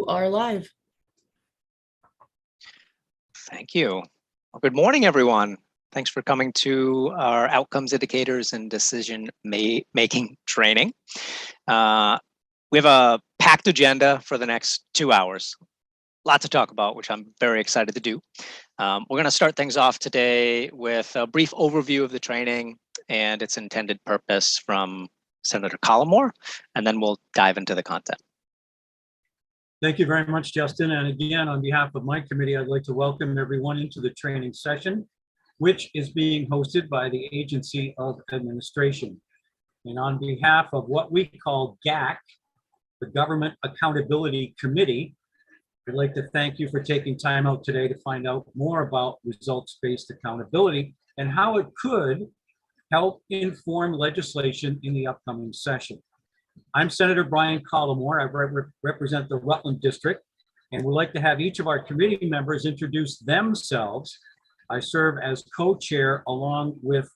are live. Thank you. Well, good morning, everyone. Thanks for coming to our Outcomes Indicators and Decision Making training. We have a packed agenda for the next 2 hours. Lots to talk about, which I'm very excited to do. We're going to start things off today with a brief overview of the training and its intended purpose from Senator Collmore, and then we'll dive into the content. Thank you very much, Justin. And again, on behalf of my committee, I'd like to welcome everyone into the training session, which is being hosted by the Agency of Administration. And on behalf of what we call GAC, the Government Accountability Committee, I'd like to thank you for taking time out today to find out more about results-based accountability and how it could help inform legislation in the upcoming session. I'm Senator Brian Collmore. I represent the Rutland District, and we'd like to have each of our committee members introduce themselves. I serve as co-chair along with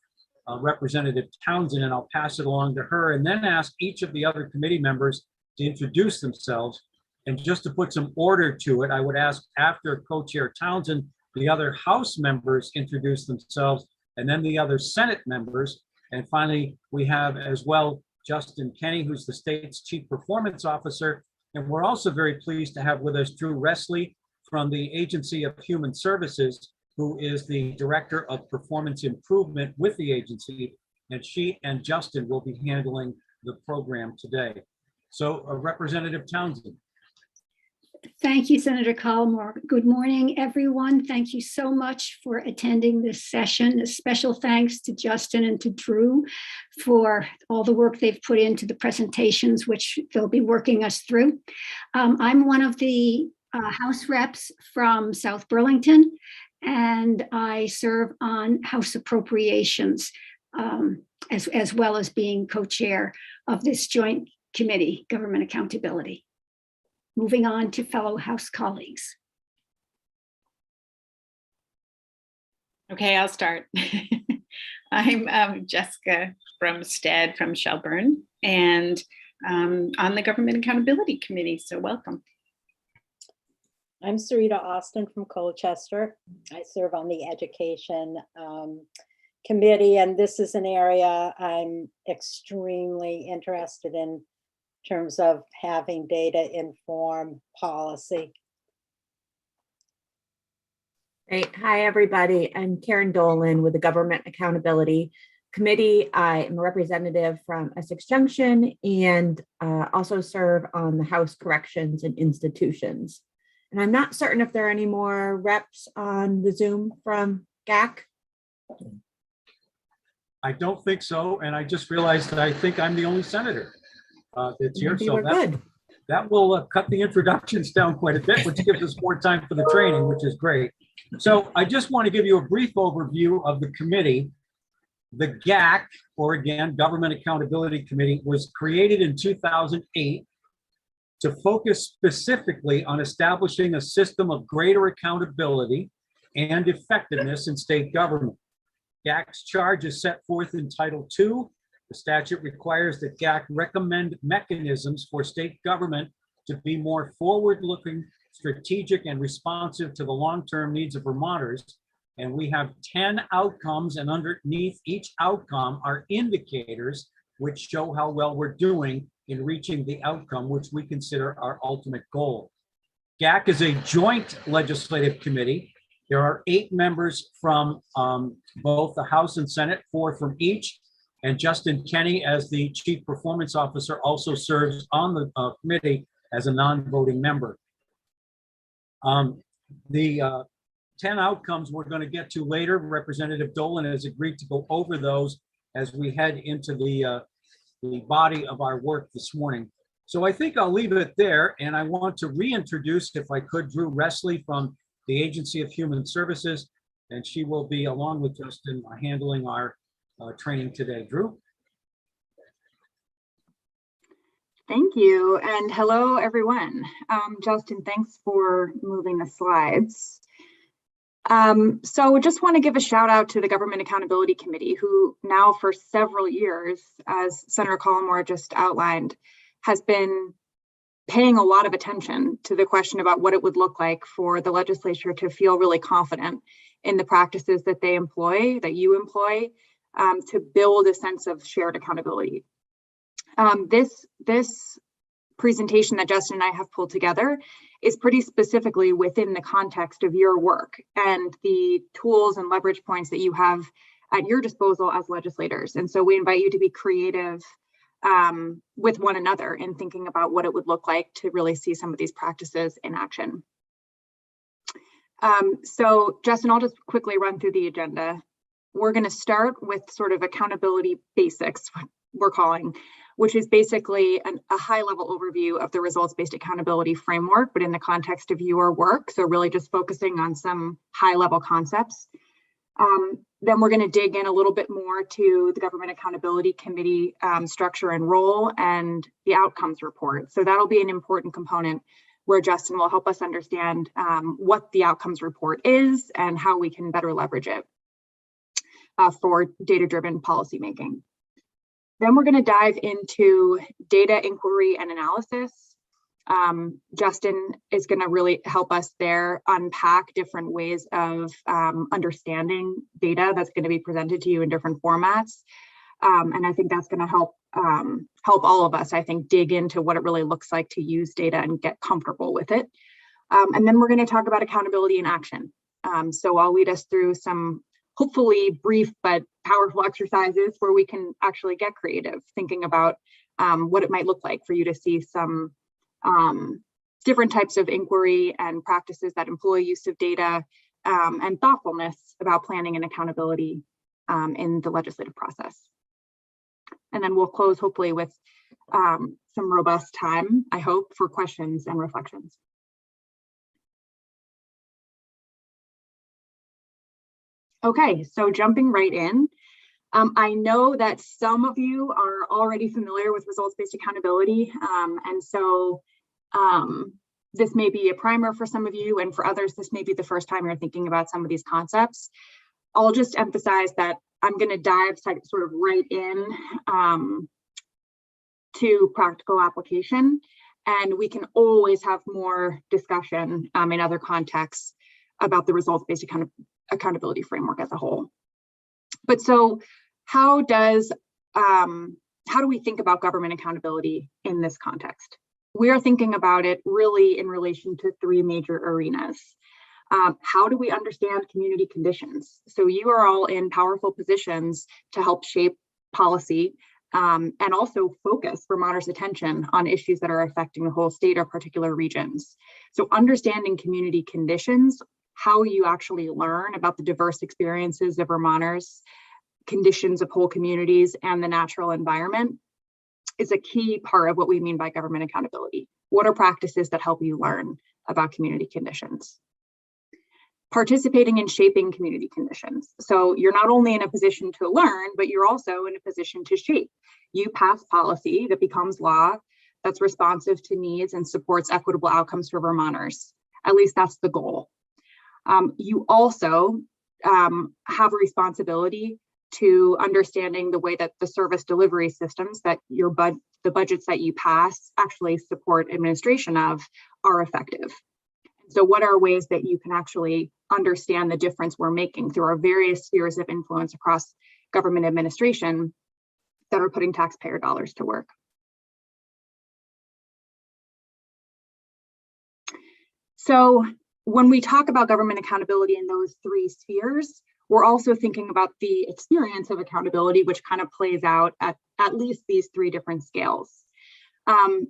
Representative Townsend, and I'll pass it along to her and then ask each of the other committee members to introduce themselves. And just to put some order to it, I would ask after co-chair Townsend, the other House members introduce themselves, and then the other Senate members. And finally, we have as well Justin Kenny, who's the state's Chief Performance Officer. And we're also very pleased to have with us Drew Resley from the Agency of Human Services, who is the Director of Performance Improvement with the agency. And she and Justin will be handling the program today. So Representative Townsend. Thank you, Senator Collmore. Good morning, everyone. Thank you so much for attending this session. A special thanks to Justin and to Drew for all the work they've put into the presentations, which they'll be working us through. I'm one of the House reps from South Burlington, and I serve on House Appropriations, as well as being co-chair of this joint committee, Government Accountability. Moving on to fellow House colleagues. Okay, I'll start. I'm Jessica Brumstead from Shelburne, and on the Government Accountability Committee, so welcome. I'm Sarita Austin from Colchester. I serve on the Education Committee, and this is an area I'm extremely interested in terms of having data inform policy. Great. Hi, everybody. I'm Karen Dolan with the Government Accountability Committee. I am a representative from Essex Junction and also serve on the House Corrections and Institutions. And I'm not certain if there are any more reps on the Zoom from GAC. I don't think so. And I just realized that I think I'm the only senator that's here. Maybe so we're that will cut the introductions down quite a bit, which gives us more time for the training, which is great. So I just want to give you a brief overview of the committee. The GAC, or again, Government Accountability Committee, was created in 2008 to focus specifically on establishing a system of greater accountability and effectiveness in state government. GAC's charge is set forth in Title II. The statute requires that GAC recommend mechanisms for state government to be more forward-looking, strategic, and responsive to the long-term needs of Vermonters. And we have 10 outcomes, and underneath each outcome are indicators which show how well we're doing in reaching the outcome, which we consider our ultimate goal. GAC is a joint legislative committee. There are 8 members from both the House and Senate, 4 from each. And Justin Kenny, as the Chief Performance Officer, also serves on the committee as a non-voting member. The 10 outcomes we're going to get to later. Representative Dolan has agreed to go over those as we head into the body of our work this morning. So I think I'll leave it there, and I want to reintroduce, if I could, Drew Resley from the Agency of Human Services, and she will be, along with Justin, handling our training today. Drew? Thank you, and hello, everyone. Justin, thanks for moving the slides. So just want to give a shout out to the Government Accountability Committee, who now for several years, as Senator Collmore just outlined, has been paying a lot of attention to the question about what it would look like for the legislature to feel really confident in the practices that they employ, that you employ, to build a sense of shared accountability. This presentation that Justin and I have pulled together is pretty specifically within the context of your work and the tools and leverage points that you have at your disposal as legislators. And so we invite you to be creative with one another in thinking about what it would look like to really see some of these practices in action. So Justin, I'll just quickly run through the agenda. We're going to start with sort of accountability basics, what we're calling, which is basically a high-level overview of the results-based accountability framework, but in the context of your work. So really just focusing on some high-level concepts. Then we're going to dig in a little bit more to the Government Accountability Committee structure and role and the outcomes report. So that'll be an important component where Justin will help us understand what the outcomes report is and how we can better leverage it for data-driven policymaking. Then we're going to dive into data inquiry and analysis. Justin is going to really help us there unpack different ways of understanding data that's going to be presented to you in different formats. And I think that's going to help all of us, I think, dig into what it really looks like to use data and get comfortable with it. And then we're going to talk about accountability in action. So I'll lead us through some hopefully brief but powerful exercises where we can actually get creative, thinking about what it might look like for you to see some different types of inquiry and practices that employ use of data and thoughtfulness about planning and accountability in the legislative process. And then we'll close hopefully with some robust time, I hope, for questions and reflections. Okay, so jumping right in. I know that some of you are already familiar with results-based accountability, and so this may be a primer for some of you, and for others, this may be the first time you're thinking about some of these concepts. I'll just emphasize that I'm going to dive sort of right in to practical application, and we can always have more discussion in other contexts about the results-based accountability framework as a whole. But so how do we think about government accountability in this context? We are thinking about it really in relation to three major arenas. How do we understand community conditions? So you are all in powerful positions to help shape policy and also focus Vermonters' attention on issues that are affecting the whole state or particular regions. So understanding community conditions, how you actually learn about the diverse experiences of Vermonters, conditions of whole communities, and the natural environment is a key part of what we mean by government accountability. What are practices that help you learn about community conditions? Participating in shaping community conditions. So you're not only in a position to learn, but you're also in a position to shape. You pass policy that becomes law that's responsive to needs and supports equitable outcomes for Vermonters. At least that's the goal. You also have a responsibility to understanding the way that the service delivery systems that the budgets that you pass actually support administration of are effective. So what are ways that you can actually understand the difference we're making through our various spheres of influence across government administration that are putting taxpayer dollars to work? So when we talk about government accountability in those three spheres, we're also thinking about the experience of accountability, which kind of plays out at least these three different scales.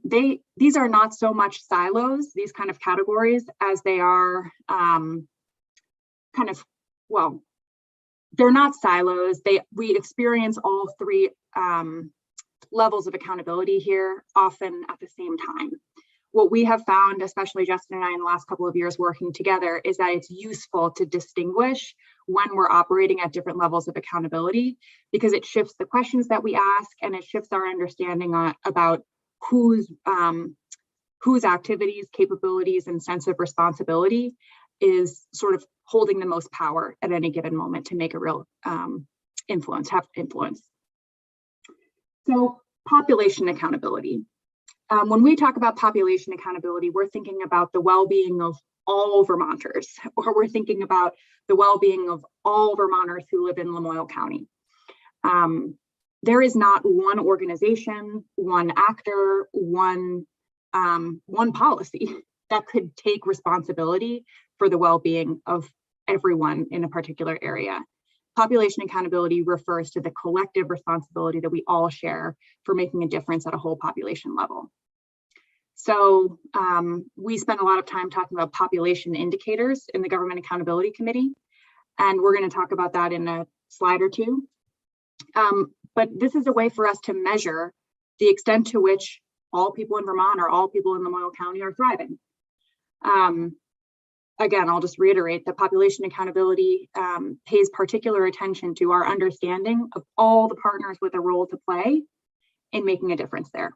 These are not so much silos, these kind of categories, as they are they're not silos. We experience all three levels of accountability here, often at the same time. What we have found, especially Justin and I in the last couple of years working together, is that it's useful to distinguish when we're operating at different levels of accountability, because it shifts the questions that we ask and it shifts our understanding about whose activities, capabilities, and sense of responsibility is sort of holding the most power at any given moment to make a real have influence. So population accountability. When we talk about population accountability, we're thinking about the well-being of all Vermonters, or we're thinking about the well-being of all Vermonters who live in Lamoille County. There is not one organization, one actor, one policy that could take responsibility for the well-being of everyone in a particular area. Population accountability refers to the collective responsibility that we all share for making a difference at a whole population level. So we spend a lot of time talking about population indicators in the Government Accountability Committee, and we're going to talk about that in a slide or two. But this is a way for us to measure the extent to which all people in Vermont or all people in Lamoille County are thriving. Again, I'll just reiterate that population accountability pays particular attention to our understanding of all the partners with a role to play in making a difference there.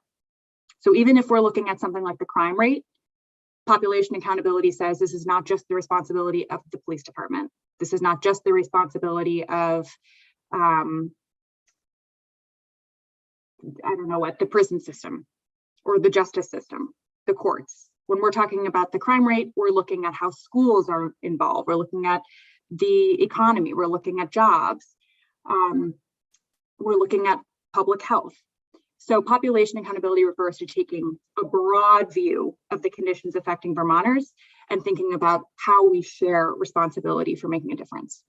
So even if we're looking at something like the crime rate, population accountability says this is not just the responsibility of the police department. This is not just the responsibility of, I don't know what, the prison system or the justice system, the courts. When we're talking about the crime rate, we're looking at how schools are involved. We're looking at the economy. We're looking at jobs. We're looking at public health. So population accountability refers to taking a broad view of the conditions affecting Vermonters and thinking about how we share responsibility for making a difference.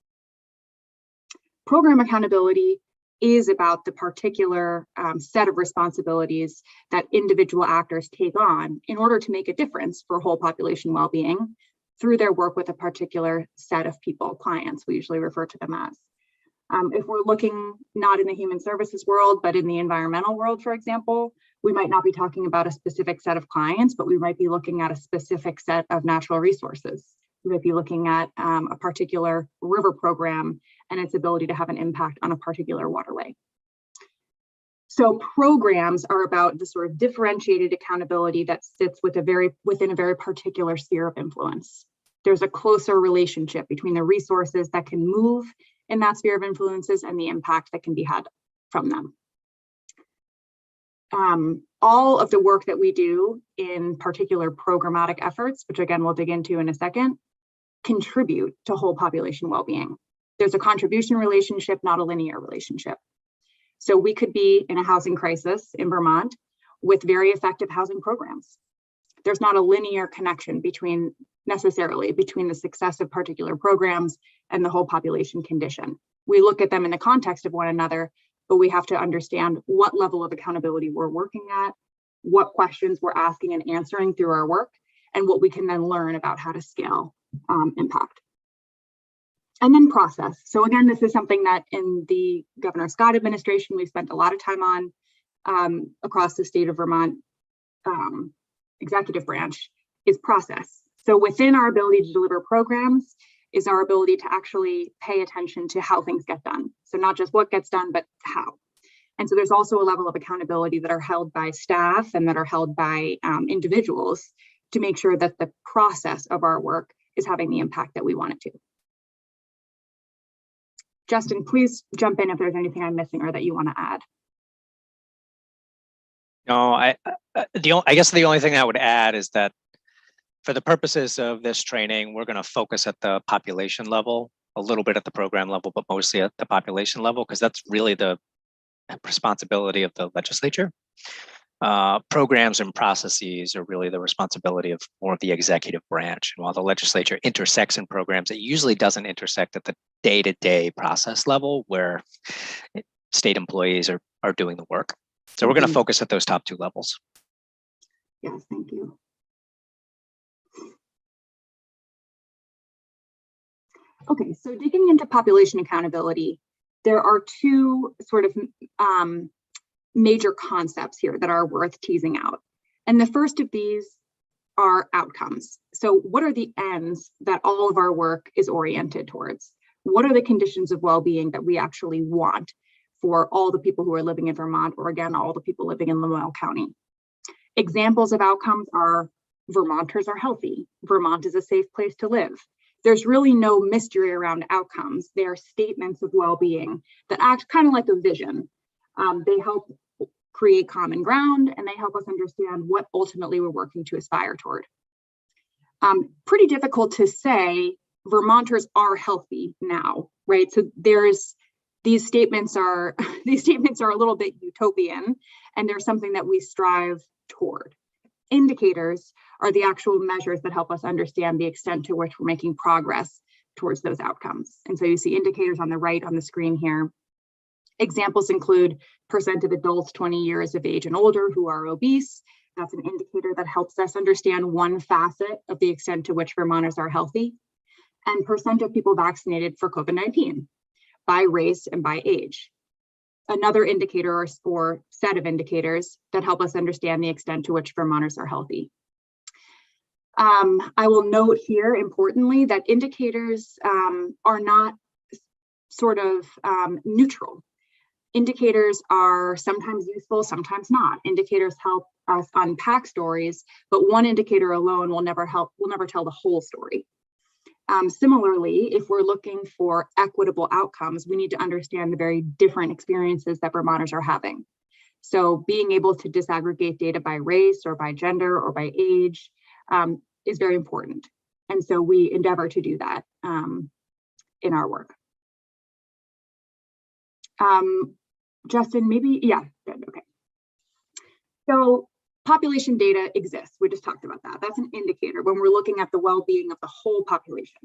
Program accountability is about the particular set of responsibilities that individual actors take on in order to make a difference for whole population well-being through their work with a particular set of people, clients, we usually refer to them as. If we're looking not in the human services world, but in the environmental world, for example, we might not be talking about a specific set of clients, but we might be looking at a specific set of natural resources. We might be looking at a particular river program and its ability to have an impact on a particular waterway. So programs are about the sort of differentiated accountability that sits within a very particular sphere of influence. There's a closer relationship between the resources that can move in that sphere of influences and the impact that can be had from them. All of the work that we do in particular programmatic efforts, which again we'll dig into in a second, contribute to whole population well-being. There's a contribution relationship, not a linear relationship. So we could be in a housing crisis in Vermont with very effective housing programs. There's not a linear connection necessarily between the success of particular programs and the whole population condition. We look at them in the context of one another, but we have to understand what level of accountability we're working at, what questions we're asking and answering through our work, and what we can then learn about how to scale impact. And then process. So again, this is something that in the Governor Scott administration, we've spent a lot of time on across the state of Vermont executive branch is process. So within our ability to deliver programs is our ability to actually pay attention to how things get done. So not just what gets done, but how. And so there's also a level of accountability that are held by staff and that are held by individuals to make sure that the process of our work is having the impact that we want it to. Justin, please jump in if there's anything I'm missing or that you want to add. No, I guess the only thing I would add is that for the purposes of this training, we're going to focus at the population level, a little bit at the program level, but mostly at the population level, because that's really the responsibility of the legislature. Programs and processes are really the responsibility of more of the executive branch. And while the legislature intersects in programs, it usually doesn't intersect at the day-to-day process level where state employees are doing the work. So we're going to focus at those top two levels. Yes, thank you. Okay, so digging into population accountability, there are two sort of major concepts here that are worth teasing out. And the first of these are outcomes. So what are the ends that all of our work is oriented towards? What are the conditions of well-being that we actually want for all the people who are living in Vermont, or again, all the people living in Lamoille County? Examples of outcomes are Vermonters are healthy. Vermont is a safe place to live. There's really no mystery around outcomes. They are statements of well-being that act kind of like a vision. They help create common ground, and they help us understand what ultimately we're working to aspire toward. Pretty difficult to say Vermonters are healthy now, right? So these statements are a little bit utopian, and they're something that we strive toward. Indicators are the actual measures that help us understand the extent to which we're making progress towards those outcomes. And so you see indicators on the right on the screen here. Examples include percent of adults 20 years of age and older who are obese. That's an indicator that helps us understand one facet of the extent to which Vermonters are healthy. And percent of people vaccinated for COVID-19 by race and by age. Another indicator or set of indicators that help us understand the extent to which Vermonters are healthy. I will note here, importantly, that indicators are not sort of neutral. Indicators are sometimes useful, sometimes not. Indicators help us unpack stories, but one indicator alone will never tell the whole story. Similarly, if we're looking for equitable outcomes, we need to understand the very different experiences that Vermonters are having. So being able to disaggregate data by race or by gender or by age is very important. And so we endeavor to do that in our work. Justin, maybe, yeah, good, okay. So population data exists. We just talked about that. That's an indicator when we're looking at the well-being of the whole population.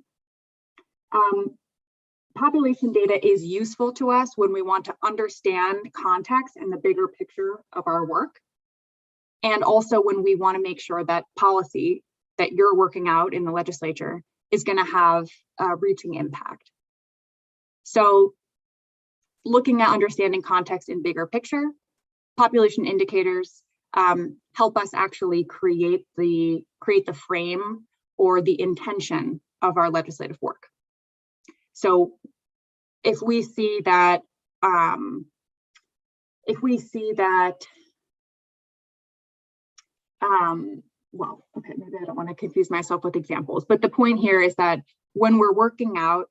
Population data is useful to us when we want to understand context and the bigger picture of our work. And also when we want to make sure that policy that you're working out in the legislature is going to have a reaching impact. So looking at understanding context in bigger picture, population indicators help us actually create the frame or the intention of our legislative work. So if we see that, well, okay, maybe I don't want to confuse myself with examples, but the point here is that when we're working out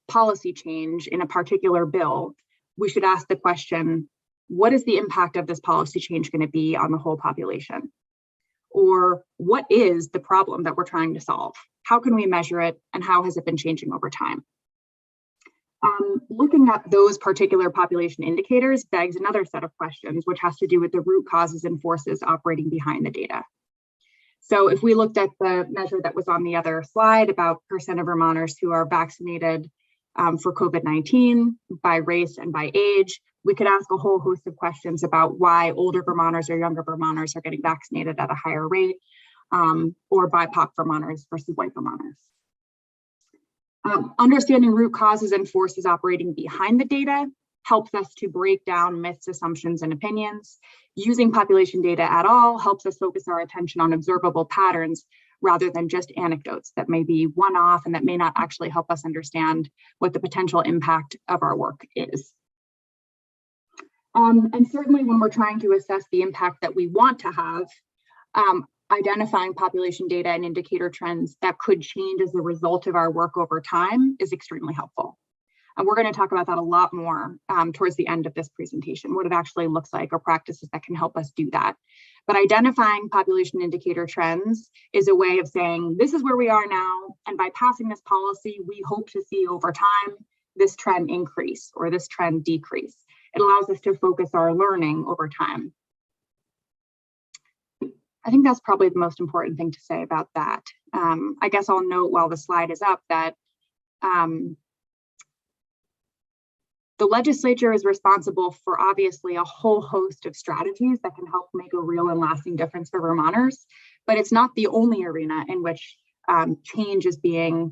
policy change in a particular bill, we should ask the question, what is the impact of this policy change going to be on the whole population? Or what is the problem that we're trying to solve? How can we measure it, and how has it been changing over time? Looking at those particular population indicators begs another set of questions, which has to do with the root causes and forces operating behind the data. So if we looked at the measure that was on the other slide about percent of Vermonters who are vaccinated for COVID-19 by race and by age, we could ask a whole host of questions about why older Vermonters or younger Vermonters are getting vaccinated at a higher rate, or BIPOC Vermonters versus white Vermonters. Understanding root causes and forces operating behind the data helps us to break down myths, assumptions, and opinions. Using population data at all helps us focus our attention on observable patterns rather than just anecdotes that may be one-off and that may not actually help us understand what the potential impact of our work is. And certainly when we're trying to assess the impact that we want to have, identifying population data and indicator trends that could change as a result of our work over time is extremely helpful. And we're going to talk about that a lot more towards the end of this presentation, what it actually looks like or practices that can help us do that. But identifying population indicator trends is a way of saying, this is where we are now, and by passing this policy, we hope to see over time this trend increase or this trend decrease. It allows us to focus our learning over time. I think that's probably the most important thing to say about that. I guess I'll note while the slide is up that the legislature is responsible for obviously a whole host of strategies that can help make a real and lasting difference for Vermonters, but it's not the only arena in which change is being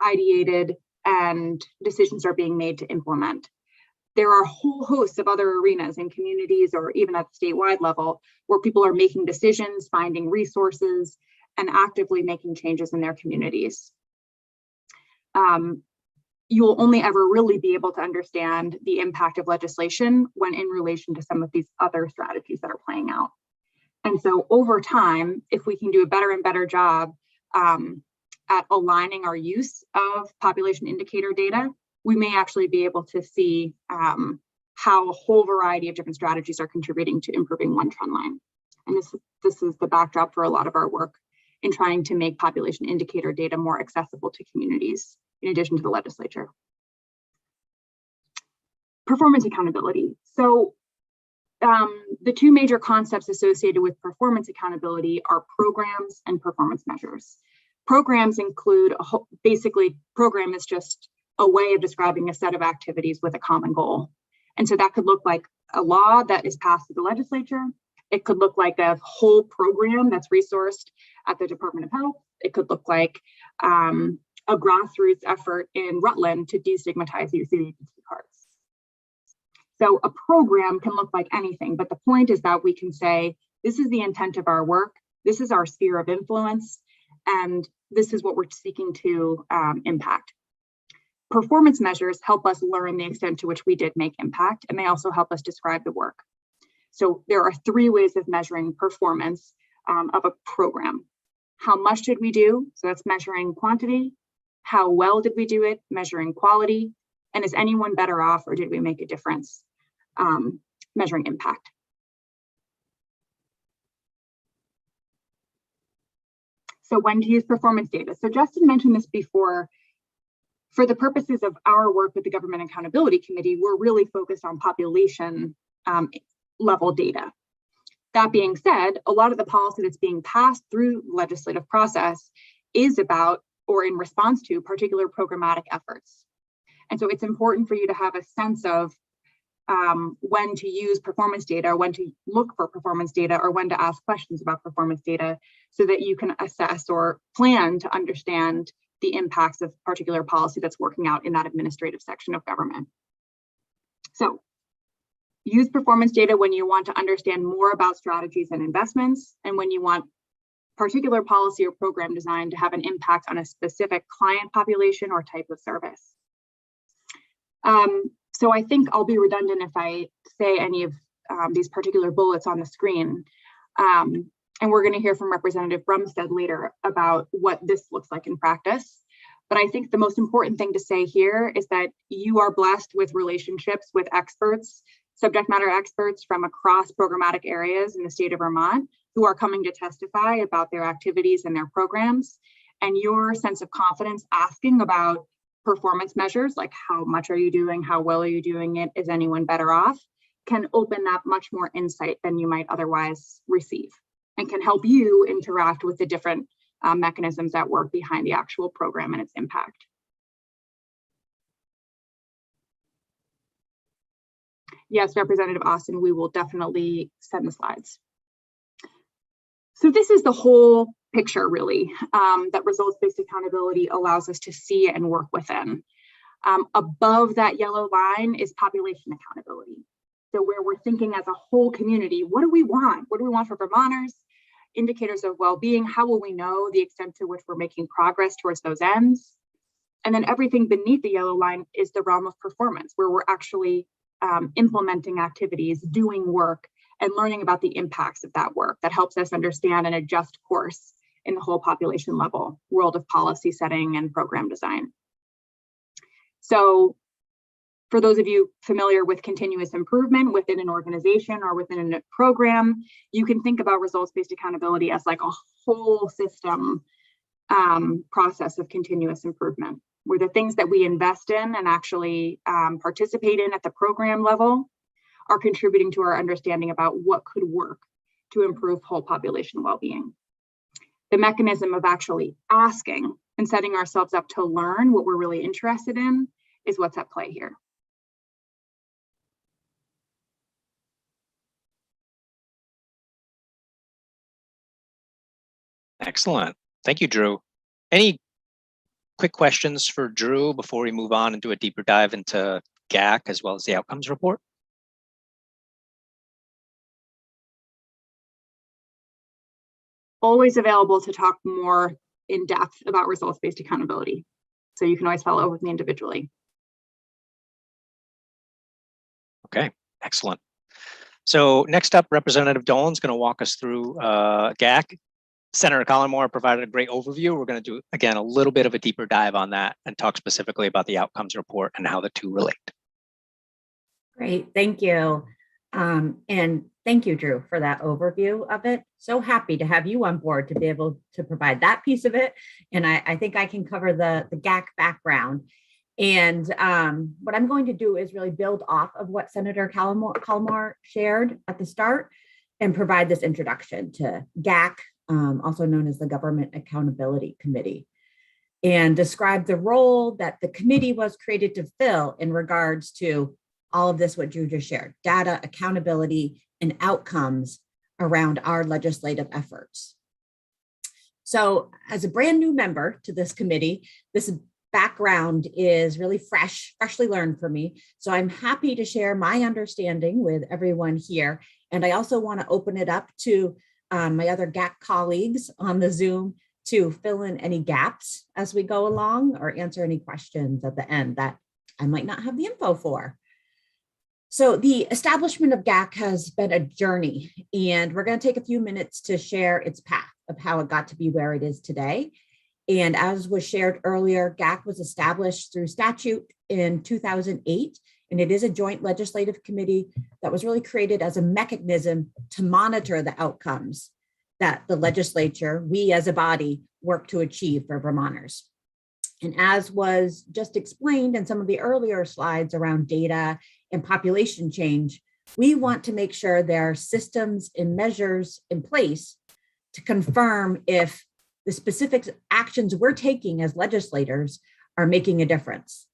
ideated and decisions are being made to implement. There are a whole host of other arenas in communities or even at the statewide level where people are making decisions, finding resources, and actively making changes in their communities. You will only ever really be able to understand the impact of legislation when in relation to some of these other strategies that are playing out. And so over time, if we can do a better and better job at aligning our use of population indicator data, we may actually be able to see how a whole variety of different strategies are contributing to improving one trend line. And this is the backdrop for a lot of our work in trying to make population indicator data more accessible to communities, in addition to the legislature. Performance accountability. So the two major concepts associated with performance accountability are programs and performance measures. Programs include, basically, program is just a way of describing a set of activities with a common goal. And so that could look like a law that is passed through the legislature. It could look like a whole program that's resourced at the Department of Health. It could look like a grassroots effort in Rutland to destigmatize youth agency cards. So a program can look like anything, but the point is that we can say, this is the intent of our work, this is our sphere of influence, and this is what we're seeking to impact. Performance measures help us learn the extent to which we did make impact, and they also help us describe the work. So there are three ways of measuring performance of a program. How much did we do? So that's measuring quantity. How well did we do it? Measuring quality. And is anyone better off, or did we make a difference? Measuring impact. So when to use performance data. So Justin mentioned this before. For the purposes of our work with the Government Accountability Committee, we're really focused on population level data. That being said, a lot of the policy that's being passed through the legislative process is about, or in response to, particular programmatic efforts. And so it's important for you to have a sense of when to use performance data, when to look for performance data, or when to ask questions about performance data, so that you can assess or plan to understand the impacts of particular policy that's working out in that administrative section of government. So use performance data when you want to understand more about strategies and investments, and when you want particular policy or program design to have an impact on a specific client population or type of service. So I think I'll be redundant if I say any of these particular bullets on the screen. And we're going to hear from Representative Brumstead later about what this looks like in practice. But I think the most important thing to say here is that you are blessed with relationships with experts, subject matter experts from across programmatic areas in the state of Vermont, who are coming to testify about their activities and their programs. And your sense of confidence asking about performance measures, like how much are you doing, how well are you doing it, is anyone better off, can open up much more insight than you might otherwise receive, and can help you interact with the different mechanisms that work behind the actual program and its impact. Yes, Representative Austin, we will definitely send the slides. So this is the whole picture, really, that results-based accountability allows us to see and work within. Above that yellow line is population accountability. So where we're thinking as a whole community, what do we want? What do we want for Vermonters? Indicators of well-being, how will we know the extent to which we're making progress towards those ends? And then everything beneath the yellow line is the realm of performance, where we're actually implementing activities, doing work, and learning about the impacts of that work that helps us understand and adjust course in the whole population level, world of policy setting and program design. So for those of you familiar with continuous improvement within an organization or within a program, you can think about results-based accountability as like a whole system process of continuous improvement, where the things that we invest in and actually participate in at the program level are contributing to our understanding about what could work to improve whole population well-being. The mechanism of actually asking and setting ourselves up to learn what we're really interested in is what's at play here. Excellent. Thank you, Drew. Any quick questions for Drew before we move on and do a deeper dive into GAC as well as the outcomes report? Always available to talk more in depth about results-based accountability. So you can always follow up with me individually. Okay, excellent. So next up, Representative Dolan's going to walk us through GAC. Senator Collin provided a great overview. We're going to do, again, a little bit of a deeper dive on that and talk specifically about the outcomes report and how the two relate. Great, thank you. And thank you, Drew, for that overview of it. So happy to have you on board to be able to provide that piece of it. And I think I can cover the GAC background. And what I'm going to do is really build off of what Senator Callamore shared at the start and provide this introduction to GAC, also known as the Government Accountability Committee, and describe the role that the committee was created to fill in regards to all of this, what Drew just shared, data, accountability, and outcomes around our legislative efforts. So as a brand new member to this committee, this background is really freshly learned for me. So I'm happy to share my understanding with everyone here. And I also want to open it up to my other GAC colleagues on the Zoom to fill in any gaps as we go along or answer any questions at the end that I might not have the info for. So the establishment of GAC has been a journey, and we're going to take a few minutes to share its path of how it got to be where it is today. And as was shared earlier, GAC was established through statute in 2008, and it is a joint legislative committee that was really created as a mechanism to monitor the outcomes that the legislature, we as a body, work to achieve for Vermonters. And as was just explained in some of the earlier slides around data and population change, we want to make sure there are systems and measures in place to confirm if the specific actions we're taking as legislators are making a difference.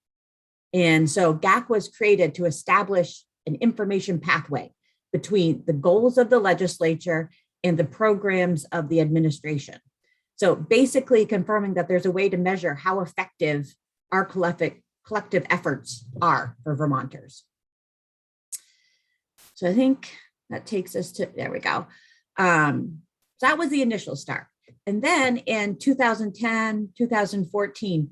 And so GAC was created to establish an information pathway between the goals of the legislature and the programs of the administration. So basically confirming that there's a way to measure how effective our collective efforts are for Vermonters. So I think that takes us to, there we go. So that was the initial start. And then in 2010, 2014,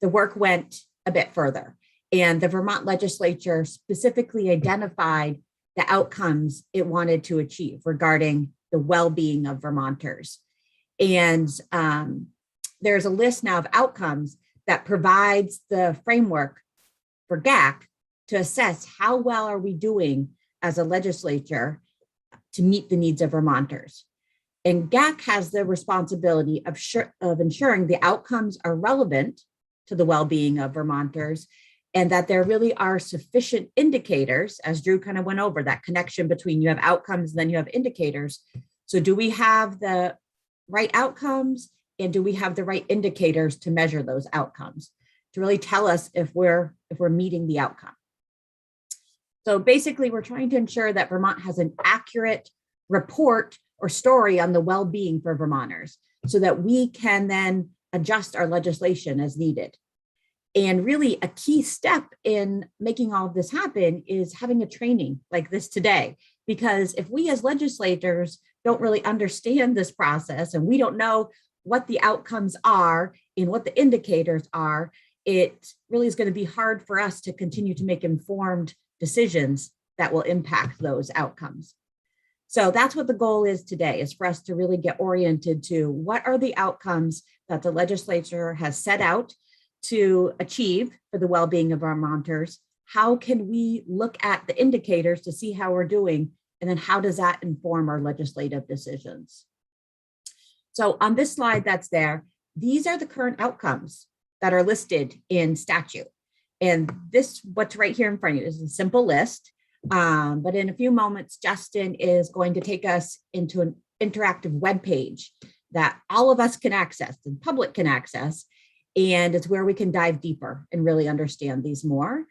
the work went a bit further. And the Vermont legislature specifically identified the outcomes it wanted to achieve regarding the well-being of Vermonters. And there's a list now of outcomes that provides the framework for GAC to assess how well are we doing as a legislature to meet the needs of Vermonters. And GAC has the responsibility of ensuring the outcomes are relevant to the well-being of Vermonters, and that there really are sufficient indicators, as Drew kind of went over, that connection between you have outcomes and then you have indicators. So do we have the right outcomes, and do we have the right indicators to measure those outcomes to really tell us if we're meeting the outcome? So basically, we're trying to ensure that Vermont has an accurate report or story on the well-being for Vermonters so that we can then adjust our legislation as needed. And really a key step in making all of this happen is having a training like this today, because if we as legislators don't really understand this process and we don't know what the outcomes are and what the indicators are, it really is going to be hard for us to continue to make informed decisions that will impact those outcomes. So that's what the goal is today, is for us to really get oriented to what are the outcomes that the legislature has set out to achieve for the well-being of Vermonters. How can we look at the indicators to see how we're doing? And then how does that inform our legislative decisions? So on this slide that's there, these are the current outcomes that are listed in statute. And this, what's right here in front of you, is a simple list. But in a few moments, Justin is going to take us into an interactive web page that all of us can access, the public can access, and it's where we can dive deeper and really understand these more.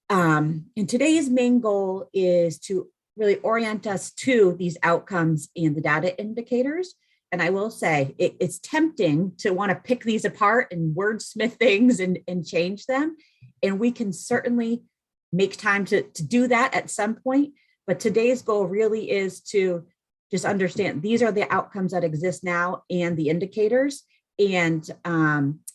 And today's main goal is to really orient us to these outcomes and the data indicators. And I will say it's tempting to want to pick these apart and wordsmith things and change them. And we can certainly make time to do that at some point. But today's goal really is to just understand these are the outcomes that exist now and the indicators. And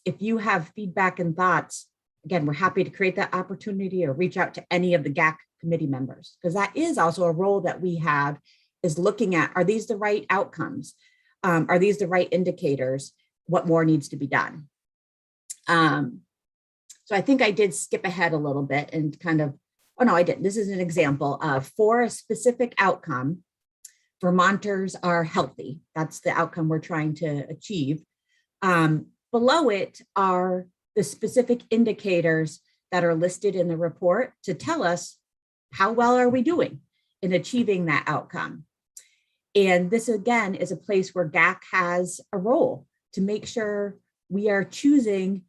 if you have feedback and thoughts, again, we're happy to create that opportunity or reach out to any of the GAC committee members, because that is also a role that we have, is looking at, are these the right outcomes? Are these the right indicators? What more needs to be done? So I think I did skip ahead a little bit and kind of oh no, I didn't. This is an example of for a specific outcome, Vermonters are healthy. That's the outcome we're trying to achieve. Below it are the specific indicators that are listed in the report to tell us how well are we doing in achieving that outcome. And this again is a place where GAC has a role to make sure we are choosing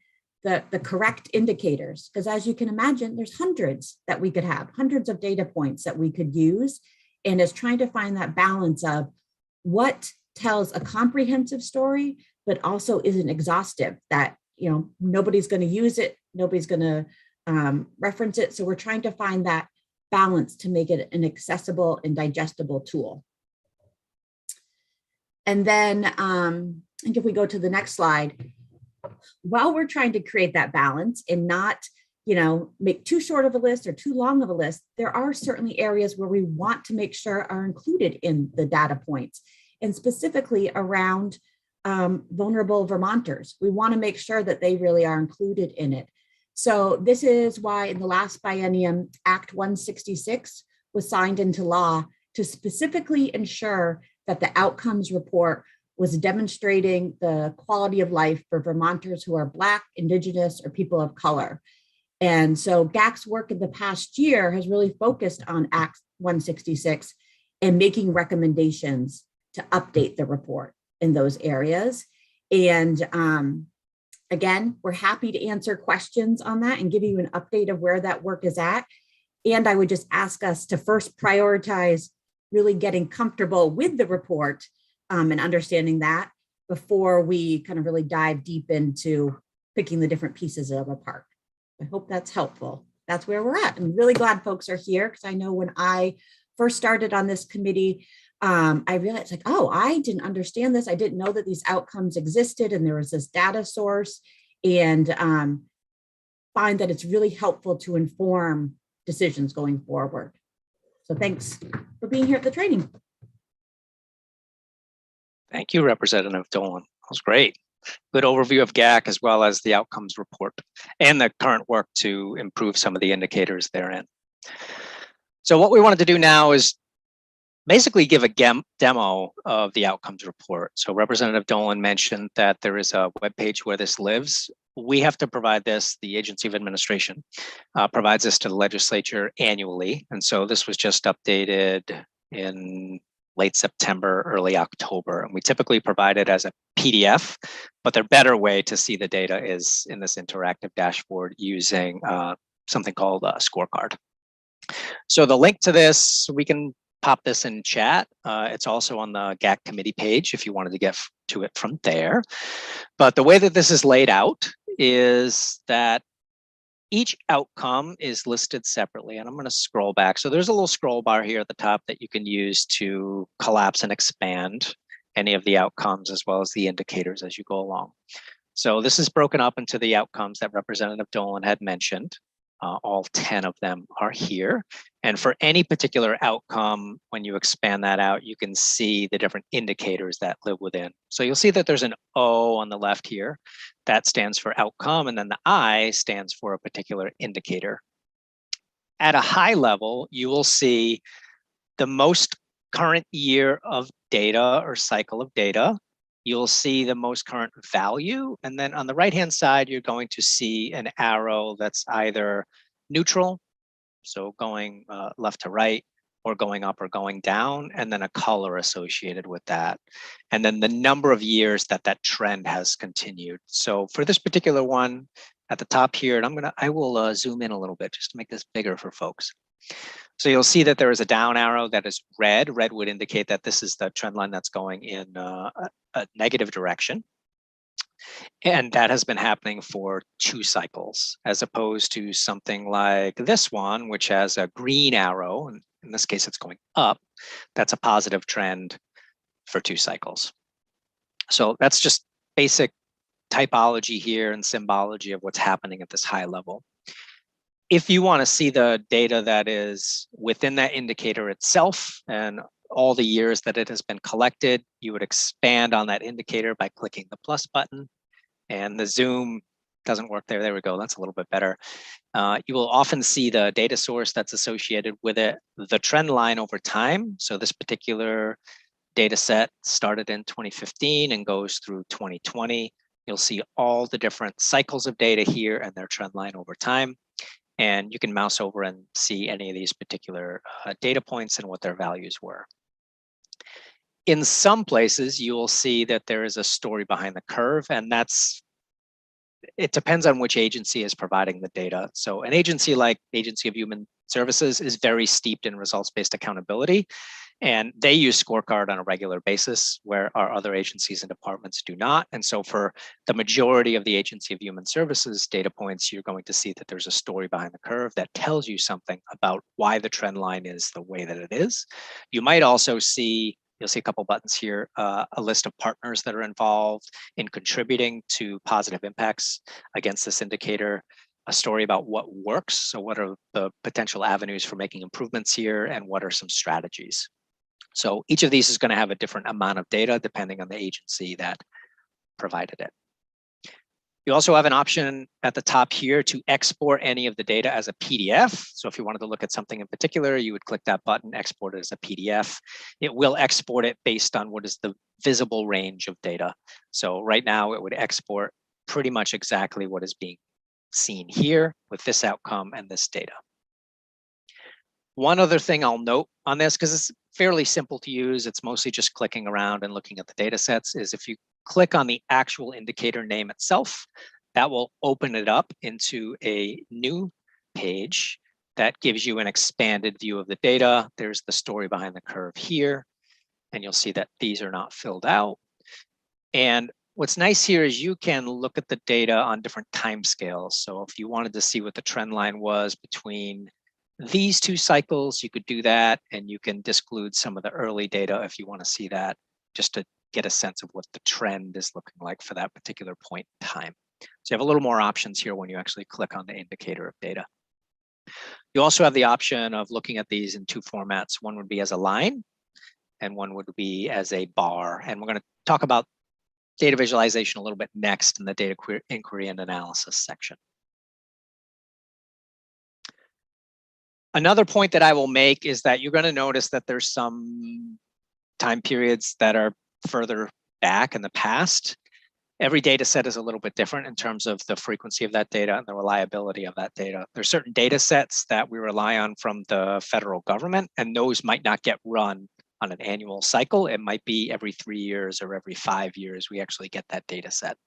the correct indicators. Because as you can imagine, there's hundreds that we could have, hundreds of data points that we could use. And is trying to find that balance of what tells a comprehensive story, but also isn't exhaustive, that, you know, nobody's going to use it, nobody's going to reference it. So we're trying to find that balance to make it an accessible and digestible tool. And then I think if we go to the next slide, while we're trying to create that balance and not, you know, make too short of a list or too long of a list, there are certainly areas where we want to make sure are included in the data points, and specifically around vulnerable Vermonters. We want to make sure that they really are included in it. So this is why in the last biennium, Act 166 was signed into law to specifically ensure that the outcomes report was demonstrating the quality of life for Vermonters who are Black, Indigenous, or people of color. And so GAC's work in the past year has really focused on Act 166 and making recommendations to update the report in those areas. And again, we're happy to answer questions on that and give you an update of where that work is at. And I would just ask us to first prioritize really getting comfortable with the report and understanding that before we kind of really dive deep into picking the different pieces of it apart. I hope that's helpful. That's where we're at. I'm really glad folks are here, because I know when I first started on this committee, I realized like, oh, I didn't understand this. I didn't know that these outcomes existed and there was this data source, and find that it's really helpful to inform decisions going forward. So thanks for being here at the training. Thank you, Representative Dolan. That was great. Good overview of GAC as well as the outcomes report and the current work to improve some of the indicators therein. So what we wanted to do now is basically give a demo of the outcomes report. So Representative Dolan mentioned that there is a webpage where this lives. We have to provide this, the Agency of Administration provides this to the legislature annually. And so this was just updated in late September, early October. And we typically provide it as a PDF, but the better way to see the data is in this interactive dashboard using something called a scorecard. So the link to this, we can pop this in chat. It's also on the GAC committee page if you wanted to get to it from there. But the way that this is laid out is that each outcome is listed separately, and I'm going to scroll back. So there's a little scroll bar here at the top that you can use to collapse and expand any of the outcomes as well as the indicators as you go along. So this is broken up into the outcomes that Representative Dolan had mentioned. All 10 of them are here. And for any particular outcome, when you expand that out, you can see the different indicators that live within. So you'll see that there's an O on the left here. That stands for outcome, and then the I stands for a particular indicator. At a high level, you will see the most current year of data or cycle of data. You'll see the most current value. And then on the right-hand side, you're going to see an arrow that's either neutral, so going left to right, or going up or going down, and then a color associated with that. And then the number of years that that trend has continued. So for this particular one at the top here, and I will zoom in a little bit just to make this bigger for folks. So you'll see that there is a down arrow that is red. Red would indicate that this is the trend line that's going in a negative direction. And that has been happening for 2 cycles, as opposed to something like this one, which has a green arrow. And in this case, it's going up. That's a positive trend for 2 cycles. So that's just basic typology here and symbology of what's happening at this high level. If you want to see the data that is within that indicator itself and all the years that it has been collected, you would expand on that indicator by clicking the plus button. And the zoom doesn't work there. There we go. That's a little bit better. You will often see the data source that's associated with it, the trend line over time. So this particular data set started in 2015 and goes through 2020. You'll see all the different cycles of data here and their trend line over time. And you can mouse over and see any of these particular data points and what their values were. In some places, you will see that there is a story behind the curve, and it depends on which agency is providing the data. So an agency like Agency of Human Services is very steeped in results-based accountability, and they use scorecard on a regular basis, where our other agencies and departments do not. And so for the majority of the Agency of Human Services data points, you're going to see that there's a story behind the curve that tells you something about why the trend line is the way that it is. You might also see, you'll see a couple buttons here, a list of partners that are involved in contributing to positive impacts against this indicator, a story about what works. So what are the potential avenues for making improvements here, and what are some strategies? So each of these is going to have a different amount of data depending on the agency that provided it. You also have an option at the top here to export any of the data as a PDF. So if you wanted to look at something in particular, you would click that button, export it as a PDF. It will export it based on what is the visible range of data. So right now it would export pretty much exactly what is being seen here with this outcome and this data. One other thing I'll note on this, because it's fairly simple to use, it's mostly just clicking around and looking at the data sets, is if you click on the actual indicator name itself, that will open it up into a new page that gives you an expanded view of the data. There's the story behind the curve here, and you'll see that these are not filled out. And what's nice here is you can look at the data on different timescales. So if you wanted to see what the trend line was between these two cycles, you could do that, and you can disclude some of the early data if you want to see that, just to get a sense of what the trend is looking like for that particular point in time. So you have a little more options here when you actually click on the indicator of data. You also have the option of looking at these in two formats. One would be as a line, and one would be as a bar. And we're going to talk about data visualization a little bit next in the data inquiry and analysis section. Another point that I will make is that you're going to notice that there's some time periods that are further back in the past. Every data set is a little bit different in terms of the frequency of that data and the reliability of that data. There's certain data sets that we rely on from the federal government, and those might not get run on an annual cycle. It might be every 3 years or every 5 years we actually get that data set.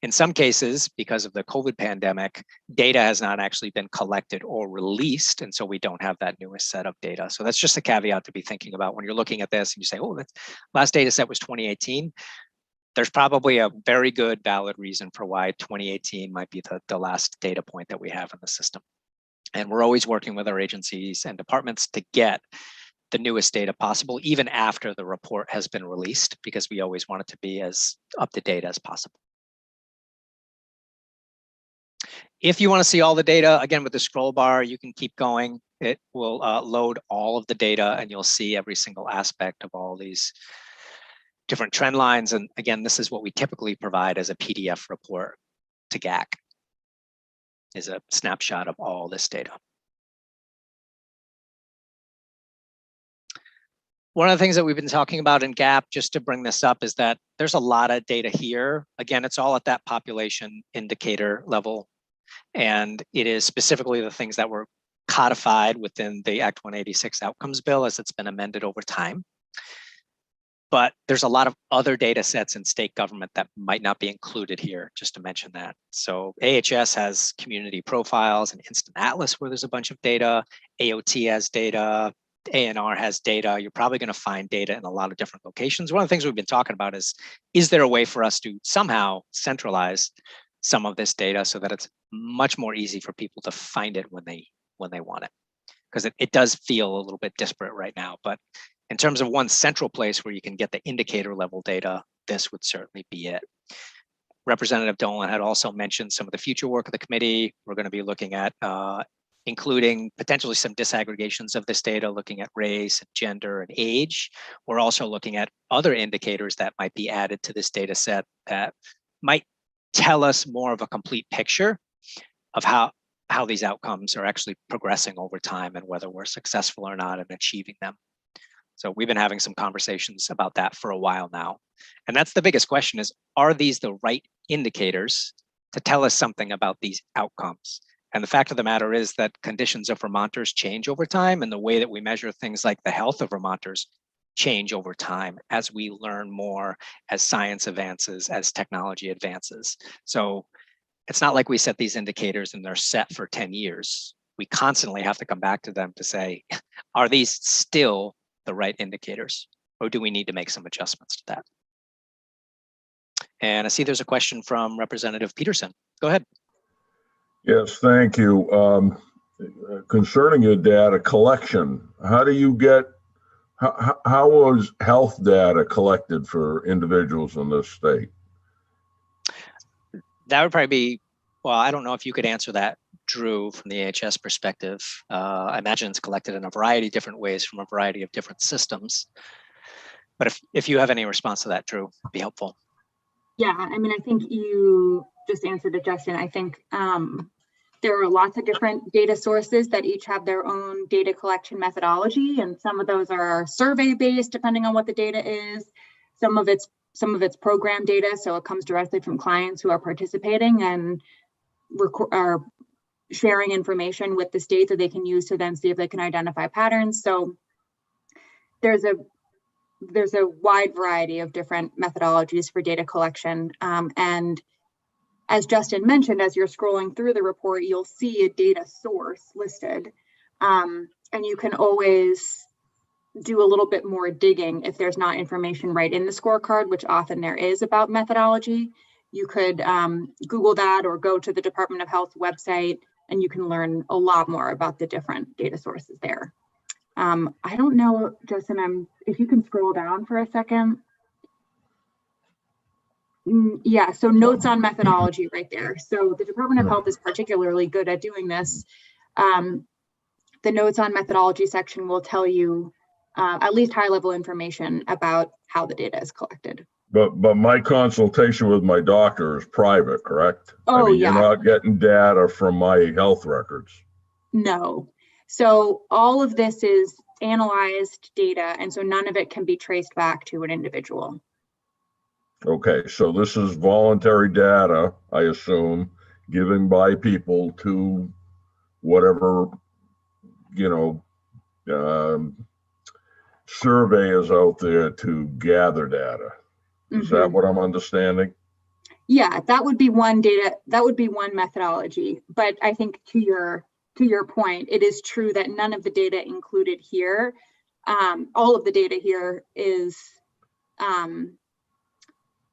In some cases, because of the COVID pandemic, data has not actually been collected or released, and so we don't have that newest set of data. So that's just a caveat to be thinking about when you're looking at this and you say, oh, that last data set was 2018. There's probably a very good, valid reason for why 2018 might be the last data point that we have in the system. And we're always working with our agencies and departments to get the newest data possible, even after the report has been released, because we always want it to be as up to date as possible. If you want to see all the data, again, with the scroll bar, you can keep going. It will load all of the data, and you'll see every single aspect of all these different trend lines. And again, this is what we typically provide as a PDF report to GAC, is a snapshot of all this data. One of the things that we've been talking about in GAP, just to bring this up, is that there's a lot of data here. Again, it's all at that population indicator level. And it is specifically the things that were codified within the Act 186 outcomes bill as it's been amended over time. But there's a lot of other data sets in state government that might not be included here, just to mention that. So AHS has community profiles and Instant Atlas where there's a bunch of data. AOT has data. ANR has data. You're probably going to find data in a lot of different locations. One of the things we've been talking about is there a way for us to somehow centralize some of this data so that it's much more easy for people to find it when they want it? Because it does feel a little bit disparate right now. But in terms of one central place where you can get the indicator level data, this would certainly be it. Representative Dolan had also mentioned some of the future work of the committee. We're going to be looking at including potentially some disaggregations of this data, looking at race, and gender, and age. We're also looking at other indicators that might be added to this data set that might tell us more of a complete picture of how these outcomes are actually progressing over time and whether we're successful or not in achieving them. So we've been having some conversations about that for a while now. And that's the biggest question is, are these the right indicators to tell us something about these outcomes? And the fact of the matter is that conditions of Vermonters change over time, and the way that we measure things like the health of Vermonters change over time as we learn more, as science advances, as technology advances. So it's not like we set these indicators and they're set for 10 years. We constantly have to come back to them to say, are these still the right indicators, or do we need to make some adjustments to that? And I see there's a question from Representative Peterson. Go ahead. Yes, thank you. Concerning your data collection, how do you get, how was health data collected for individuals in this state? That would probably be, well, I don't know if you could answer that, Drew, from the AHS perspective. I imagine it's collected in a variety of different ways from a variety of different systems. But if you have any response to that, Drew, it'd be helpful. Yeah, I mean, I think you just answered it, Justin. I think there are lots of different data sources that each have their own data collection methodology, and some of those are survey based, depending on what the data is. Some of it's program data, so it comes directly from clients who are participating and are sharing information with the state that they can use to then see if they can identify patterns. So there's a wide variety of different methodologies for data collection. And as Justin mentioned, as you're scrolling through the report, you'll see a data source listed. And you can always do a little bit more digging if there's not information right in the scorecard, which often there is about methodology. You could Google that or go to the Department of Health website, and you can learn a lot more about the different data sources there. I don't know, Justin, if you can scroll down for a second. Yeah, so notes on methodology right there. So the Department of Health is particularly good at doing this. The notes on methodology section will tell you at least high level information about how the data is collected. But my consultation with my doctor is private, correct? Oh, I mean, yeah. You're not getting data from my health records. No. So all of this is analyzed data, and so none of it can be traced back to an individual. Okay, so this is voluntary data, I assume, given by people to whatever, surveyors out there to gather data. Is that what I'm understanding? Yeah, that would be one data, that would be one methodology. But I think to your point, it is true that none of the data included here, all of the data here is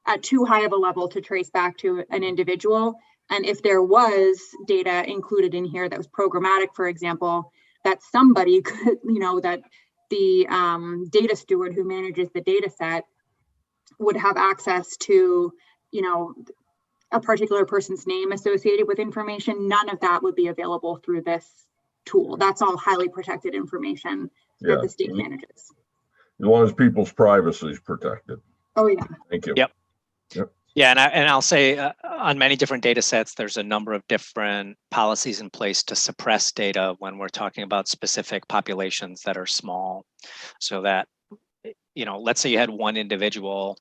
at too high of a level to trace back to an individual. And if there was data included in here that was programmatic, for example, that somebody could, that the data steward who manages the data set would have access to, a particular person's name associated with information. None of that would be available through this tool. That's all highly protected information that the state manages. As long as people's privacy is protected. Oh, yeah. Thank you. Yep. Yeah, and I'll say on many different data sets, there's a number of different policies in place to suppress data when we're talking about specific populations that are small, so that, let's say you had one individual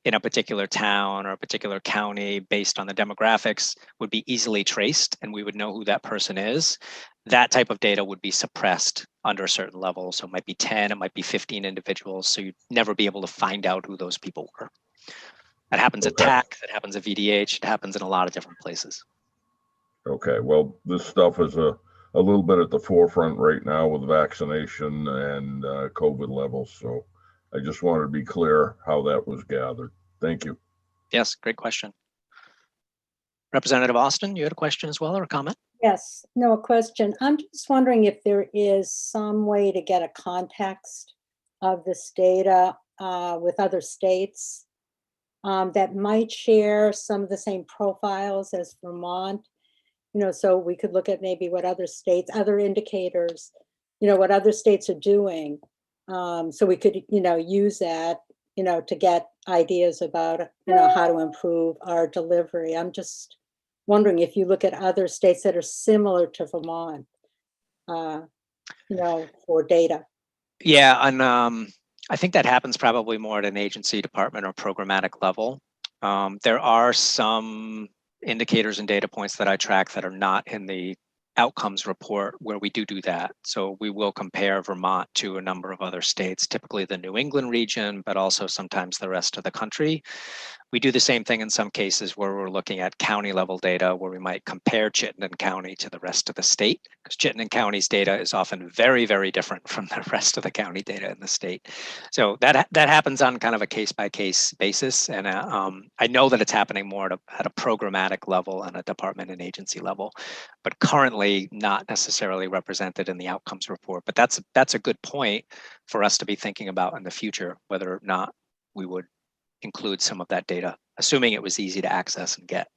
in a particular town or a particular county based on the demographics would be easily traced and we would know who that person is. That type of data would be suppressed under a certain level. So it might be 10, it might be 15 individuals. So you'd never be able to find out who those people were. That happens at TAC, that happens at VDH, it happens in a lot of different places. Okay, well, this stuff is a little bit at the forefront right now with vaccination and COVID levels. So I just wanted to be clear how that was gathered. Thank you. Yes, great question. Representative Austin, you had a question as well or a comment? Yes, no, a question. I'm just wondering if there is some way to get a context of this data with other states that might share some of the same profiles as Vermont, so we could look at maybe what other states, other indicators, what other states are doing. So we could, use that to get ideas about, how to improve our delivery. I'm just wondering if you look at other states that are similar to Vermont, for data. Yeah, and I think that happens probably more at an agency, department, or programmatic level. There are some indicators and data points that I track that are not in the outcomes report where we do that. So we will compare Vermont to a number of other states, typically the New England region, but also sometimes the rest of the country. We do the same thing in some cases where we're looking at county level data where we might compare Chittenden County to the rest of the state, because Chittenden County's data is often very, very different from the rest of the county data in the state. So that happens on kind of a case by case basis. And I know that it's happening more at a programmatic level and a department and agency level, but currently not necessarily represented in the outcomes report. But that's a good point for us to be thinking about in the future, whether or not we would include some of that data, assuming it was easy to access and get.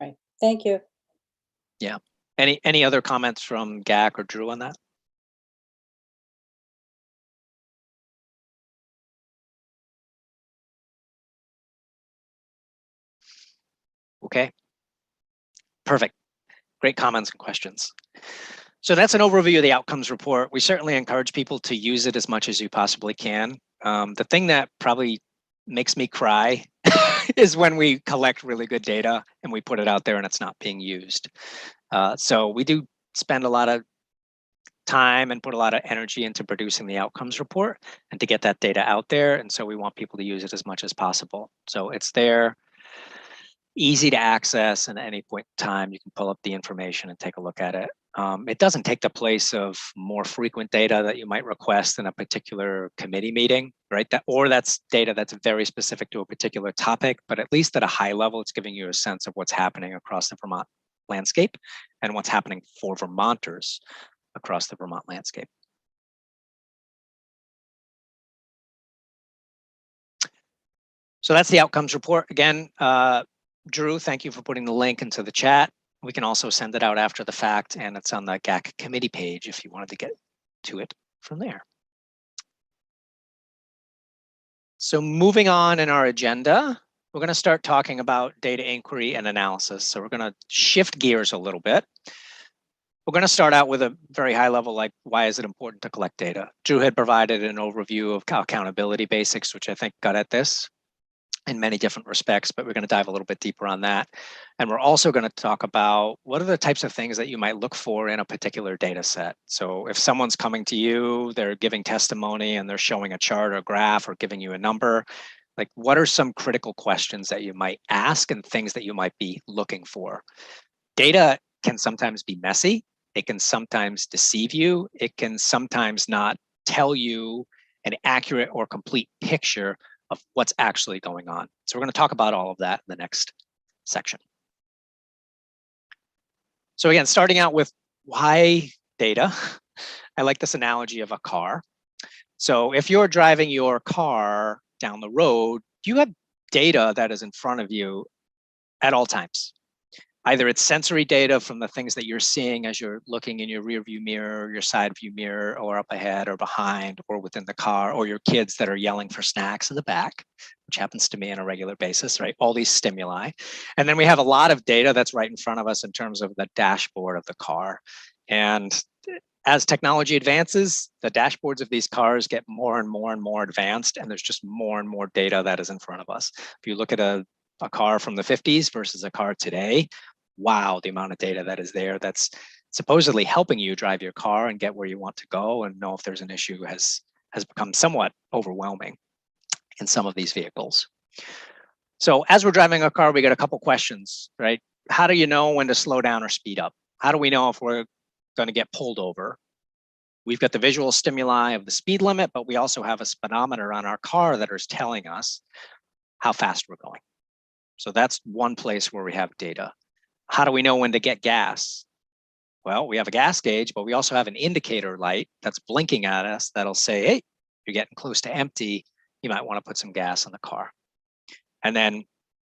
Right. Thank you. Yeah. Any other comments from GAC or Drew on that? Okay. Perfect. Great comments and questions. So that's an overview of the outcomes report. We certainly encourage people to use it as much as you possibly can. The thing that probably makes me cry is when we collect really good data and we put it out there and it's not being used. So we do spend a lot of time and put a lot of energy into producing the outcomes report and to get that data out there. And so we want people to use it as much as possible. So it's there, easy to access, and at any point in time, you can pull up the information and take a look at it. It doesn't take the place of more frequent data that you might request in a particular committee meeting, right? That's data that's very specific to a particular topic, but at least at a high level, it's giving you a sense of what's happening across the Vermont landscape and what's happening for Vermonters across the Vermont landscape. So that's the outcomes report. Again, Drew, thank you for putting the link into the chat. We can also send it out after the fact, and it's on the GAC committee page if you wanted to get to it from there. So moving on in our agenda, we're going to start talking about data inquiry and analysis. So we're going to shift gears a little bit. We're going to start out with a very high level, like why is it important to collect data? Drew had provided an overview of accountability basics, which I think got at this in many different respects, but we're going to dive a little bit deeper on that. And we're also going to talk about what are the types of things that you might look for in a particular data set. So if someone's coming to you, they're giving testimony and they're showing a chart or graph or giving you a number, like what are some critical questions that you might ask and things that you might be looking for? Data can sometimes be messy. It can sometimes deceive you. It can sometimes not tell you an accurate or complete picture of what's actually going on. So we're going to talk about all of that in the next section. So again, starting out with why data, I like this analogy of a car. So if you're driving your car down the road, you have data that is in front of you at all times. Either it's sensory data from the things that you're seeing as you're looking in your rear view mirror, your side view mirror, or up ahead or behind or within the car, or your kids that are yelling for snacks in the back, which happens to me on a regular basis, right? All these stimuli. And then we have a lot of data that's right in front of us in terms of the dashboard of the car. And as technology advances, the dashboards of these cars get more and more and more advanced, and there's just more and more data that is in front of us. If you look at a car from the 50s versus a car today, wow, the amount of data that is there that's supposedly helping you drive your car and get where you want to go and know if there's an issue has become somewhat overwhelming in some of these vehicles. So as we're driving a car, we get a couple questions, right? How do you know when to slow down or speed up? How do we know if we're going to get pulled over? We've got the visual stimuli of the speed limit, but we also have a speedometer on our car that is telling us how fast we're going. So that's one place where we have data. How do we know when to get gas? Well, we have a gas gauge, but we also have an indicator light that's blinking at us that'll say, hey, you're getting close to empty. You might want to put some gas in the car. And then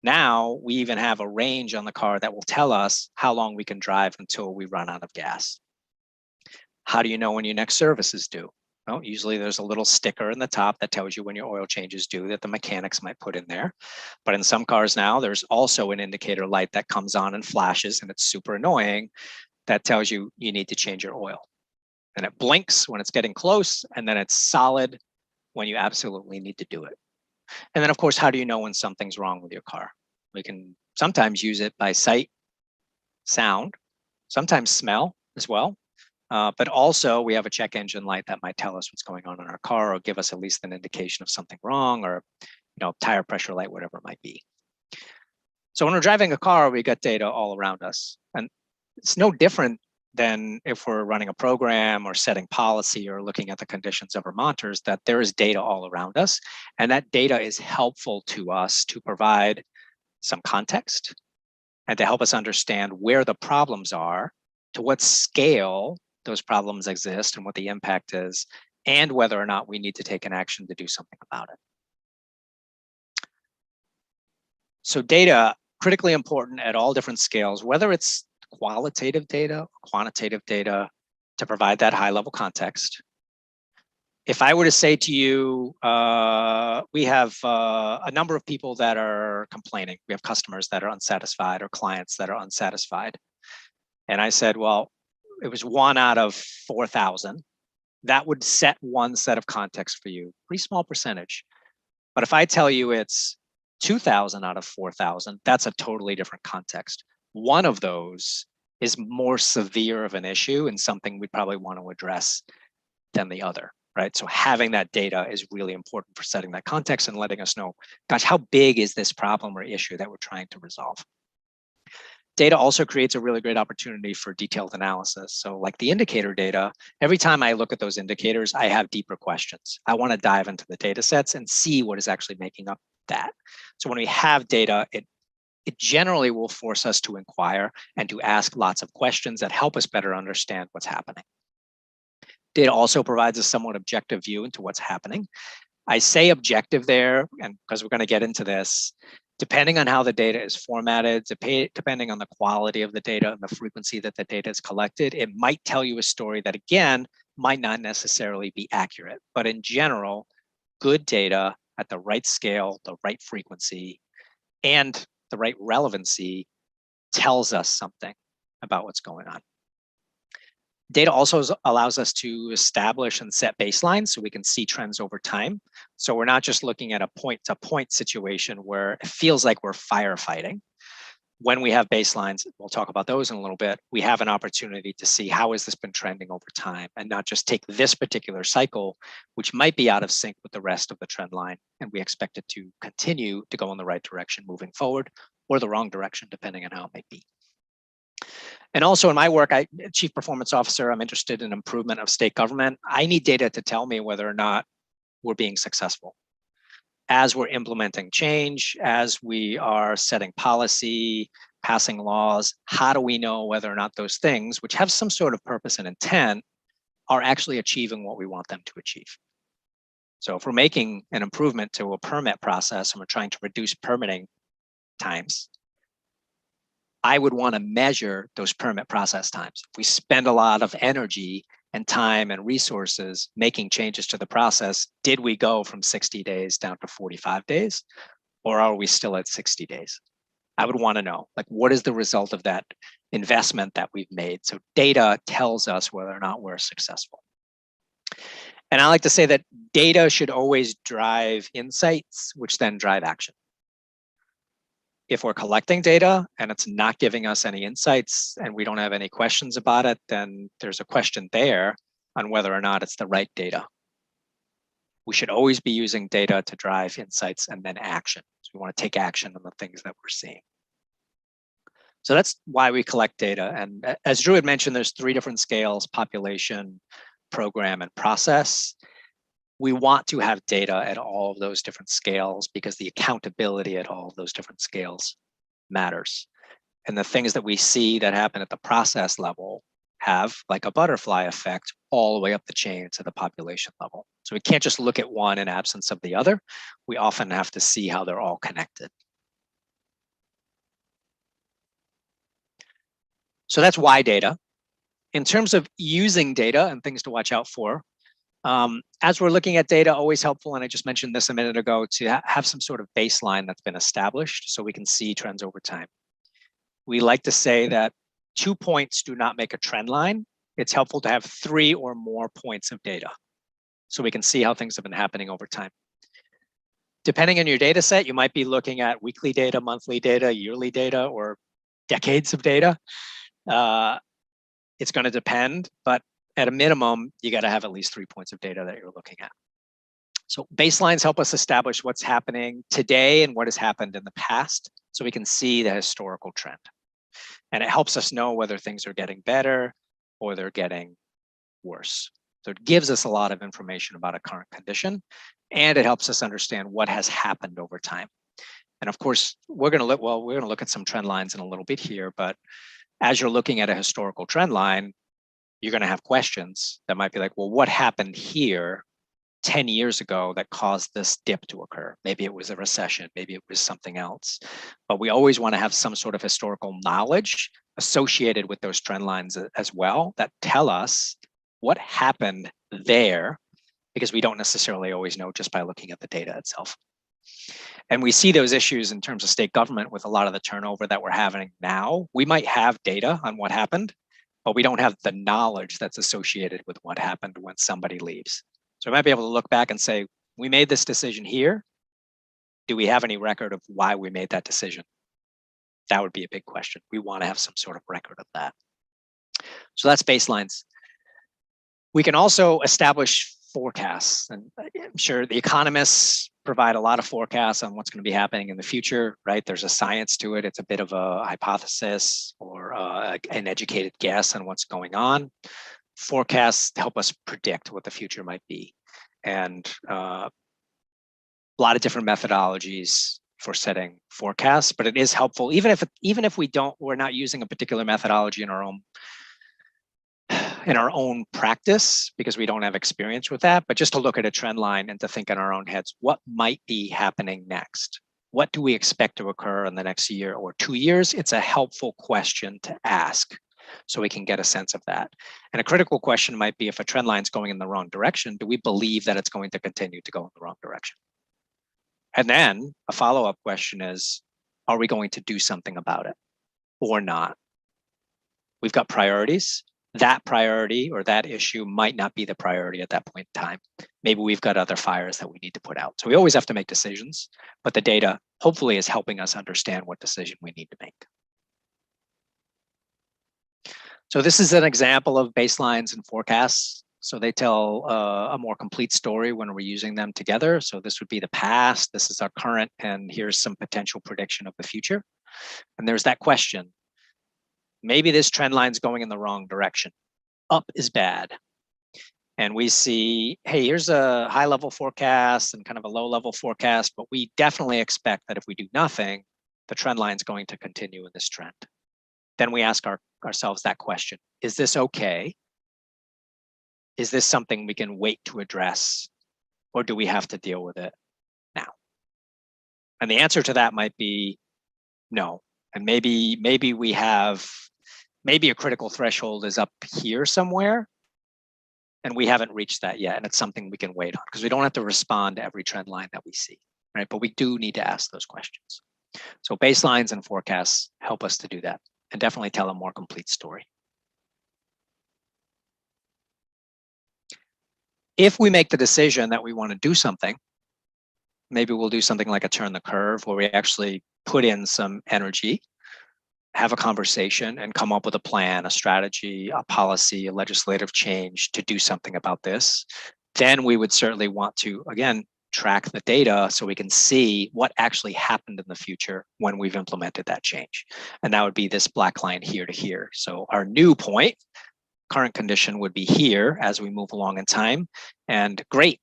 now we even have a range on the car that will tell us how long we can drive until we run out of gas. How do you know when your next service is due? Well, usually there's a little sticker in the top that tells you when your oil change is due that the mechanics might put in there. But in some cars now, there's also an indicator light that comes on and flashes, and it's super annoying, that tells you you need to change your oil. And it blinks when it's getting close, and then it's solid when you absolutely need to do it. And then, of course, how do you know when something's wrong with your car? We can sometimes use it by sight, sound, sometimes smell as well. But also we have a check engine light that might tell us what's going on in our car, or give us at least an indication of something wrong, or tire pressure light, whatever it might be. So when we're driving a car, we got data all around us. And it's no different than if we're running a program or setting policy or looking at the conditions of our monitors, that there is data all around us. And that data is helpful to us to provide some context and to help us understand where the problems are, to what scale those problems exist and what the impact is, and whether or not we need to take an action to do something about it. So data, critically important at all different scales, whether it's qualitative data or quantitative data, to provide that high level context. If I were to say to you, we have a number of people that are complaining, we have customers that are unsatisfied or clients that are unsatisfied. And I said, well, it was 1 out of 4,000. That would set one set of context for you, pretty small percentage. But if I tell you it's 2,000 out of 4,000, that's a totally different context. One of those is more severe of an issue and something we probably want to address than the other, right? So having that data is really important for setting that context and letting us know, gosh, how big is this problem or issue that we're trying to resolve? Data also creates a really great opportunity for detailed analysis. So like the indicator data, every time I look at those indicators, I have deeper questions. I want to dive into the data sets and see what is actually making up that. So when we have data, it generally will force us to inquire and to ask lots of questions that help us better understand what's happening. Data also provides a somewhat objective view into what's happening. I say objective there, and because we're going to get into this, depending on how the data is formatted, depending on the quality of the data and the frequency that the data is collected, it might tell you a story that, again, might not necessarily be accurate. But in general, good data at the right scale, the right frequency, and the right relevancy tells us something about what's going on. Data also allows us to establish and set baselines so we can see trends over time. So we're not just looking at a point-to-point situation where it feels like we're firefighting. When we have baselines, we'll talk about those in a little bit, we have an opportunity to see how has this been trending over time and not just take this particular cycle, which might be out of sync with the rest of the trend line, and we expect it to continue to go in the right direction moving forward, or the wrong direction, depending on how it might be. And also in my work, Chief Performance Officer, I'm interested in improvement of state government. I need data to tell me whether or not we're being successful. As we're implementing change, as we are setting policy, passing laws, how do we know whether or not those things, which have some sort of purpose and intent, are actually achieving what we want them to achieve? So if we're making an improvement to a permit process and we're trying to reduce permitting times, I would want to measure those permit process times. If we spend a lot of energy and time and resources making changes to the process, did we go from 60 days down to 45 days? Or are we still at 60 days? I would want to know, like, what is the result of that investment that we've made? So data tells us whether or not we're successful. And I like to say that data should always drive insights, which then drive action. If we're collecting data and it's not giving us any insights and we don't have any questions about it, then there's a question there on whether or not it's the right data. We should always be using data to drive insights and then action. So we want to take action on the things that we're seeing. So that's why we collect data. And as Drew had mentioned, there's 3 different scales: population, program, and process. We want to have data at all of those different scales because the accountability at all of those different scales matters. And the things that we see that happen at the process level have, like a butterfly effect, all the way up the chain to the population level. So we can't just look at one in absence of the other. We often have to see how they're all connected. So that's why data. In terms of using data and things to watch out for, As we're looking at data, always helpful, and I just mentioned this a minute ago, to have some sort of baseline that's been established so we can see trends over time. We like to say that 2 points do not make a trend line. It's helpful to have 3 or more points of data so we can see how things have been happening over time. Depending on your data set, you might be looking at weekly data, monthly data, yearly data, or decades of data. It's going to depend, but at a minimum, you got to have at least 3 points of data that you're looking at. So baselines help us establish what's happening today and what has happened in the past, so we can see the historical trend. And it helps us know whether things are getting better or they're getting worse. So it gives us a lot of information about a current condition, and it helps us understand what has happened over time. And of course, we're going to look at some trend lines in a little bit here, but as you're looking at a historical trend line, you're going to have questions that might be like, well, what happened here 10 years ago that caused this dip to occur? Maybe it was a recession, maybe it was something else. But we always want to have some sort of historical knowledge associated with those trend lines as well that tell us what happened there, because we don't necessarily always know just by looking at the data itself. And we see those issues in terms of state government with a lot of the turnover that we're having now. We might have data on what happened, but we don't have the knowledge that's associated with what happened when somebody leaves. So we might be able to look back and say, we made this decision here. Do we have any record of why we made that decision? That would be a big question. We want to have some sort of record of that. So that's baselines. We can also establish forecasts, and I'm sure the economists provide a lot of forecasts on what's going to be happening in the future, right? There's a science to it. It's a bit of a hypothesis or an educated guess on what's going on. Forecasts help us predict what the future might be, and a lot of different methodologies for setting forecasts. But it is helpful, even if we're not using a particular methodology in our own practice, because we don't have experience with that, but just to look at a trend line and to think in our own heads, what might be happening next? What do we expect to occur in the next year or 2 years? It's a helpful question to ask so we can get a sense of that. And a critical question might be, if a trend line is going in the wrong direction, do we believe that it's going to continue to go in the wrong direction? And then a follow-up question is, are we going to do something about it or not? We've got priorities. That priority or that issue might not be the priority at that point in time. Maybe we've got other fires that we need to put out. So we always have to make decisions, but the data hopefully is helping us understand what decision we need to make. So this is an example of baselines and forecasts. So they tell a more complete story when we're using them together. So this would be the past, this is our current, and here's some potential prediction of the future. And there's that question. Maybe this trend line's going in the wrong direction. Up is bad. And we see, hey, here's a high level forecast and kind of a low level forecast, but we definitely expect that if we do nothing, the trend line's going to continue in this trend. Then we ask ourselves that question. Is this okay? Is this something we can wait to address? Or do we have to deal with it now? And the answer to that might be no. And maybe a critical threshold is up here somewhere, and we haven't reached that yet. And it's something we can wait on, because we don't have to respond to every trend line that we see, right? But we do need to ask those questions. So baselines and forecasts help us to do that and definitely tell a more complete story. If we make the decision that we want to do something, maybe we'll do something like a turn the curve, where we actually put in some energy, have a conversation, and come up with a plan, a strategy, a policy, a legislative change to do something about this. Then we would certainly want to, again, track the data so we can see what actually happened in the future when we've implemented that change. And that would be this black line here to here. So our new point, current condition, would be here as we move along in time. And great,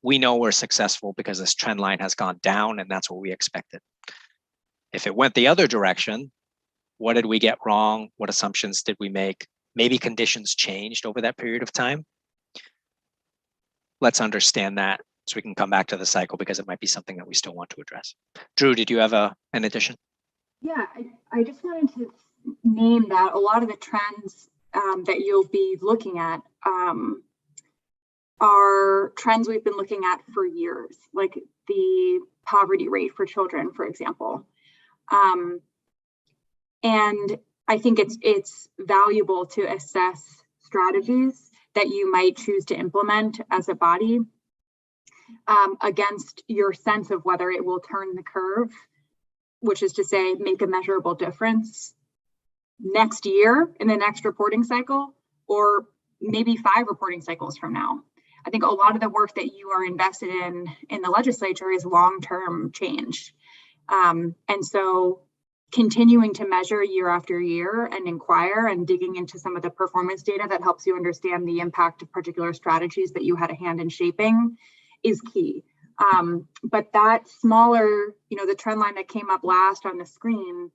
we know we're successful because this trend line has gone down, and that's what we expected. If it went the other direction, what did we get wrong? What assumptions did we make? Maybe conditions changed over that period of time. Let's understand that so we can come back to the cycle, because it might be something that we still want to address. Drew, did you have an addition? Yeah, I just wanted to name that a lot of the trends that you'll be looking at are trends we've been looking at for years, like the poverty rate for children, for example. And I think it's valuable to assess strategies that you might choose to implement as a body against your sense of whether it will turn the curve, which is to say, make a measurable difference next year in the next reporting cycle, or maybe 5 reporting cycles from now. I think a lot of the work that you are invested in the legislature is long-term change. And so continuing to measure year after year and inquire and digging into some of the performance data that helps you understand the impact of particular strategies that you had a hand in shaping is key. But that smaller, the trend line that came up last on the screen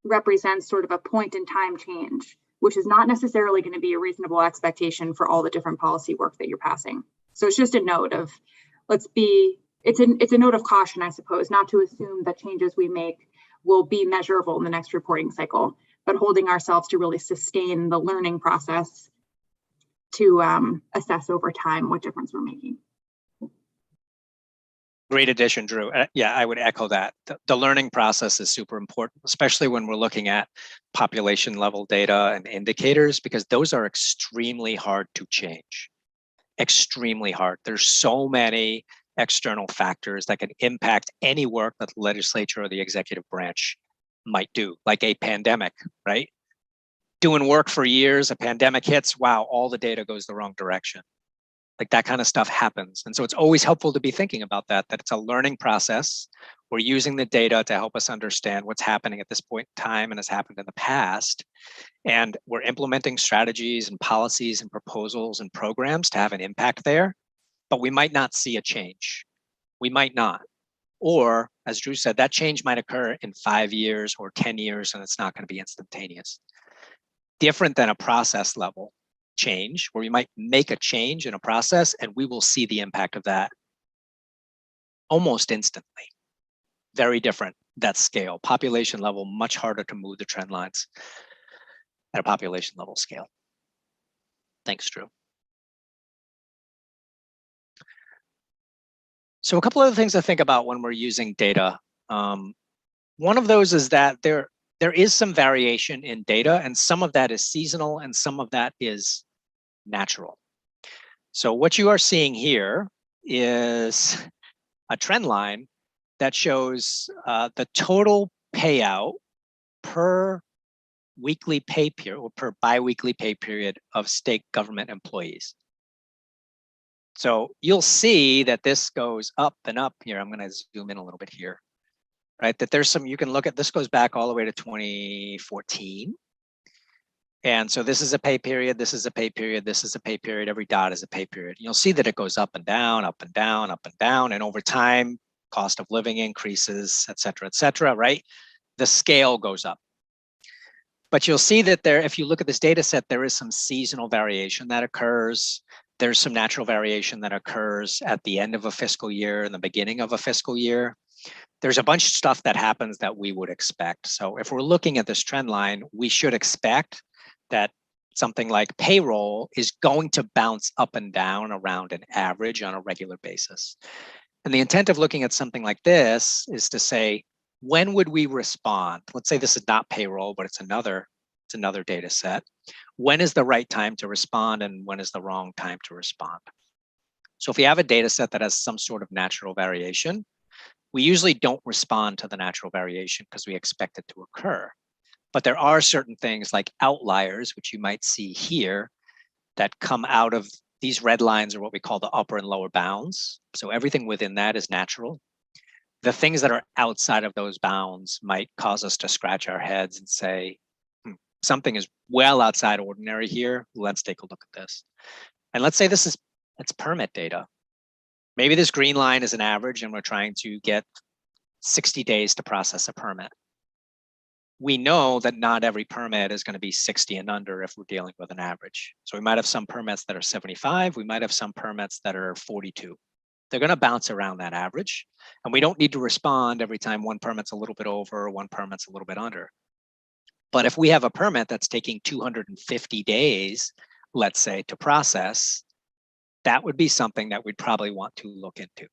represents sort of a point in time change, which is not necessarily going to be a reasonable expectation for all the different policy work that you're passing. So it's just a note of, it's a note of caution, I suppose, not to assume that changes we make will be measurable in the next reporting cycle, but holding ourselves to really sustain the learning process to assess over time what difference we're making. Great addition, Drew. Yeah, I would echo that. The learning process is super important, especially when we're looking at population level data and indicators, because those are extremely hard to change. Extremely hard. There's so many external factors that can impact any work that the legislature or the executive branch might do, like a pandemic, right? Doing work for years, a pandemic hits, wow, all the data goes the wrong direction. Like that kind of stuff happens. And so it's always helpful to be thinking about that it's a learning process. We're using the data to help us understand what's happening at this point in time and has happened in the past. And we're implementing strategies and policies and proposals and programs to have an impact there, but we might not see a change. We might not. Or, as Drew said, that change might occur in 5 years or 10 years, and it's not going to be instantaneous. Different than a process level change, where we might make a change in a process and we will see the impact of that almost instantly. Very different, that scale. Population level, much harder to move the trend lines at a population level scale. Thanks, Drew. So a couple of things to think about when we're using data. One of those is that there is some variation in data, and some of that is seasonal and some of that is natural. So what you are seeing here is a trend line that shows the total payout per weekly pay period or per biweekly pay period of state government employees. So you'll see that this goes up and up here. I'm going to zoom in a little bit here, right? That there's some, you can look at, this goes back all the way to 2014. And so this is a pay period, this is a pay period, this is a pay period, every dot is a pay period. You'll see that it goes up and down, up and down, up and down. And over time, cost of living increases, et cetera, right? The scale goes up. But you'll see that there, if you look at this data set, there is some seasonal variation that occurs. There's some natural variation that occurs at the end of a fiscal year and the beginning of a fiscal year. There's a bunch of stuff that happens that we would expect. So if we're looking at this trend line, we should expect that something like payroll is going to bounce up and down around an average on a regular basis. And the intent of looking at something like this is to say, when would we respond? Let's say this is not payroll, but it's another data set. When is the right time to respond and when is the wrong time to respond? So if we have a data set that has some sort of natural variation, we usually don't respond to the natural variation because we expect it to occur. But there are certain things like outliers, which you might see here, that come out of these red lines are what we call the upper and lower bounds. So everything within that is natural. The things that are outside of those bounds might cause us to scratch our heads and say, something is well outside ordinary here. Let's take a look at this. And let's say it's permit data. Maybe this green line is an average and we're trying to get 60 days to process a permit. We know that not every permit is going to be 60 and under if we're dealing with an average. So we might have some permits that are 75. We might have some permits that are 42. They're going to bounce around that average. And we don't need to respond every time one permit's a little bit over or one permit's a little bit under. But if we have a permit that's taking 250 days, let's say, to process, that would be something that we'd probably want to look into.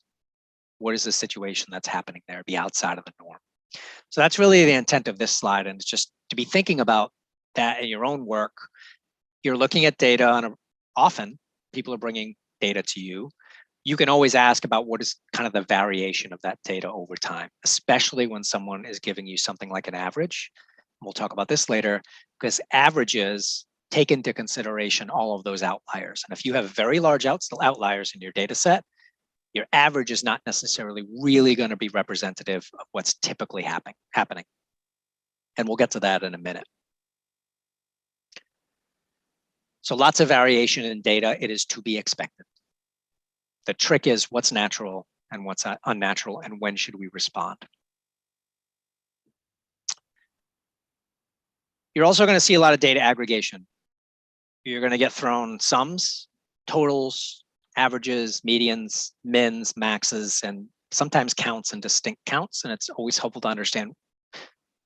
What is the situation that's happening there? Be outside of the norm. So that's really the intent of this slide, and it's just to be thinking about that in your own work. You're looking at data, and often people are bringing data to you. You can always ask about what is kind of the variation of that data over time, especially when someone is giving you something like an average. We'll talk about this later, because averages take into consideration all of those outliers. And if you have very large outliers in your data set, your average is not necessarily really going to be representative of what's typically happening. And we'll get to that in a minute. So lots of variation in data. It is to be expected. The trick is what's natural and what's unnatural, and when should we respond? You're also going to see a lot of data aggregation. You're going to get thrown sums, totals, averages, medians, mins, maxes, and sometimes counts and distinct counts. And it's always helpful to understand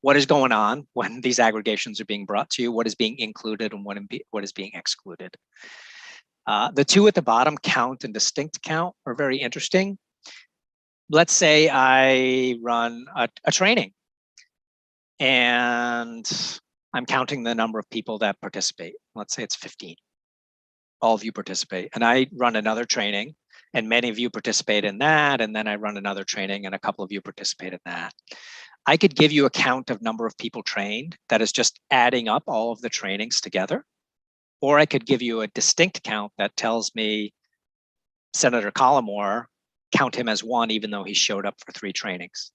what is going on when these aggregations are being brought to you, what is being included and what is being excluded. The two at the bottom, count and distinct count, are very interesting. Let's say I run a training and I'm counting the number of people that participate. Let's say it's 15. All of you participate. And I run another training and many of you participate in that. And then I run another training and a couple of you participate in that. I could give you a count of number of people trained that is just adding up all of the trainings together. Or I could give you a distinct count that tells me Senator Collmore, count him as one, even though he showed up for 3 trainings.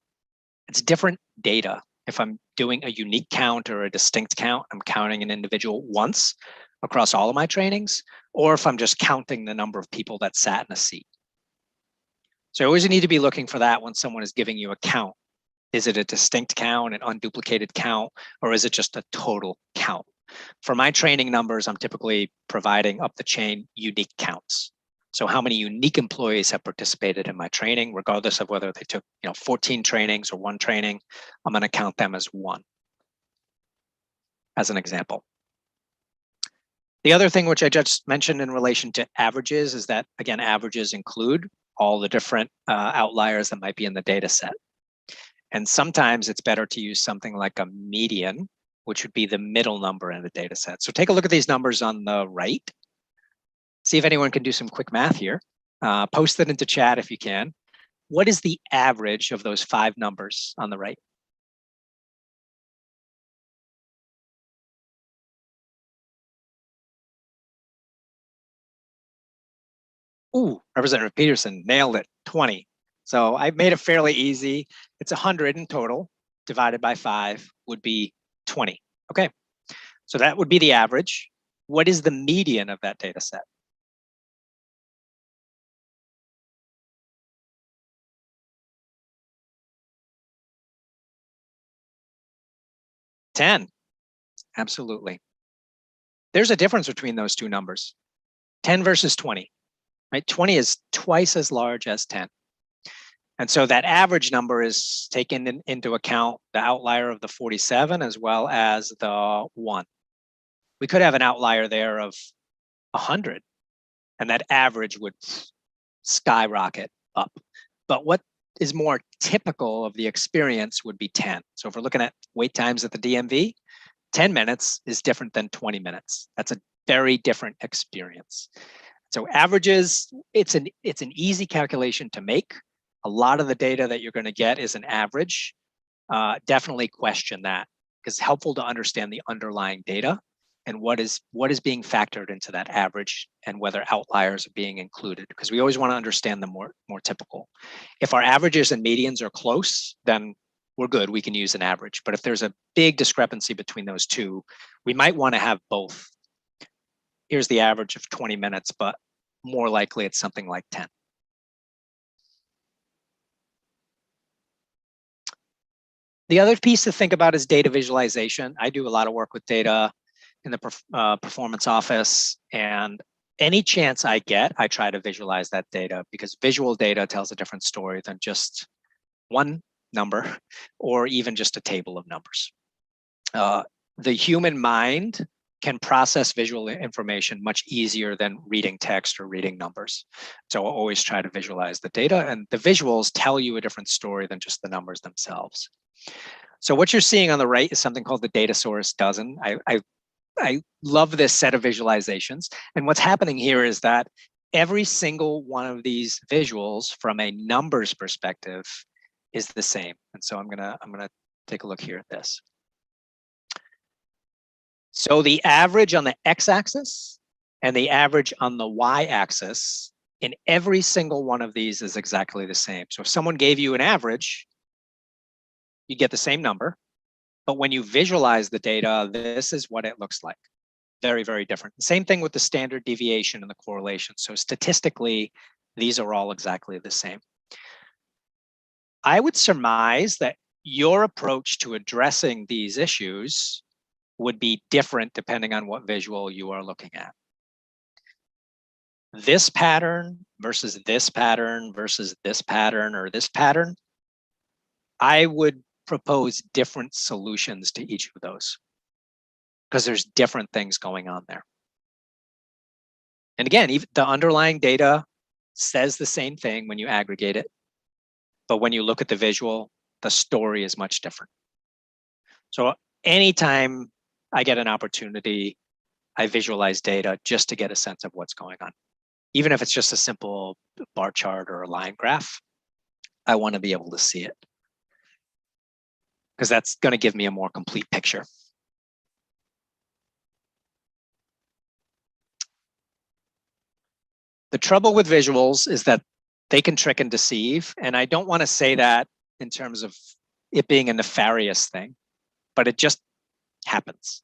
It's different data. If I'm doing a unique count or a distinct count, I'm counting an individual once across all of my trainings, or if I'm just counting the number of people that sat in a seat. So you always need to be looking for that when someone is giving you a count. Is it a distinct count, an unduplicated count, or is it just a total count? For my training numbers, I'm typically providing up the chain unique counts. So how many unique employees have participated in my training, regardless of whether they took 14 trainings or 1 training, I'm going to count them as 1, as an example. The other thing which I just mentioned in relation to averages is that, again, averages include all the different outliers that might be in the data set. And sometimes it's better to use something like a median, which would be the middle number in the data set. So take a look at these numbers on the right. See if anyone can do some quick math here. Post it into chat if you can. What is the average of those 5 numbers on the right? Ooh, Representative Peterson nailed it, 20. So I made it fairly easy. It's 100 in total, divided by 5 would be 20. Okay, so that would be the average. What is the median of that data set? $10, absolutely. There's a difference between those two numbers, 10 versus 20, right? 20 is twice as large as 10. And so that average number is taken into account the outlier of the 47 as well as the 1. We could have an outlier there of 100, and that average would skyrocket up. But what is more typical of the experience would be 10. So if we're looking at wait times at the DMV, 10 minutes is different than 20 minutes. That's a very different experience. So averages, it's an easy calculation to make. A lot of the data that you're going to get is an average. Definitely question that, because it's helpful to understand the underlying data and what is being factored into that average and whether outliers are being included, because we always want to understand the more typical. If our averages and medians are close, then we're good, we can use an average. But if there's a big discrepancy between those two, we might want to have both. Here's the average of 20 minutes, but more likely it's something like 10. The other piece to think about is data visualization. I do a lot of work with data in the performance office, and any chance I get, I try to visualize that data, because visual data tells a different story than just one number or even just a table of numbers. The human mind can process visual information much easier than reading text or reading numbers. So I'll always try to visualize the data, and the visuals tell you a different story than just the numbers themselves. So what you're seeing on the right is something called the data source dozen. I love this set of visualizations. And what's happening here is that every single one of these visuals from a numbers perspective is the same. And so I'm gonna take a look here at this. So the average on the x-axis and the average on the y-axis in every single one of these is exactly the same. So if someone gave you an average, you get the same number. But when you visualize the data, this is what it looks like. Very, very different. Same thing with the standard deviation and the correlation. So statistically, these are all exactly the same. I would surmise that your approach to addressing these issues would be different depending on what visual you are looking at. This pattern versus this pattern versus this pattern or this pattern, I would propose different solutions to each of those because there's different things going on there. And again, even the underlying data says the same thing when you aggregate it, but when you look at the visual, the story is much different. So anytime I get an opportunity, I visualize data just to get a sense of what's going on. Even if it's just a simple bar chart or a line graph, I want to be able to see it because that's going to give me a more complete picture. The trouble with visuals is that they can trick and deceive. And I don't want to say that in terms of it being a nefarious thing, but it just happens.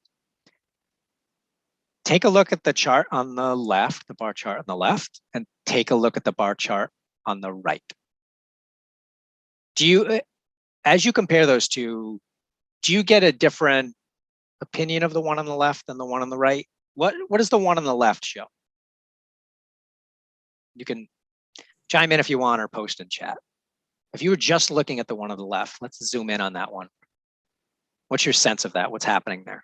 Take a look at the chart on the left, the bar chart on the left, and take a look at the bar chart on the right. Do you, as you compare those two, do you get a different opinion of the one on the left than the one on the right? What does the one on the left show? You can chime in if you want or post in chat. If you were just looking at the one on the left, let's zoom in on that one. What's your sense of that? What's happening there?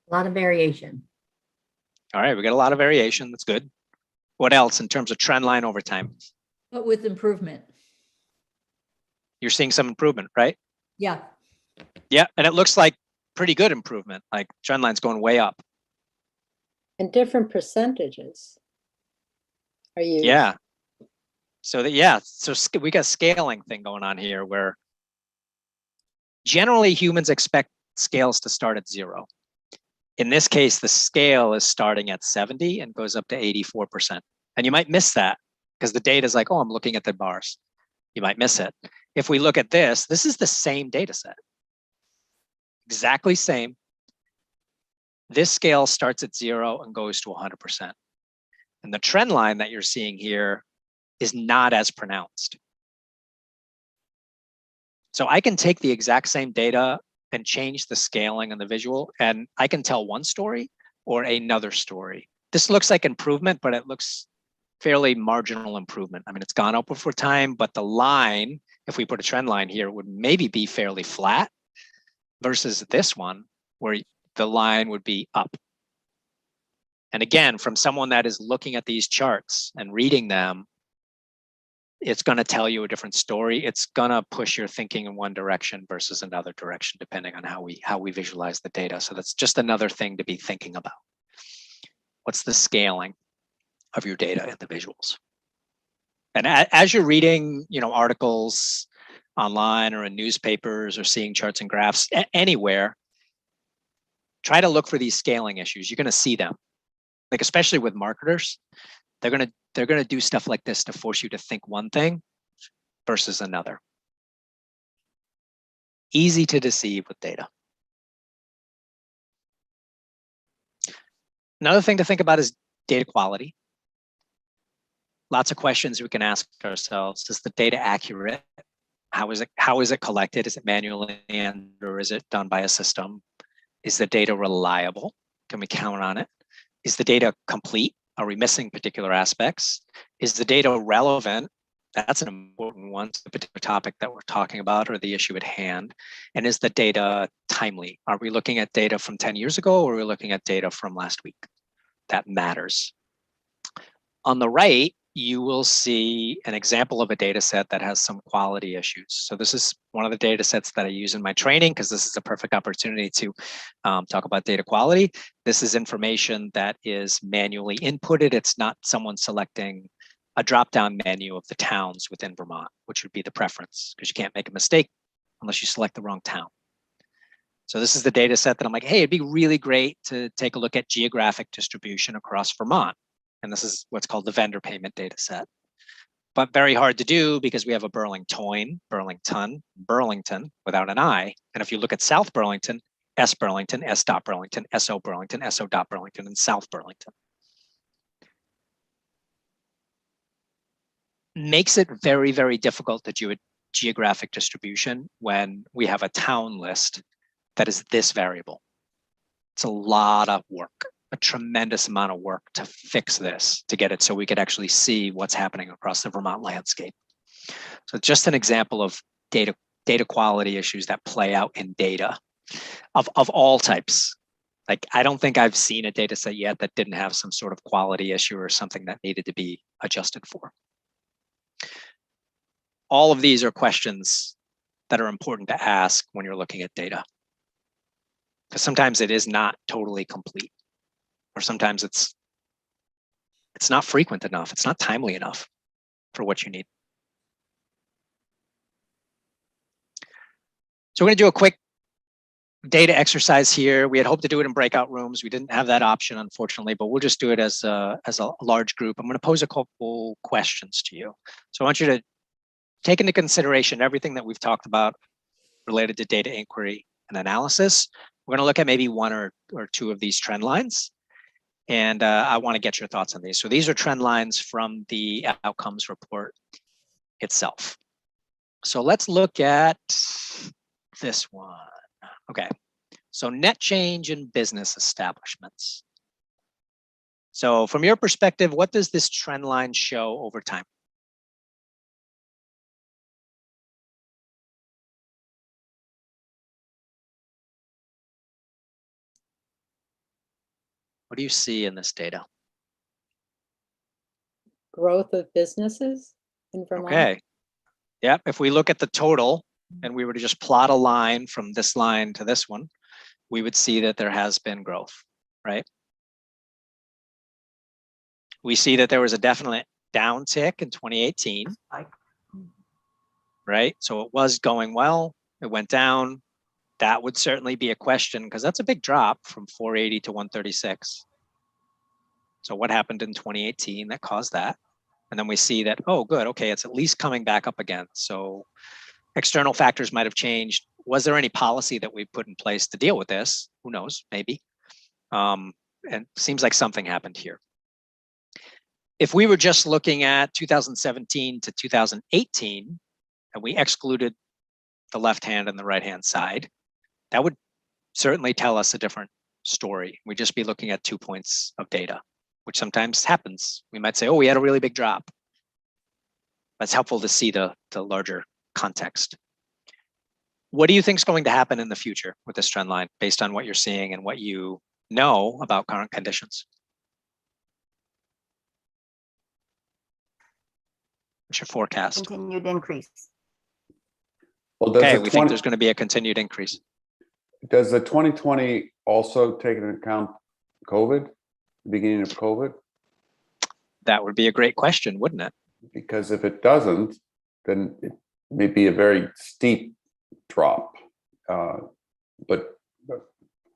A lot of variation. All right, we got a lot of variation. That's good. What else in terms of trend line over time? But with improvement. You're seeing some improvement, right? Yeah. Yeah, and it looks like pretty good improvement. Like trend line's going way up. And different percentages are used. Yeah. So that, yeah, so we got a scaling thing going on here where generally humans expect scales to start at 0. In this case, the scale is starting at 70 and goes up to 84%. And you might miss that because the data is like, oh, I'm looking at the bars. You might miss it. If we look at this, this is the same data set. Exactly same. This scale starts at 0 and goes to 100%. And the trend line that you're seeing here is not as pronounced. So I can take the exact same data and change the scaling and the visual, and I can tell one story or another story. This looks like improvement, but it looks fairly marginal improvement. I mean, it's gone up over time, but the line, if we put a trend line here, would maybe be fairly flat versus this one where the line would be up. And again, from someone that is looking at these charts and reading them, it's going to tell you a different story. It's going to push your thinking in one direction versus another direction, depending on how we visualize the data. So that's just another thing to be thinking about. What's the scaling of your data and the visuals? And as you're reading, articles online or in newspapers or seeing charts and graphs anywhere, try to look for these scaling issues. You're going to see them, like especially with marketers. They're going to do stuff like this to force you to think one thing versus another. Easy to deceive with data. Another thing to think about is data quality. Lots of questions we can ask ourselves. Is the data accurate? How is it collected? Is it manually or is it done by a system? Is the data reliable? Can we count on it? Is the data complete? Are we missing particular aspects? Is the data relevant? That's an important one, the particular topic that we're talking about or the issue at hand. And is the data timely? Are we looking at data from 10 years ago, or are we looking at data from last week? That matters. On the right, you will see an example of a data set that has some quality issues. So this is one of the data sets that I use in my training, because this is a perfect opportunity to talk about data quality. This is information that is manually inputted. It's not someone selecting a drop-down menu of the towns within Vermont, which would be the preference, because you can't make a mistake unless you select the wrong town. So this is the data set that I'm like, hey, it'd be really great to take a look at geographic distribution across Vermont. And this is what's called the vendor payment data set. But very hard to do because we have a Burlington without an I. And if you look at South Burlington, S Burlington, S dot Burlington, SO Burlington, SO dot Burlington, and South Burlington. Makes it very, very difficult to do a geographic distribution when we have a town list that is this variable. It's a lot of work, a tremendous amount of work to fix this, to get it so we could actually see what's happening across the Vermont landscape. So just an example of data quality issues that play out in data of all types. Like, I don't think I've seen a data set yet that didn't have some sort of quality issue or something that needed to be adjusted for. All of these are questions that are important to ask when you're looking at data, because sometimes it is not totally complete, or sometimes it's not frequent enough. It's not timely enough for what you need. So we're going to do a quick data exercise here. We had hoped to do it in breakout rooms. We didn't have that option, unfortunately, but we'll just do it as a large group. I'm going to pose a couple questions to you. So I want you to take into consideration everything that we've talked about related to data inquiry and analysis. We're going to look at maybe one or two of these trend lines. And I want to get your thoughts on these. So these are trend lines from the outcomes report itself. So let's look at this one. Okay, so net change in business establishments. So from your perspective, what does this trend line show over time? What do you see in this data? Growth of businesses in Vermont. Okay. Yep. If we look at the total and we were to just plot a line from this line to this one, we would see that there has been growth, right? We see that there was a definite downtick in 2018, right? So it was going well, it went down. That would certainly be a question, because that's a big drop from 480 to 136. So what happened in 2018 that caused that? And then we see that, oh, good, okay, it's at least coming back up again. So external factors might have changed. Was there any policy that we put in place to deal with this? Who knows, maybe. And it seems like something happened here. If we were just looking at 2017 to 2018, and we excluded the left hand and the right hand side, that would certainly tell us a different story. We'd just be looking at 2 points of data, which sometimes happens. We might say, oh, we had a really big drop. That's helpful to see the larger context. What do you think is going to happen in the future with this trend line based on what you're seeing and what you know about current conditions? What's your forecast? Continued increase. Well, does Okay, the we think there's going to be a continued increase. Does the 2020 also take into account COVID, the beginning of COVID? That would be a great question, wouldn't it? Because if it doesn't, then it may be a very steep drop. But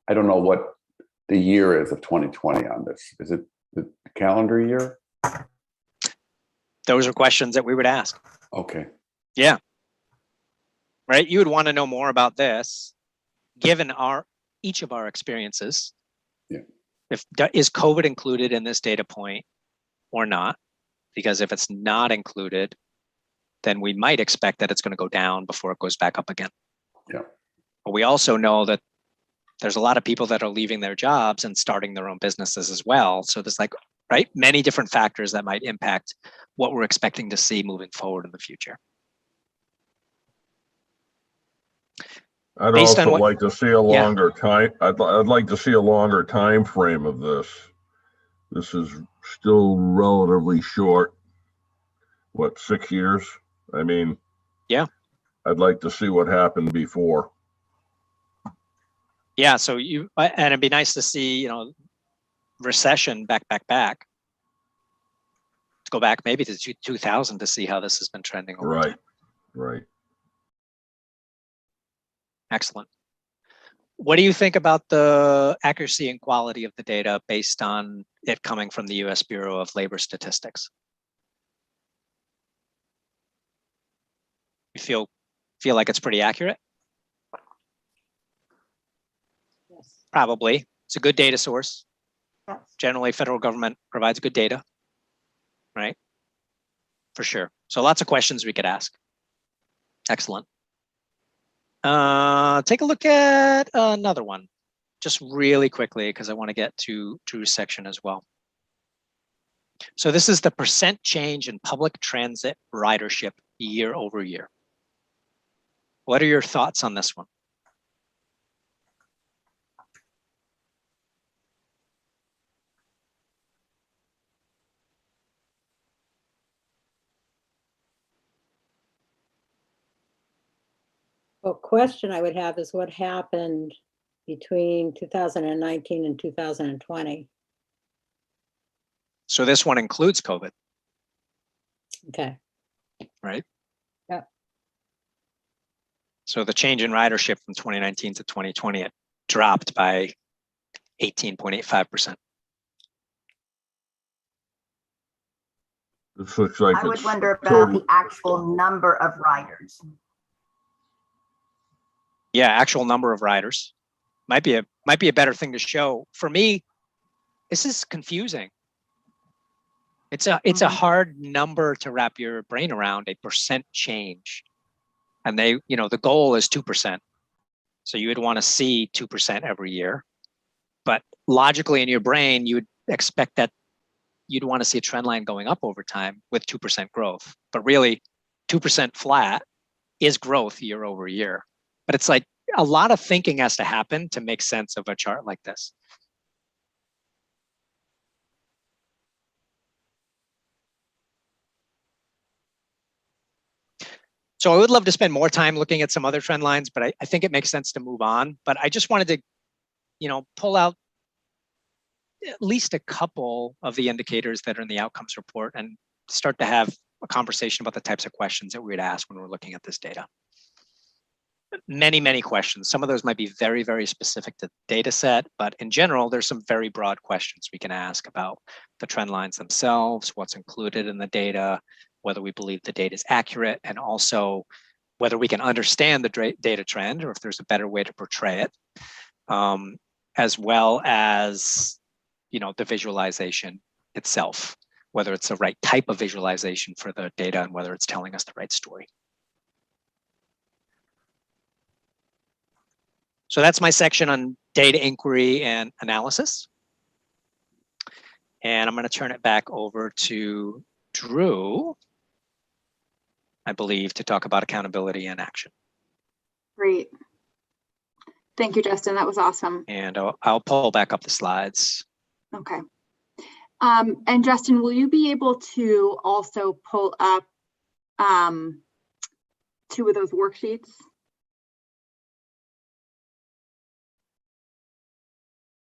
I don't know what the year is of 2020 on this. Is it the calendar year? Those are questions that we would ask. Okay. Yeah. Right. You would want to know more about this, given each of our experiences. Yeah. Is COVID included in this data point or not? Because if it's not included, then we might expect that it's going to go down before it goes back up again. Yeah. But we also know that there's a lot of people that are leaving their jobs and starting their own businesses as well. So there's like, right? Many different factors that might impact what we're expecting to see moving forward in the future. I'd Based on also what- like to see a longer time. I'd like to see a longer time frame of this. This is still relatively short. What, 6 years? I mean, Yeah. I'd like to see what happened before. Yeah, so and it'd be nice to see, recession back. Let's go back maybe to 2000 to see how this has been trending over Right, time. right. Excellent. What do you think about the accuracy and quality of the data based on it coming from the U.S. Bureau of Labor Statistics? You feel like it's pretty accurate? Yes. Probably. It's a good data source. Yes. Generally, federal government provides good data, right? For sure. So lots of questions we could ask. Excellent. Take a look at another one, just really quickly, because I want to get to Drew's section as well. So this is the percent change in public transit ridership year over year. What are your thoughts on this one? Well, question I would have is what happened between 2019 and 2020? So this one includes COVID, Okay. right? Yep. So the change in ridership from 2019 to 2020, it dropped by 18.85%. This looks like I would it's wonder about total- the actual number of riders. Yeah, actual number of riders might be a better thing to show. For me, this is confusing. It's a hard number to wrap your brain around, a percent change. And the goal is 2%. So you would want to see 2% every year. But logically in your brain, you would expect that you'd want to see a trend line going up over time with 2% growth. But really, 2% flat is growth year over year. But it's like a lot of thinking has to happen to make sense of a chart like this. So I would love to spend more time looking at some other trend lines, but I think it makes sense to move on. But I just wanted to, pull out at least a couple of the indicators that are in the outcomes report and start to have a conversation about the types of questions that we would ask when we're looking at this data. Many questions. Some of those might be very, very specific to the data set, but in general, there's some very broad questions we can ask about the trend lines themselves, what's included in the data, whether we believe the data is accurate, and also whether we can understand the data trend or if there's a better way to portray it, as well as the visualization itself, whether it's the right type of visualization for the data and whether it's telling us the right story. So that's my section on data inquiry and analysis. And I'm going to turn it back over to Drew, I believe, to talk about accountability and action. Great. Thank you, Justin. That was awesome. And I'll pull back up the slides. Okay. And Justin, will you be able to also pull up 2 of those worksheets?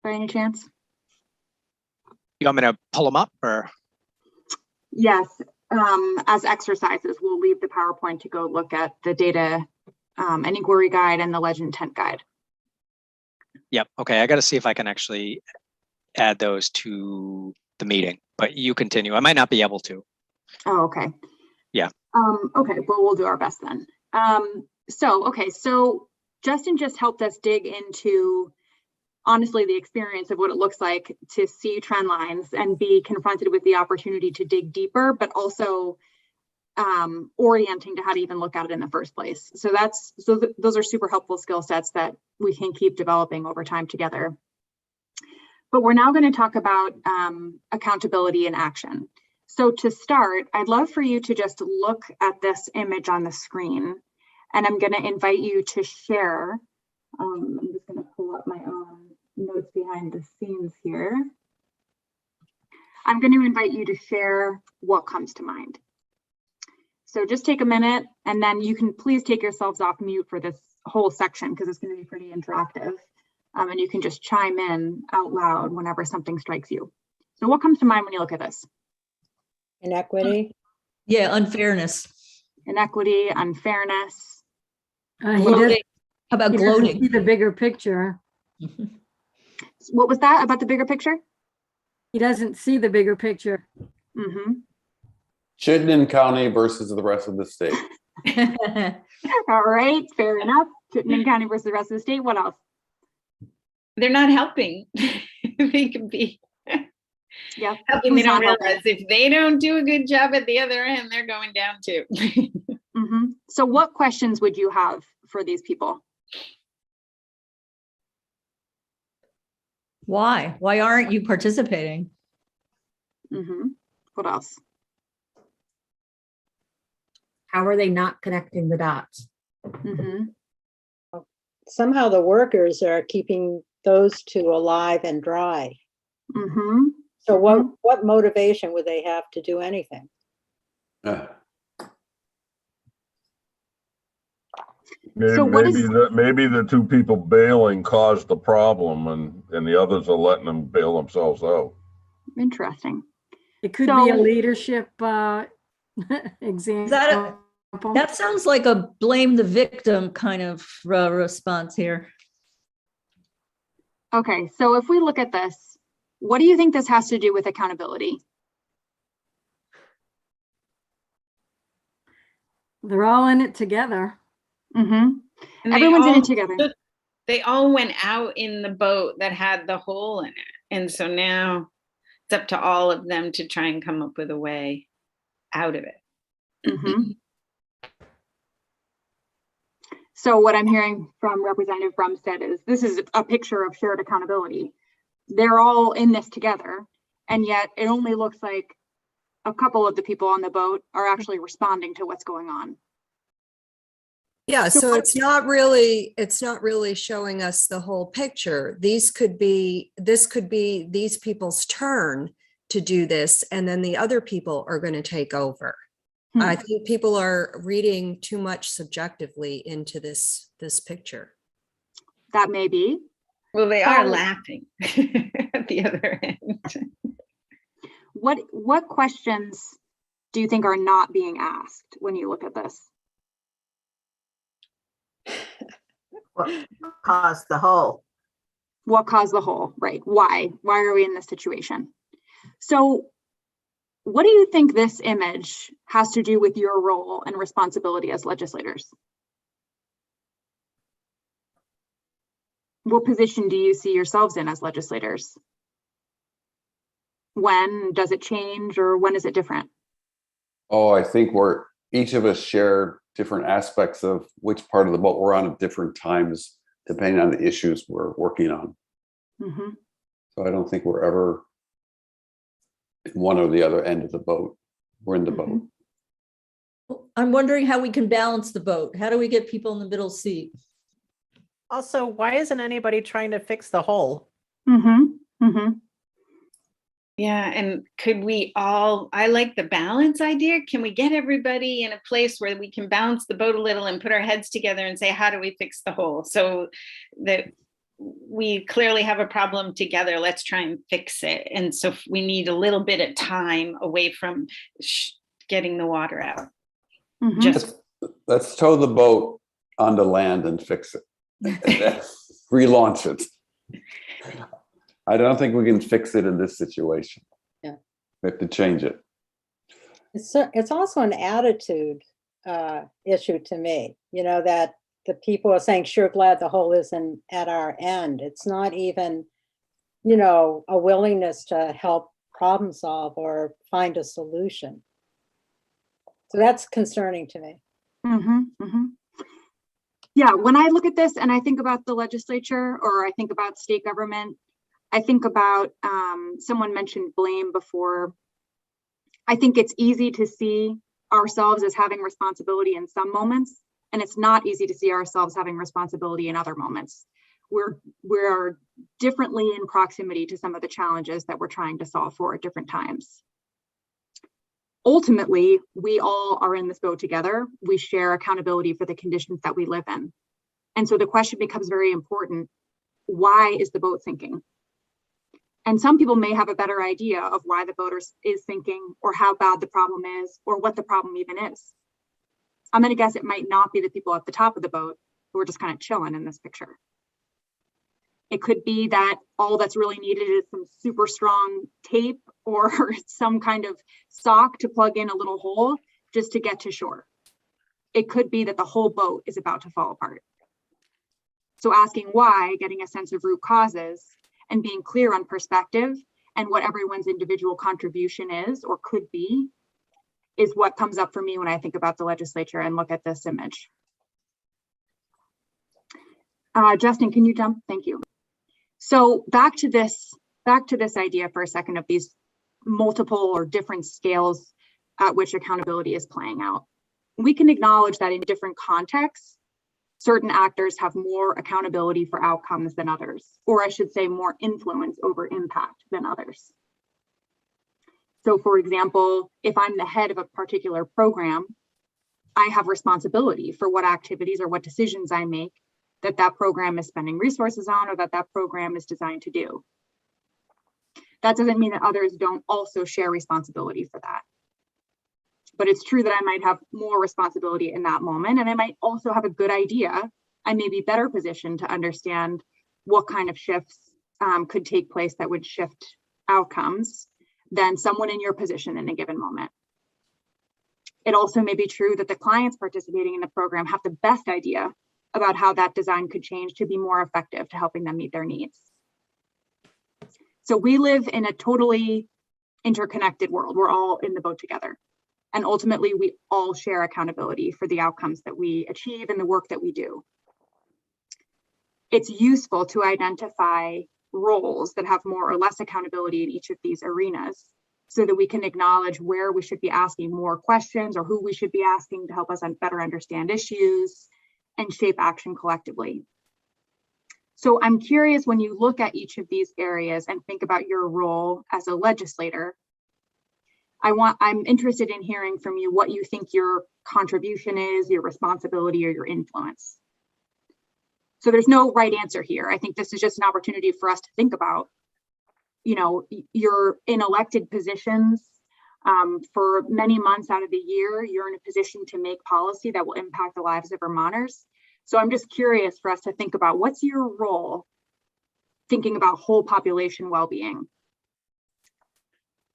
By any chance? You want me to pull them up or? Yes, as exercises, we'll leave the PowerPoint to go look at the data and inquiry guide and the legend intent guide. Yep. Okay. I got to see if I can actually add those to the meeting, but you continue. I might not be able to. Oh, okay. Yeah. Okay. Well, we'll do our best then. So Justin just helped us dig into honestly the experience of what it looks like to see trend lines and be confronted with the opportunity to dig deeper, but also orienting to how to even look at it in the first place. So those are super helpful skill sets that we can keep developing over time together. But we're now going to talk about accountability in action. So to start, I'd love for you to just look at this image on the screen, and I'm going to invite you to share. I'm just going to pull up my own notes behind the scenes here. I'm going to invite you to share what comes to mind. So just take a minute, and then you can please take yourselves off mute for this whole section because it's going to be pretty interactive. And you can just chime in out loud whenever something strikes you. So what comes to mind when you look at this? Inequity. Yeah, unfairness. Inequity, unfairness. He doesn't, How about he doesn't see gloating? the bigger picture. What was that about the bigger picture? He doesn't see the bigger picture. Mm-hmm. Chittenden County versus the rest of the state. All right, fair enough. Chittenden County versus the rest of the state. What else? They're not helping. They can be Yeah. helping. They don't realize if they don't do a good job at the other end, they're going down too. Mm-hmm. So what questions would you have for these people? Why? Why aren't you participating? Mm-hmm. What else? How are they not connecting the dots? Mm-hmm. Somehow the workers are keeping those two alive and dry. Mm-hmm. So what motivation would they have to do anything? Maybe, So what is- maybe the two people bailing caused the problem, and the others are letting them bail themselves out. Interesting. It could So- be a leadership example. That sounds like a blame the victim kind of response here. Okay, so if we look at this, what do you think this has to do with accountability? They're all in it together. Mm-hmm. And Everyone's in it together. They all went out in the boat that had the hole in it. And so now it's up to all of them to try and come up with a way out of it. Mm-hmm. So what I'm hearing from Representative Brumstead is this is a picture of shared accountability. They're all in this together, and yet it only looks like a couple of the people on the boat are actually responding to what's going on. Yeah, so it's not really showing us the whole picture. This could be these people's turn to do this, and then the other people are going to take over. I think people are reading too much subjectively into this picture. That may be. Well, they are laughing at the other end. What questions do you think are not being asked when you look at this? What caused the hole? What caused the hole, right? Why are we in this situation? So what do you think this image has to do with your role and responsibility as legislators? What position do you see yourselves in as legislators? When does it change, or when is it different? Oh, I think each of us share different aspects of which part of the boat we're on at different times, depending on the issues we're working on. Mm-hmm. So I don't think we're ever in one or the other end of the boat. We're in the boat. I'm wondering how we can balance the boat. How do we get people in the middle seat? Also, why isn't anybody trying to fix the hole? Mm-hmm. Mm-hmm. Yeah, and could we all, I like the balance idea. Can we get everybody in a place where we can balance the boat a little and put our heads together and say, how do we fix the hole? So that we clearly have a problem together. Let's try and fix it. And so we need a little bit of time away from getting the water out. Mm-hmm. Just Let's tow the boat onto land and fix it. Relaunch it. I don't think we can fix it in this situation. Yeah. We have to change it. It's also an attitude issue to me, that the people are saying, sure, glad the hole isn't at our end. It's not even, a willingness to help problem solve or find a solution. So that's concerning to me. Mm-hmm. Mm-hmm. Yeah, when I look at this and I think about the legislature or I think about state government, I think about, someone mentioned blame before. I think it's easy to see ourselves as having responsibility in some moments, and it's not easy to see ourselves having responsibility in other moments. We're differently in proximity to some of the challenges that we're trying to solve for at different times. Ultimately, we all are in this boat together. We share accountability for the conditions that we live in. And so the question becomes very important. Why is the boat sinking? And some people may have a better idea of why the boat is sinking, or how bad the problem is, or what the problem even is. I'm going to guess it might not be the people at the top of the boat who are just kind of chilling in this picture. It could be that all that's really needed is some super strong tape or some kind of sock to plug in a little hole just to get to shore. It could be that the whole boat is about to fall apart. So asking why, getting a sense of root causes, and being clear on perspective and what everyone's individual contribution is or could be, is what comes up for me when I think about the legislature and look at this image. Justin, can you jump? Thank you. So back to this idea for a second of these multiple or different scales at which accountability is playing out. We can acknowledge that in different contexts, certain actors have more accountability for outcomes than others, or I should say more influence over impact than others. So for example, if I'm the head of a particular program, I have responsibility for what activities or what decisions I make that program is spending resources on, or that program is designed to do. That doesn't mean that others don't also share responsibility for that. But it's true that I might have more responsibility in that moment, and I might also have a good idea. I may be better positioned to understand what kind of shifts could take place that would shift outcomes than someone in your position in a given moment. It also may be true that the clients participating in the program have the best idea about how that design could change to be more effective to helping them meet their needs. So we live in a totally interconnected world. We're all in the boat together. And ultimately, we all share accountability for the outcomes that we achieve and the work that we do. It's useful to identify roles that have more or less accountability in each of these arenas so that we can acknowledge where we should be asking more questions or who we should be asking to help us better understand issues and shape action collectively. So I'm curious, when you look at each of these areas and think about your role as a legislator, I'm interested in hearing from you what you think your contribution is, your responsibility, or your influence. So there's no right answer here. I think this is just an opportunity for us to think about, you're in elected positions for many months out of the year. You're in a position to make policy that will impact the lives of Vermonters. So I'm just curious for us to think about, what's your role thinking about whole population well-being?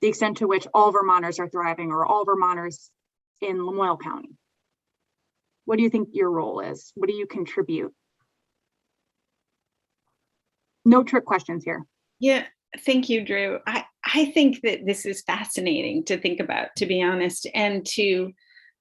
The extent to which all Vermonters are thriving, or all Vermonters in Lamoille County. What do you think your role is? What do you contribute? No trick questions here. Yeah, thank you, Drew. I think that this is fascinating to think about, to be honest, and to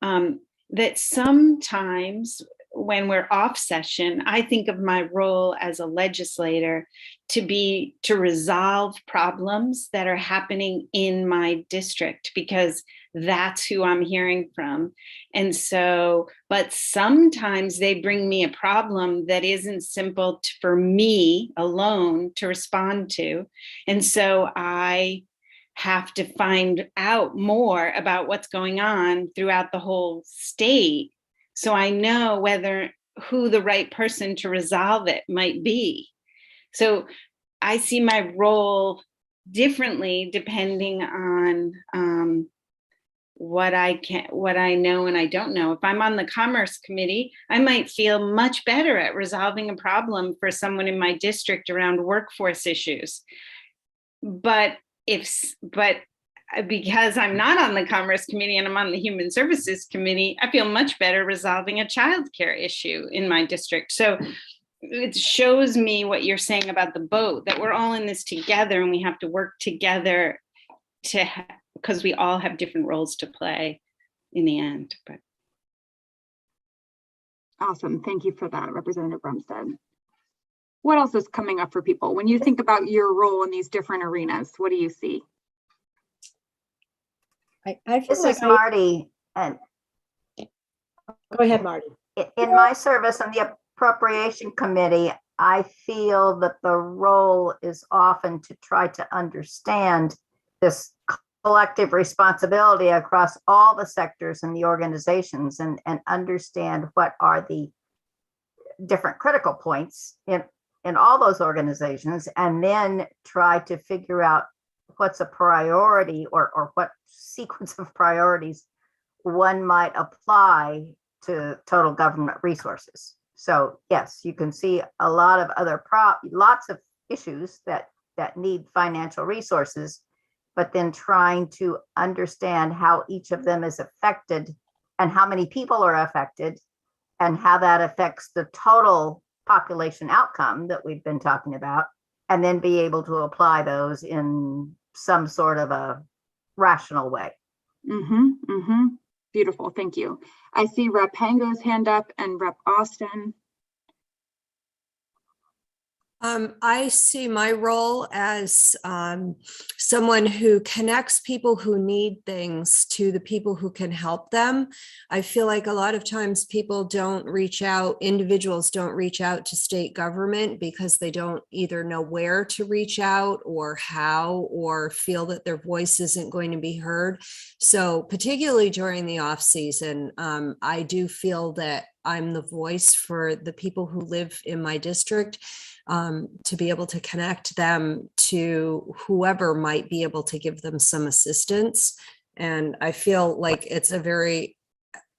that sometimes when we're off session, I think of my role as a legislator to resolve problems that are happening in my district, because that's who I'm hearing from. And so, but sometimes they bring me a problem that isn't simple for me alone to respond to. And so I have to find out more about what's going on throughout the whole state, so I know who the right person to resolve it might be. So I see my role differently depending on what I know and I don't know. If I'm on the Commerce Committee, I might feel much better at resolving a problem for someone in my district around workforce issues. But because I'm not on the Commerce Committee and I'm on the Human Services Committee, I feel much better resolving a childcare issue in my district. So it shows me what you're saying about the boat, that we're all in this together and we have to work together because we all have different roles to play in the end. But awesome, thank you for that, Representative Brumstead. what else is coming up for people? When you think about your role in these different arenas, what do you see? I feel This like is Marty, and go ahead, Marty. in my service on the Appropriation Committee, I feel that the role is often to try to understand this collective responsibility across all the sectors and the organizations, and understand what are the different critical points in all those organizations, and then try to figure out what's a priority, or what sequence of priorities one might apply to total government resources. So yes, you can see a lot of other lots of issues that need financial resources, but then trying to understand how each of them is affected and how many people are affected and how that affects the total population outcome that we've been talking about, and then be able to apply those in some sort of a rational way. Beautiful, thank you. I see Rep. Hango's hand up and Rep. Austin. I see my role as someone who connects people who need things to the people who can help them. I feel like a lot of times people don't reach out, individuals don't reach out to state government because they don't either know where to reach out or how, or feel that their voice isn't going to be heard. So particularly during the off season, I do feel that I'm the voice for the people who live in my district, to be able to connect them to whoever might be able to give them some assistance. And I feel like it's a very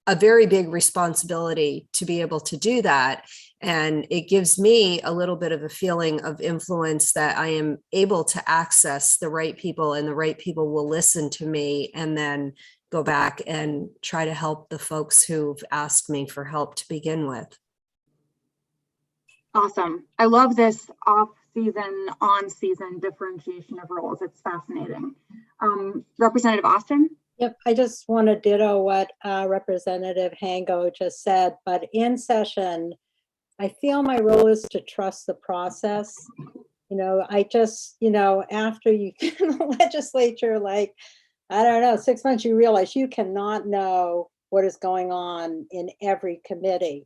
big responsibility to be able to do that. And it gives me a little bit of a feeling of influence that I am able to access the right people, and the right people will listen to me and then go back and try to help the folks who've asked me for help to begin with. Awesome. I love this off-season, on-season differentiation of roles. It's fascinating. Representative Austin? Yep, I just want to ditto what Representative Hango just said, but in session, I feel my role is to trust the process. I just, after you get in the legislature, like, I don't know, 6 months, you realize you cannot know what is going on in every committee.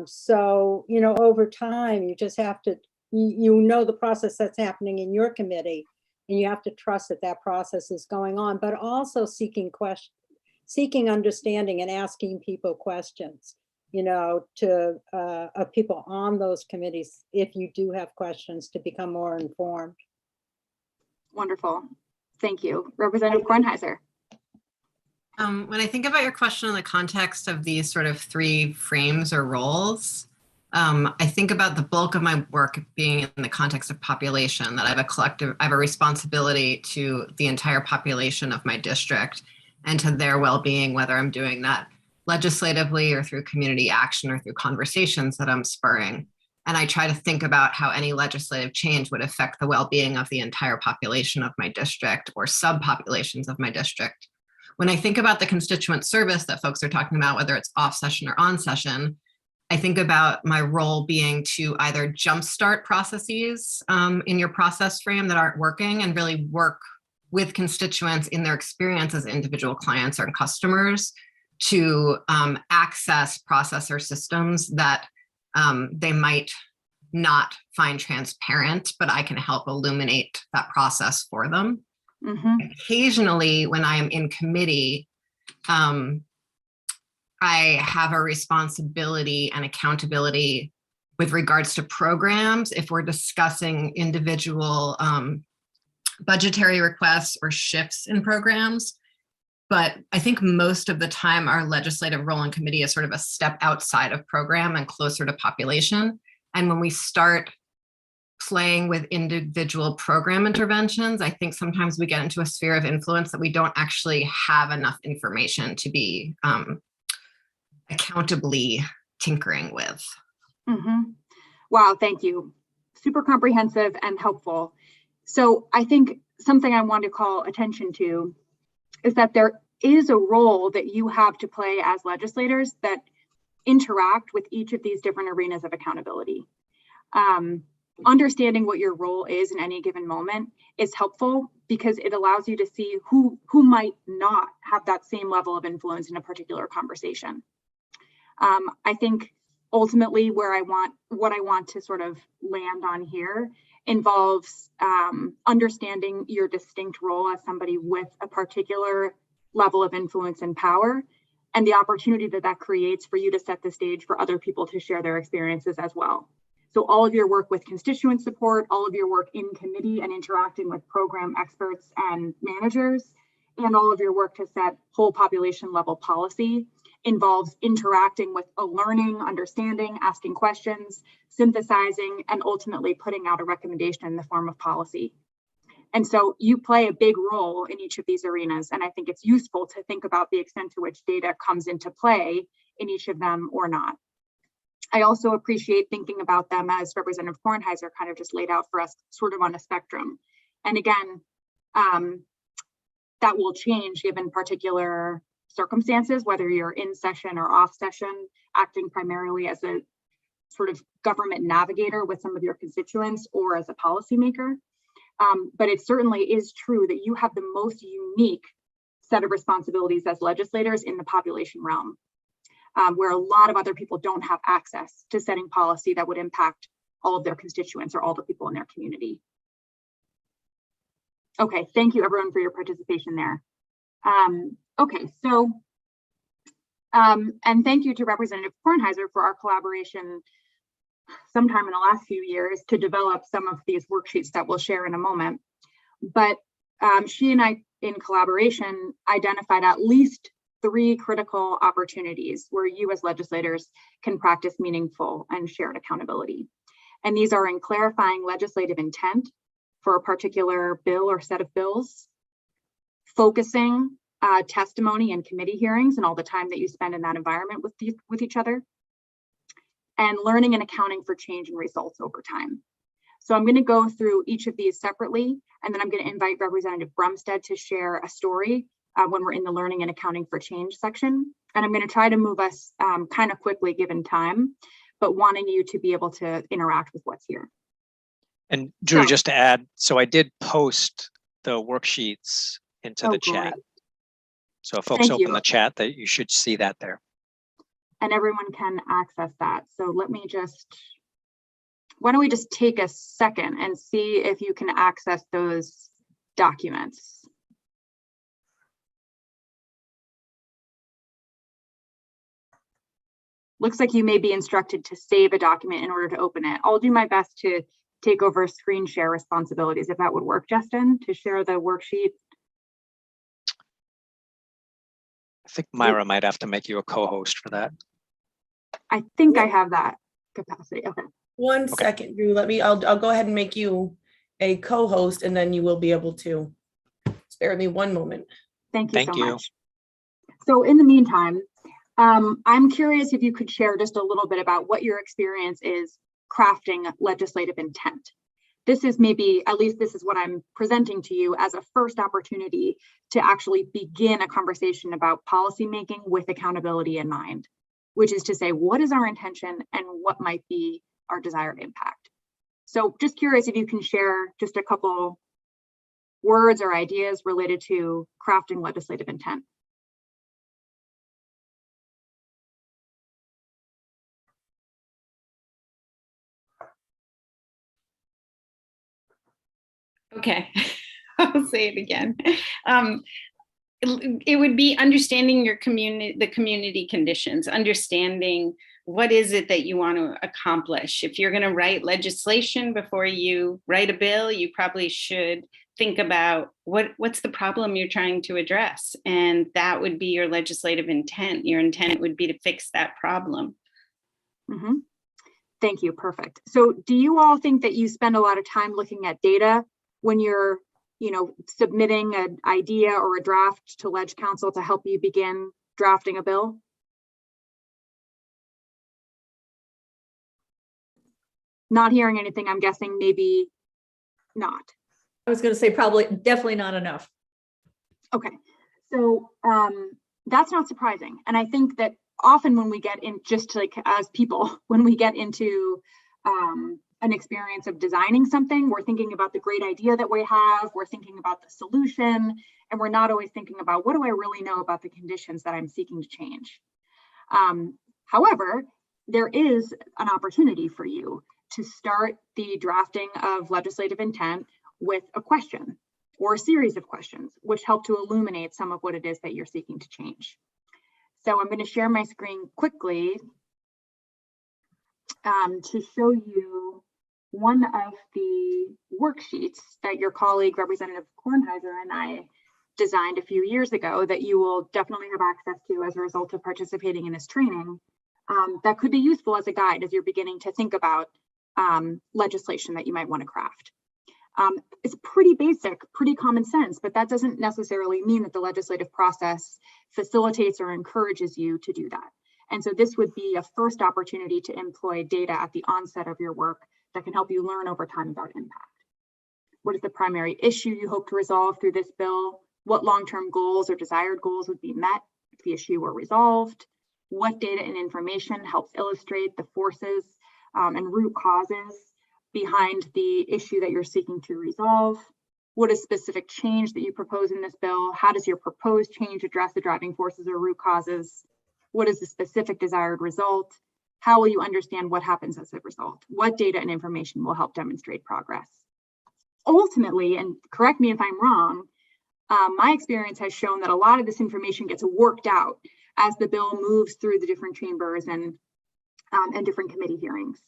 So, over time, you just have to, the process that's happening in your committee, and you have to trust that process is going on, but also seeking understanding and asking people questions, to people on those committees, if you do have questions, to become more informed. Wonderful. Thank you. Representative Kornheiser. When I think about your question in the context of these sort of three frames or roles, I think about the bulk of my work being in the context of population, that I have a responsibility to the entire population of my district and to their well-being, whether I'm doing that legislatively or through community action or through conversations that I'm spurring. And I try to think about how any legislative change would affect the well-being of the entire population of my district or subpopulations of my district. When I think about the constituent service that folks are talking about, whether it's off session or on session, I think about my role being to either jumpstart processes in your process frame that aren't working, and really work with constituents in their experience as individual clients or customers to access process or systems that they might not find transparent, but I can help illuminate that process for them. Occasionally, when I am in committee, I have a responsibility and accountability with regards to programs if we're discussing individual budgetary requests or shifts in programs. But I think most of the time our legislative role in committee is sort of a step outside of program and closer to population. And when we start playing with individual program interventions, I think sometimes we get into a sphere of influence that we don't actually have enough information to be accountably tinkering with. Wow, thank you. Super comprehensive and helpful. So I think something I want to call attention to is that there is a role that you have to play as legislators that interact with each of these different arenas of accountability. understanding what your role is in any given moment is helpful because it allows you to see who might not have that same level of influence in a particular conversation. I think ultimately what I want to sort of land on here involves understanding your distinct role as somebody with a particular level of influence and power, and the opportunity that creates for you to set the stage for other people to share their experiences as well. So all of your work with constituent support, all of your work in committee and interacting with program experts and managers, and all of your work to set whole population level policy involves interacting with a learning, understanding, asking questions, synthesizing, and ultimately putting out a recommendation in the form of policy. And so you play a big role in each of these arenas. And I think it's useful to think about the extent to which data comes into play in each of them or not. I also appreciate thinking about them as Representative Kornheiser kind of just laid out for us, sort of on a spectrum. And again, that will change given particular circumstances, whether you're in session or off session, acting primarily as a sort of government navigator with some of your constituents or as a policymaker. But it certainly is true that you have the most unique set of responsibilities as legislators in the population realm, where a lot of other people don't have access to setting policy that would impact all of their constituents or all the people in their community. Okay, thank you everyone for your participation there. Okay, so, and thank you to Representative Kornheiser for our collaboration sometime in the last few years to develop some of these worksheets that we'll share in a moment. But she and I, in collaboration, identified at least 3 critical opportunities where you as legislators can practice meaningful and shared accountability. And these are in clarifying legislative intent for a particular bill or set of bills, focusing testimony and committee hearings and all the time that you spend in that environment with each other, and learning and accounting for change and results over time. So I'm going to go through each of these separately, and then I'm going to invite Representative Brumstead to share a story when we're in the learning and accounting for change section. And I'm going to try to move us kind of quickly given time, but wanting you to be able to interact with what's here. And Drew, just to add, so I did post the worksheets into the chat. Great. So if folks open the chat, that you should see that there. And everyone can access that. So let me just, why don't we just take a second and see if you can access those documents. Looks like you may be instructed to save a document in order to open it. I'll do my best to take over screen share responsibilities, if that would work, Justin, to share the worksheet. I think Myra might have to make you a co-host for that. I think I have that capacity. Okay. One second, Drew. I'll go ahead and make you a co-host, and then you will be able to. Spare me one moment. Thank you so much. So in the meantime, I'm curious if you could share just a little bit about what your experience is crafting legislative intent. This is maybe, at least this is what I'm presenting to you as a first opportunity to actually begin a conversation about policymaking with accountability in mind, which is to say, what is our intention and what might be our desired impact? So just curious if you can share just a couple words or ideas related to crafting legislative intent. Okay, I'll say it again. It would be understanding your community, the community conditions, understanding what is it that you want to accomplish. If you're going to write legislation before you write a bill, you probably should think about what's the problem you're trying to address. And that would be your legislative intent. Your intent would be to fix that problem. Mm-hmm. Thank you. Perfect. So do you all think that you spend a lot of time looking at data when you're, submitting an idea or a draft to Leg Council to help you begin drafting a bill? Not hearing anything, I'm guessing maybe not. I was going to say definitely not enough. Okay, so that's not surprising. And I think that often when we get in, just like as people, when we get into an experience of designing something. We're thinking about the great idea that we have, we're thinking about the solution, and we're not always thinking about what do I really know about the conditions that I'm seeking to change. However, there is an opportunity for you to start the drafting of legislative intent with a question or a series of questions, which help to illuminate some of what it is that you're seeking to change. So I'm going to share my screen quickly to show you one of the worksheets that your colleague, Representative Kornheiser, and I designed a few years ago that you will definitely have access to as a result of participating in this training. That could be useful as a guide as you're beginning to think about legislation that you might want to craft. It's pretty basic, pretty common sense, but that doesn't necessarily mean that the legislative process facilitates or encourages you to do that. And so this would be a first opportunity to employ data at the onset of your work that can help you learn over time about impact. What is the primary issue you hope to resolve through this bill? What long-term goals or desired goals would be met if the issue were resolved? What data and information helps illustrate the forces and root causes behind the issue that you're seeking to resolve? What is specific change that you propose in this bill? How does your proposed change address the driving forces or root causes? What is the specific desired result? How will you understand what happens as a result? What data and information will help demonstrate progress? Ultimately, and correct me if I'm wrong, my experience has shown that a lot of this information gets worked out as the bill moves through the different chambers and different committee hearings.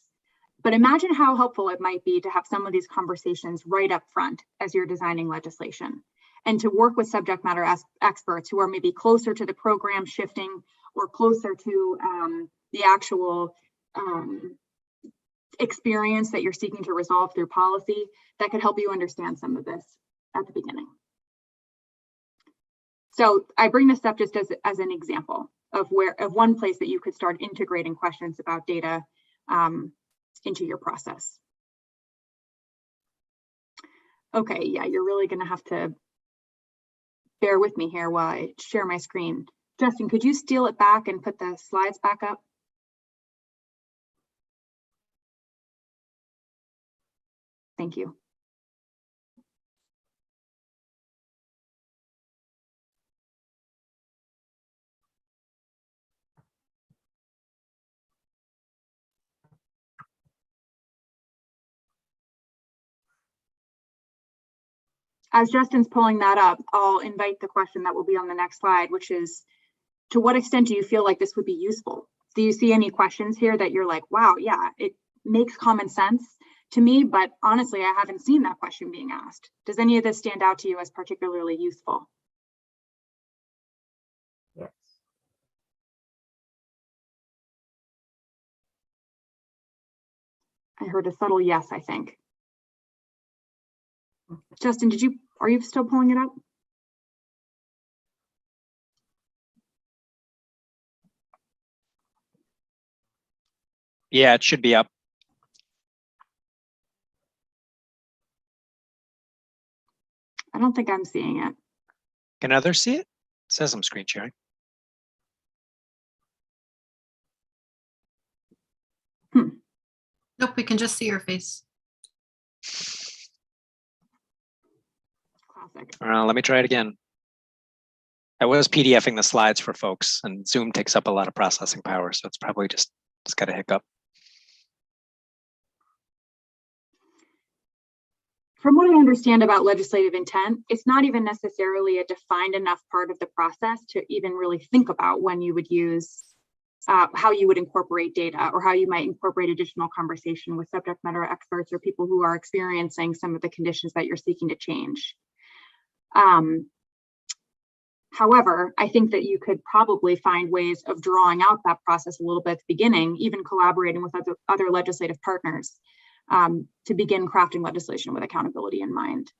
But imagine how helpful it might be to have some of these conversations right up front as you're designing legislation, and to work with subject matter experts who are maybe closer to the program shifting or closer to the actual experience that you're seeking to resolve through policy that could help you understand some of this at the beginning. So I bring this up just as an example of one place that you could start integrating questions about data into your process. Okay, yeah, you're really gonna have to bear with me here while I share my screen. Justin, could you steal it back and put the slides back up? Thank you. As Justin's pulling that up, I'll invite the question that will be on the next slide, which is, to what extent do you feel like this would be useful? Do you see any questions here that you're like, wow, yeah, it makes common sense to me, but honestly, I haven't seen that question being asked. Does any of this stand out to you as particularly useful? Yes. I heard a subtle yes, I think. Justin, are you still pulling it up? Yeah, it should be up. I don't think I'm seeing it. Can others see it? It says I'm screen sharing. Nope, we can just see your face. Classic. Let me try it again. I was PDFing the slides for folks, and Zoom takes up a lot of processing power, so it's probably just got a hiccup. From what I understand about legislative intent, it's not even necessarily a defined enough part of the process to even really think about when you would use how you would incorporate data, or how you might incorporate additional conversation with subject matter experts or people who are experiencing some of the conditions that you're seeking to change. However, I think that you could probably find ways of drawing out that process a little bit at the beginning, even collaborating with other legislative partners to begin crafting legislation with accountability in mind.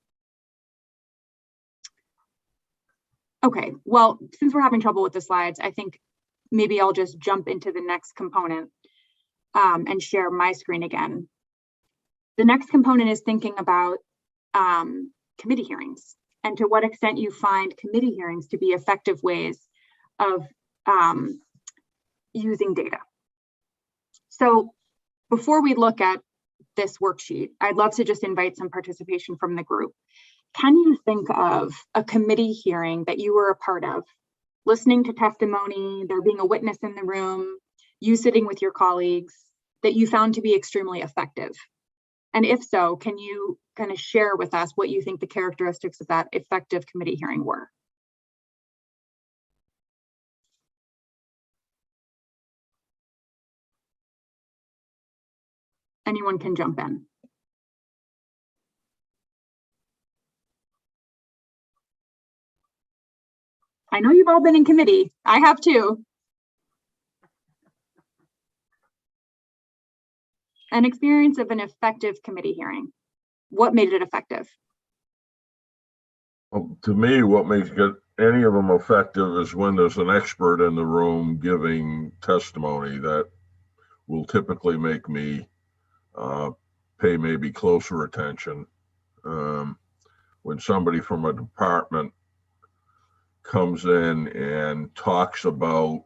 Okay, well, since we're having trouble with the slides, I think maybe I'll just jump into the next component and share my screen again. The next component is thinking about committee hearings, and to what extent you find committee hearings to be effective ways of using data. So before we look at this worksheet, I'd love to just invite some participation from the group. Can you think of a committee hearing that you were a part of, listening to testimony, there being a witness in the room, you sitting with your colleagues, that you found to be extremely effective? And if so, can you kind of share with us what you think the characteristics of that effective committee hearing were? Anyone can jump in. I know you've all been in committee. I have too. An experience of an effective committee hearing. What made it effective? Well, to me, what makes any of them effective is when there's an expert in the room giving testimony that will typically make me pay maybe closer attention. When somebody from a department comes in and talks about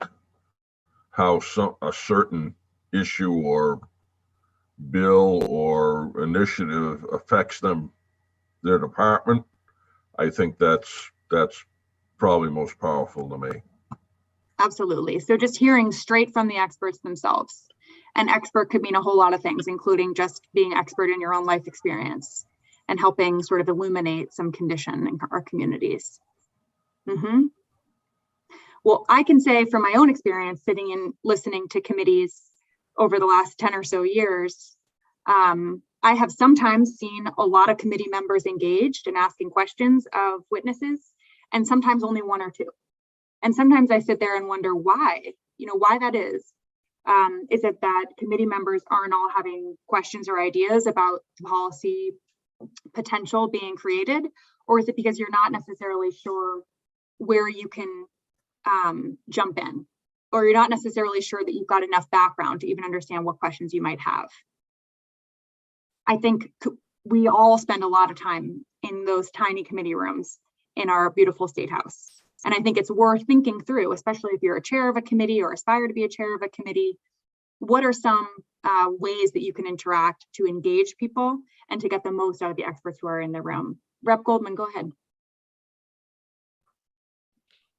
how a certain issue or bill or initiative affects their department, I think that's probably most powerful to me. Absolutely. So just hearing straight from the experts themselves. An expert could mean a whole lot of things, including just being expert in your own life experience and helping sort of illuminate some condition in our communities. Well, I can say from my own experience sitting and listening to committees over the last 10 or so years, I have sometimes seen a lot of committee members engaged in asking questions of witnesses, and sometimes only one or two. And sometimes I sit there and wonder why, why that is. Is it that committee members aren't all having questions or ideas about policy potential being created? Or is it because you're not necessarily sure where you can jump in? Or you're not necessarily sure that you've got enough background to even understand what questions you might have? I think we all spend a lot of time in those tiny committee rooms in our beautiful State House. And I think it's worth thinking through, especially if you're a chair of a committee or aspire to be a chair of a committee, what are some ways that you can interact to engage people and to get the most out of the experts who are in the room? Rep Goldman, go ahead.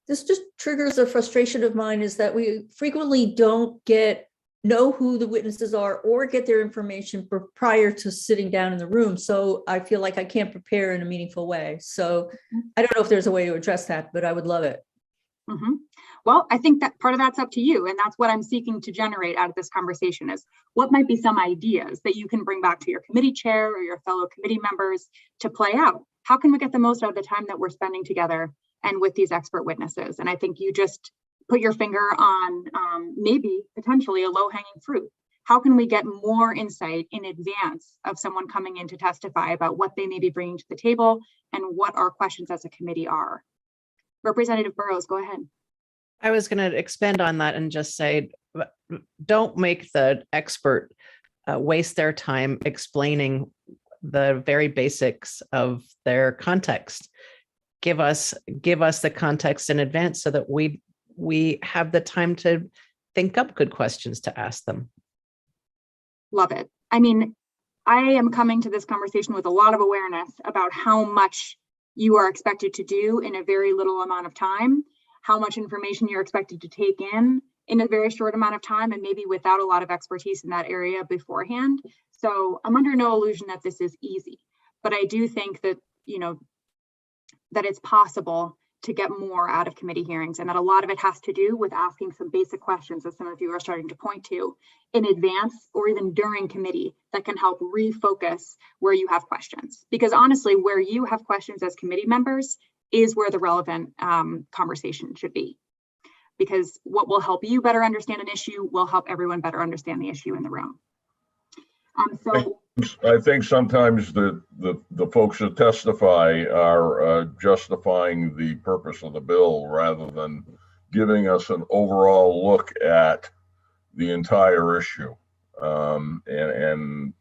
This just triggers a frustration of mine, is that we frequently don't know who the witnesses are or get their information prior to sitting down in the room. So I feel like I can't prepare in a meaningful way. So I don't know if there's a way to address that, but I would love it. Well, I think that part of that's up to you. And that's what I'm seeking to generate out of this conversation is what might be some ideas that you can bring back to your committee chair or your fellow committee members to play out. How can we get the most out of the time that we're spending together and with these expert witnesses? And I think you just put your finger on maybe potentially a low-hanging fruit. How can we get more insight in advance of someone coming in to testify about what they may be bringing to the table and what our questions as a committee are? Representative Burrows, go ahead. I was going to expand on that and just say, don't make the expert waste their time explaining the very basics of their context. Give us the context in advance so that we have the time to think up good questions to ask them. Love it. I mean, I am coming to this conversation with a lot of awareness about how much you are expected to do in a very little amount of time, how much information you're expected to take in a very short amount of time, and maybe without a lot of expertise in that area beforehand. So I'm under no illusion that this is easy, but I do think that, that it's possible to get more out of committee hearings, and that a lot of it has to do with asking some basic questions, as some of you are starting to point to, in advance or even during committee, that can help refocus where you have questions. Because honestly, where you have questions as committee members is where the relevant conversation should be. Because what will help you better understand an issue will help everyone better understand the issue in the room. I think sometimes the folks that testify are justifying the purpose of the bill rather than giving us an overall look at the entire issue. And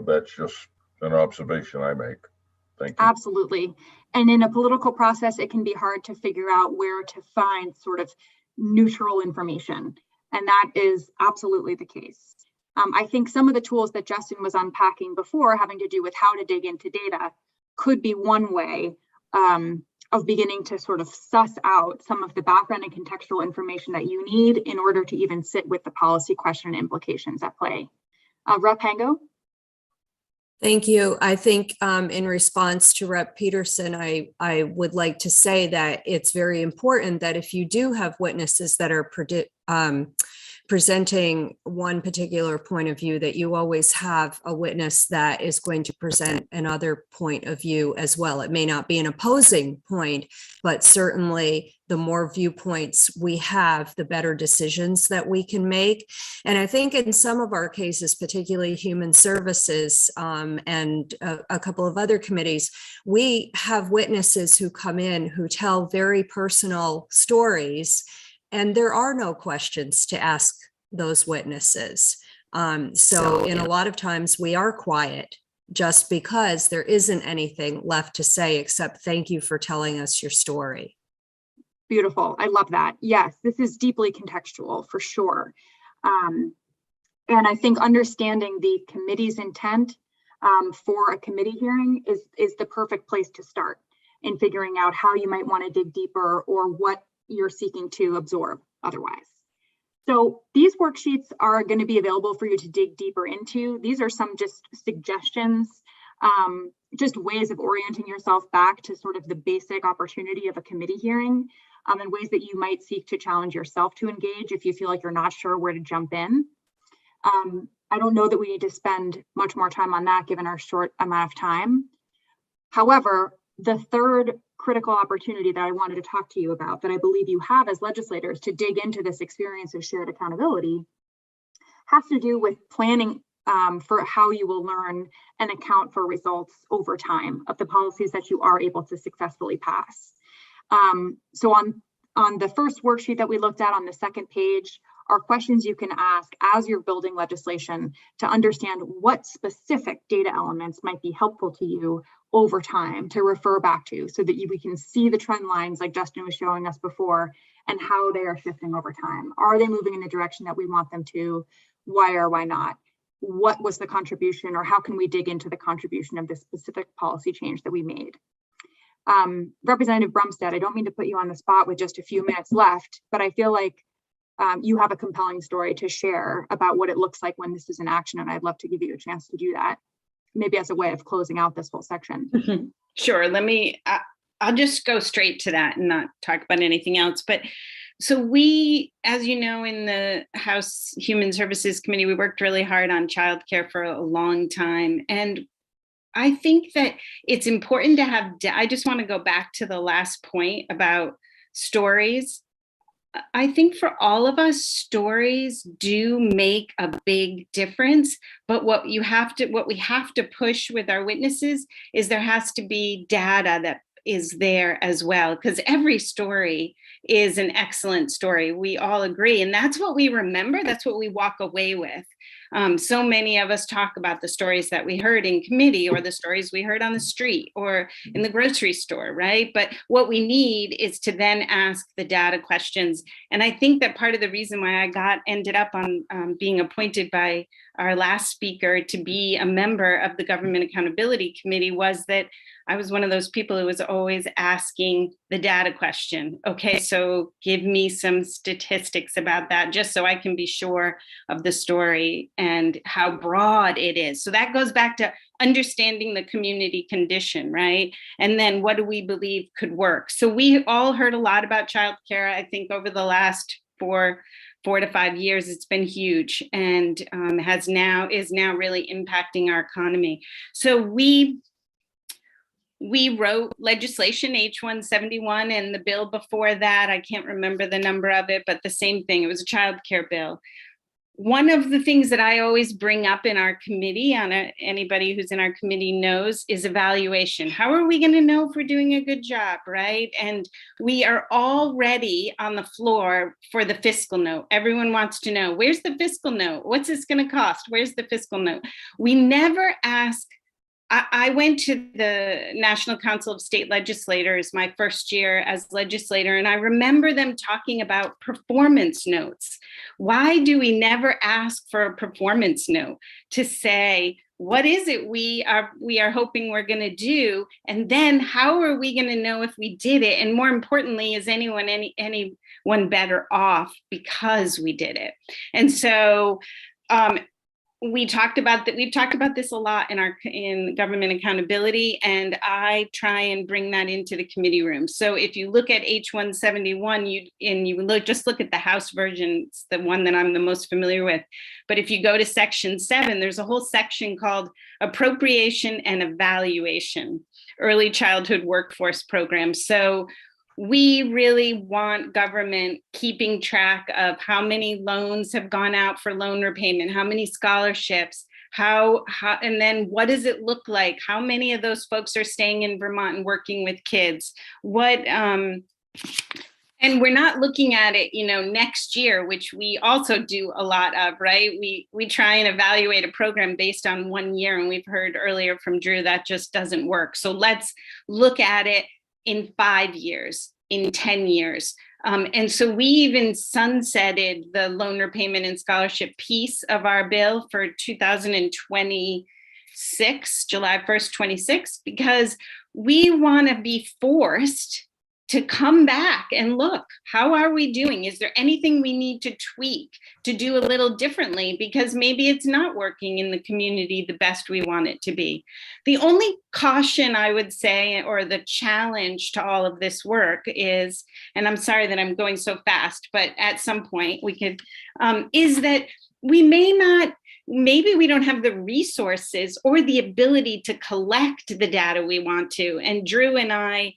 that's just an observation I make. Thank you. Absolutely. And in a political process, it can be hard to figure out where to find sort of neutral information. And that is absolutely the case. I think some of the tools that Justin was unpacking before, having to do with how to dig into data, could be one way of beginning to sort of suss out some of the background and contextual information that you need in order to even sit with the policy question and implications at play. Rep. Pango? Thank you. I think in response to Rep. Peterson, I would like to say that it's very important that if you do have witnesses that are presenting one particular point of view, that you always have a witness that is going to present another point of view as well. It may not be an opposing point, but certainly the more viewpoints we have, the better decisions that we can make. And I think in some of our cases, particularly Human Services and a couple of other committees, we have witnesses who come in who tell very personal stories, and there are no questions to ask those witnesses. So in a lot of times we are quiet just because there isn't anything left to say except thank you for telling us your story. Beautiful. I love that. Yes, this is deeply contextual for sure. And I think understanding the committee's intent for a committee hearing is the perfect place to start in figuring out how you might want to dig deeper or what you're seeking to absorb otherwise. So these worksheets are going to be available for you to dig deeper into. These are some just suggestions, just ways of orienting yourself back to sort of the basic opportunity of a committee hearing, and ways that you might seek to challenge yourself to engage if you feel like you're not sure where to jump in. I don't know that we need to spend much more time on that given our short amount of time. However, the third critical opportunity that I wanted to talk to you about that I believe you have as legislators to dig into this experience of shared accountability has to do with planning for how you will learn and account for results over time of the policies that you are able to successfully pass. So on the first worksheet that we looked at on the second page are questions you can ask as you're building legislation to understand what specific data elements might be helpful to you over time to refer back to so that we can see the trend lines like Justin was showing us before and how they are shifting over time. Are they moving in the direction that we want them to? Why or why not? What was the contribution or how can we dig into the contribution of this specific policy change that we made? Representative Brumstead, I don't mean to put you on the spot with just a few minutes left, but I feel like you have a compelling story to share about what it looks like when this is in action, and I'd love to give you a chance to do that, maybe as a way of closing out this whole section. Sure, I'll just go straight to that and not talk about anything else. But so we, as you know, in the House Human Services Committee, we worked really hard on childcare for a long time. And I think that it's important to have, I just want to go back to the last point about stories. I think for all of us, stories do make a big difference, but what we have to push with our witnesses is there has to be data that is there as well, because every story is an excellent story. We all agree, and that's what we remember. That's what we walk away with. So many of us talk about the stories that we heard in committee or the stories we heard on the street or in the grocery store, right? But what we need is to then ask the data questions. And I think that part of the reason why I ended up on being appointed by our last speaker to be a member of the Government Accountability Committee was that I was one of those people who was always asking the data question. Okay, so give me some statistics about that, just so I can be sure of the story and how broad it is. So that goes back to understanding the community condition, right? And then what do we believe could work? So we all heard a lot about childcare, I think, over the last 4 to 5 years. It's been huge and is now really impacting our economy. So we wrote legislation, H-171, and the bill before that, I can't remember the number of it, but the same thing, it was a child care bill. One of the things that I always bring up in our committee, anybody who's in our committee knows, is evaluation. How are we going to know if we're doing a good job, right? And we are already on the floor for the fiscal note. Everyone wants to know, where's the fiscal note? What's this going to cost? Where's the fiscal note? We never ask I went to the National Council of State Legislators my first year as legislator, and I remember them talking about performance notes. Why do we never ask for a performance note to say, what is it we are hoping we're going to do? And then how are we going to know if we did it? And more importantly, is anyone better off because we did it? And so we've talked about this a lot in government accountability, and I try and bring that into the committee room. So if you look at H171, just look at the House version, it's the one that I'm the most familiar with. But if you go to section 7, there's a whole section called Appropriation and Evaluation, Early Childhood Workforce Programs. So we really want government keeping track of how many loans have gone out for loan repayment, how many scholarships, how and then what does it look like? How many of those folks are staying in Vermont and working with kids? And we're not looking at it, next year, which we also do a lot of, right? We try and evaluate a program based on 1 year, and we've heard earlier from Drew that just doesn't work. So let's look at it in 5 years, in 10 years. And so we even sunsetted the loan repayment and scholarship piece of our bill for 2026, July 1st, 26, because we want to be forced to come back and look, how are we doing? Is there anything we need to tweak to do a little differently? Because maybe it's not working in the community the best we want it to be. The only caution I would say, or the challenge to all of this work is, and I'm sorry that I'm going so fast, but at some point we could, is that maybe we don't have the resources or the ability to collect the data we want to. And Drew and I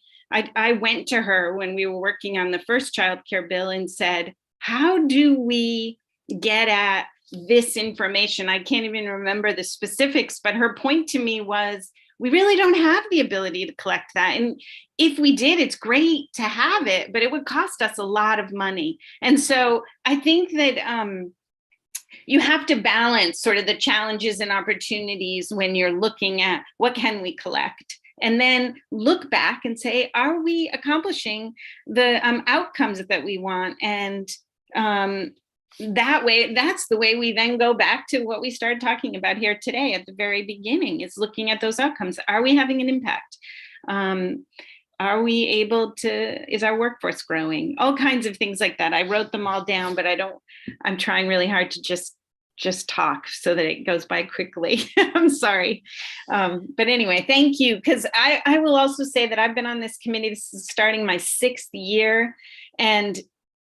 went to her when we were working on the first child care bill and said, how do we get at this information? I can't even remember the specifics, but her point to me was, we really don't have the ability to collect that. And if we did, it's great to have it, but it would cost us a lot of money. And so I think that you have to balance sort of the challenges and opportunities when you're looking at what can we collect, and then look back and say, are we accomplishing the outcomes that we want? And that way, that's the way we then go back to what we started talking about here today at the very beginning, is looking at those outcomes. Are we having an impact? Are we able to, is our workforce growing? All kinds of things like that. I wrote them all down, but I'm trying really hard to just talk so that it goes by quickly. I'm sorry. But anyway, thank you. Because I will also say that I've been on this committee, this is starting my 6th year. And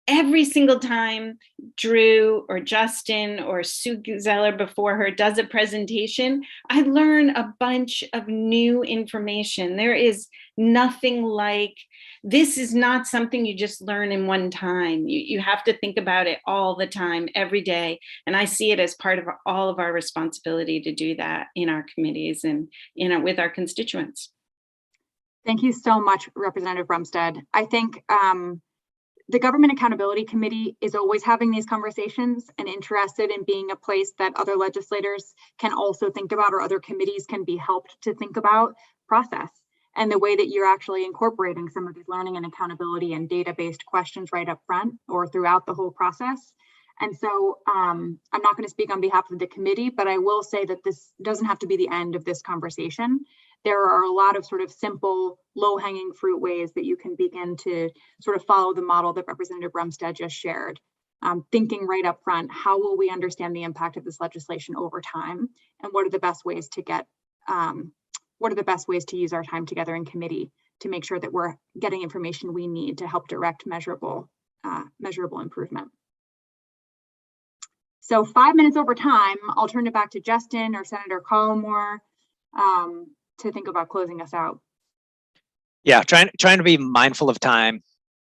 every single time Drew or Justin or Sue Zeller before her does a presentation, I learn a bunch of new information. There is nothing like, this is not something you just learn in one time. You have to think about it all the time, every day. And I see it as part of all of our responsibility to do that in our committees and with our constituents. Thank you so much, Representative Rumstead. I think the Government Accountability Committee is always having these conversations and interested in being a place that other legislators can also think about, or other committees can be helped to think about process and the way that you're actually incorporating some of these learning and accountability and data-based questions right up front or throughout the whole process. And so I'm not going to speak on behalf of the committee, but I will say that this doesn't have to be the end of this conversation. There are a lot of sort of simple, low-hanging fruit ways that you can begin to sort of follow the model that Representative Rumstead just shared. Thinking right up front, how will we understand the impact of this legislation over time? And what are the best ways to get, what are the best ways to use our time together in committee to make sure that we're getting information we need to help direct measurable improvement. So 5 minutes over time, I'll turn it back to Justin or Senator Collmore to think about closing us out. Yeah, trying to be mindful of time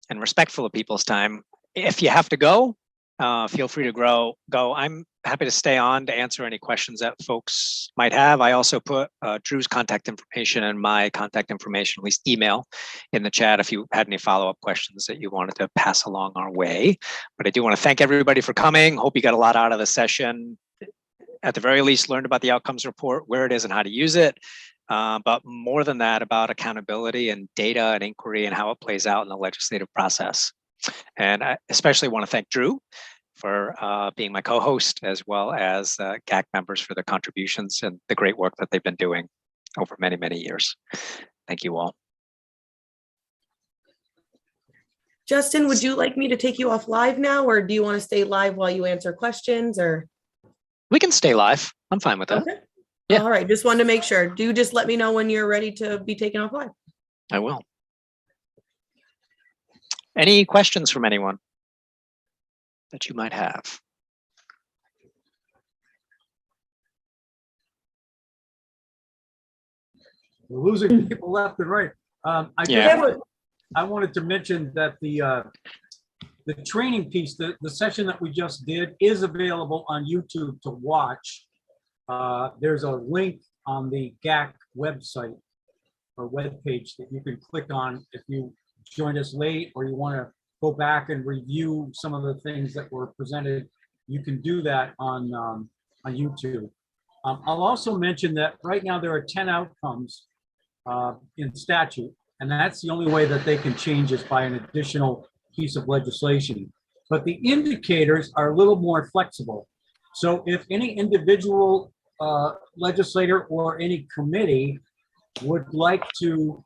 and respectful of people's time. If you have to go, feel free to go. I'm happy to stay on to answer any questions that folks might have. I also put Drew's contact information and my contact information, at least email, in the chat if you had any follow-up questions that you wanted to pass along our way. But I do want to thank everybody for coming. Hope you got a lot out of the session. At the very least, learned about the outcomes report, where it is and how to use it. but more than that, about accountability and data and inquiry and how it plays out in the legislative process. And I especially want to thank Drew for being my co-host, as well as GAC members for their contributions and the great work that they've been doing over many, many years. Thank you all. Justin, would you like me to take you off live now, or do you want to stay live while you answer questions, or? We can stay live. I'm fine with that. Okay. Yeah. All right. Just wanted to make sure. Do just let me know when you're ready to be taken off live. I will. Any questions from anyone that you might have? We're losing people left and right. I wanted to mention that the training piece, the session that we just did, is available on YouTube to watch. There's a link on the GAC website or webpage that you can click on if you joined us late or you want to go back and review some of the things that were presented. You can do that on YouTube. I'll also mention that right now there are 10 outcomes in statute, and that's the only way that they can change is by an additional piece of legislation. But the indicators are a little more flexible. So if any individual legislator or any committee would like to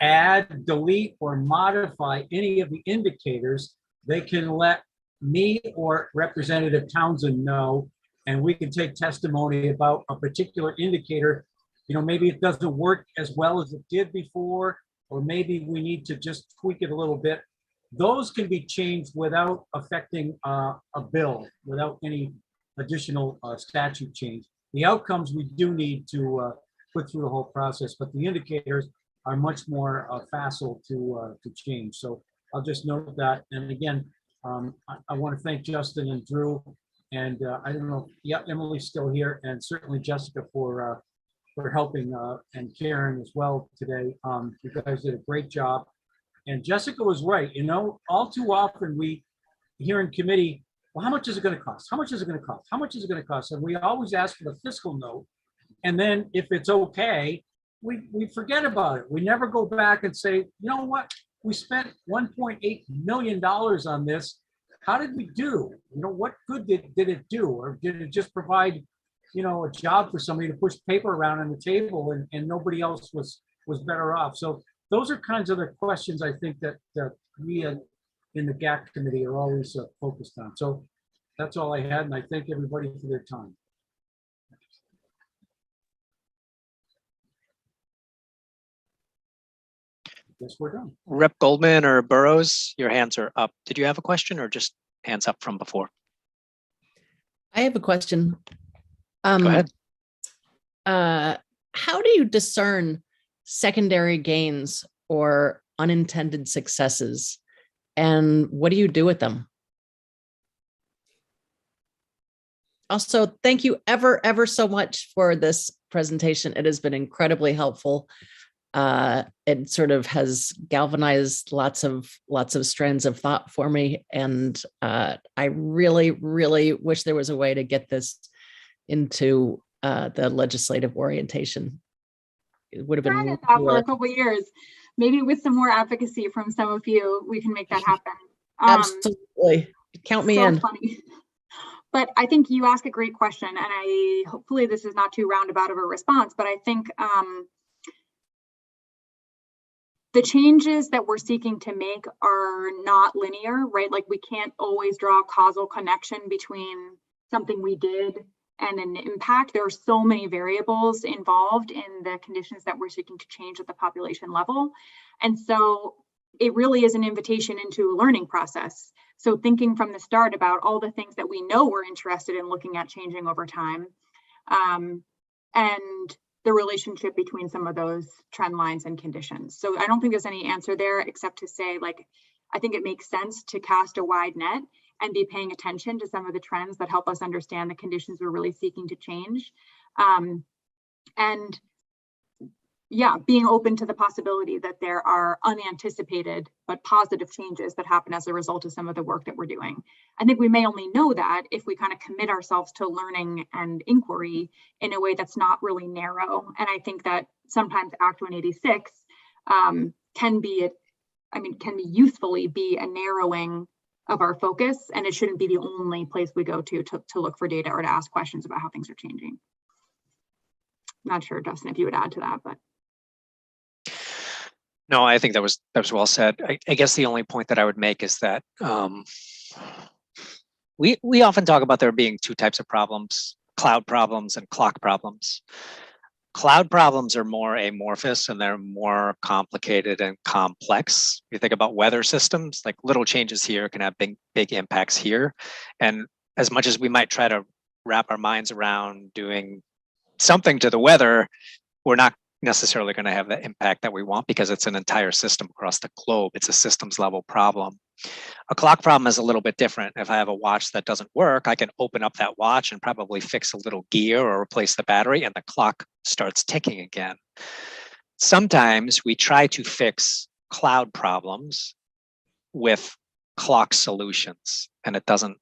add, delete, or modify any of the indicators, they can let me or Representative Townsend know, and we can take testimony about a particular indicator. You know, maybe it doesn't work as well as it did before, or maybe we need to just tweak it a little bit. Those can be changed without affecting a bill, without any additional statute change. The outcomes we do need to put through the whole process, but the indicators are much more facile to change. So I'll just note that. And again, I want to thank Justin and Drew, and I don't know, yeah, Emily's still here, and certainly Jessica for helping, and Karen as well today. You guys did a great job. And Jessica was right. You know, all too often we hear in committee, well, how much is it going to cost? How much is it going to cost? How much is it going to cost? And we always ask for the fiscal note. And then if it's okay, we forget about it. We never go back and say, you know what? We spent $1.8 million on this. How did we do? You know, what good did it do? Or did it just provide, you know, a job for somebody to push paper around on the table and nobody else was better off? So those are kinds of the questions I think that we in the GAC committee are always focused on. So that's all I had, and I thank everybody for their time. Guess we're done. Rep Goldman or Burrows, your hands are up. Did you have a question or just hands up from before? I have a question. Go ahead. How do you discern secondary gains or unintended successes, and what do you do with them? Also, thank you ever so much for this presentation. It has been incredibly helpful. It sort of has galvanized lots of strands of thought for me, and I really wish there was a way to get this into the legislative orientation. It would have been Trying that for a couple of years. Maybe with some more advocacy from some of you, we can make that happen. Absolutely, count me in. Funny. But I think you ask a great question, and hopefully this is not too roundabout of a response, but I think the changes that we're seeking to make are not linear, right? Like we can't always draw a causal connection between something we did and an impact. There are so many variables involved in the conditions that we're seeking to change at the population level. And so it really is an invitation into a learning process. So thinking from the start about all the things that we know we're interested in looking at changing over time, and the relationship between some of those trend lines and conditions. So I don't think there's any answer there except to say, like, I think it makes sense to cast a wide net and be paying attention to some of the trends that help us understand the conditions we're really seeking to change. And being open to the possibility that there are unanticipated but positive changes that happen as a result of some of the work that we're doing. I think we may only know that if we kind of commit ourselves to learning and inquiry in a way that's not really narrow. And I think that sometimes Act 186 can usefully be a narrowing of our focus, and it shouldn't be the only place we go to look for data or to ask questions about how things are changing. Not sure, Justin, if you would add to that, but. No, I think that was well said. I guess the only point that I would make is that we often talk about there being two types of problems: cloud problems and clock problems. Cloud problems are more amorphous and they're more complicated and complex. You think about weather systems, like little changes here can have big impacts here. And as much as we might try to wrap our minds around doing something to the weather, we're not necessarily going to have the impact that we want because it's an entire system across the globe. It's a systems level problem. A clock problem is a little bit different. If I have a watch that doesn't work, I can open up that watch and probably fix a little gear or replace the battery, and the clock starts ticking again. Sometimes we try to fix cloud problems with clock solutions, and it doesn't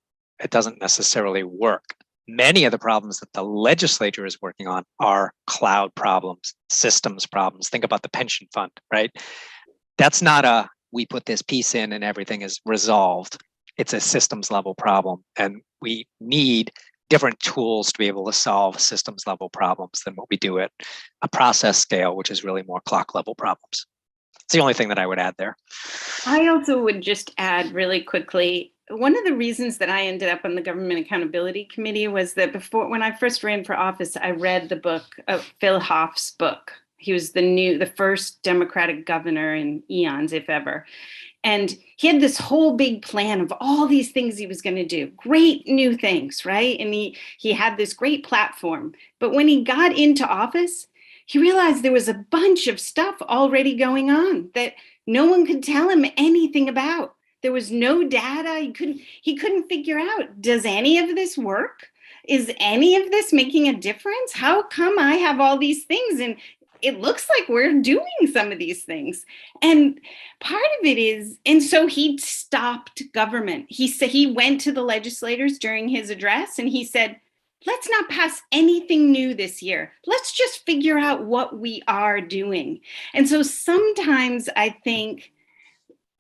necessarily work. Many of the problems that the legislature is working on are cloud problems, systems problems. Think about the pension fund, right? That's not a, we put this piece in and everything is resolved. It's a systems level problem. And we need different tools to be able to solve systems level problems than what we do at a process scale, which is really more clock level problems. It's the only thing that I would add there. I also would just add really quickly, one of the reasons that I ended up on the Government Accountability Committee was that when I first ran for office, I read the book of Phil Hoff's book. He was the first Democratic governor in eons, if ever. And he had this whole big plan of all these things he was going to do, great new things, right? And he had this great platform. But when he got into office, he realized there was a bunch of stuff already going on that no one could tell him anything about. There was no data. He couldn't figure out, does any of this work? Is any of this making a difference? How come I have all these things and it looks like we're doing some of these things? And part of it is, and so he stopped government. He went to the legislators during his address and he said, let's not pass anything new this year. Let's just figure out what we are doing. And so sometimes I think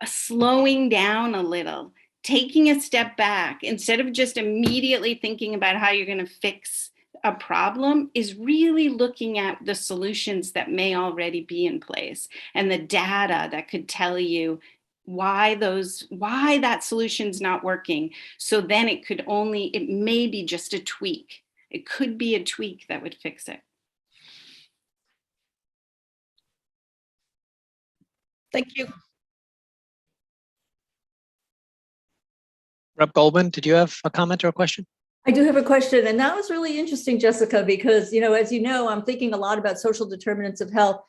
slowing down a little, taking a step back, instead of just immediately thinking about how you're going to fix a problem, is really looking at the solutions that may already be in place and the data that could tell you why that solution's not working. So then it may be just a tweak. It could be a tweak that would fix it. Thank you. Rep. Goldman, did you have a comment or a question? I do have a question, and that was really interesting, Jessica, because, as you know, I'm thinking a lot about social determinants of health,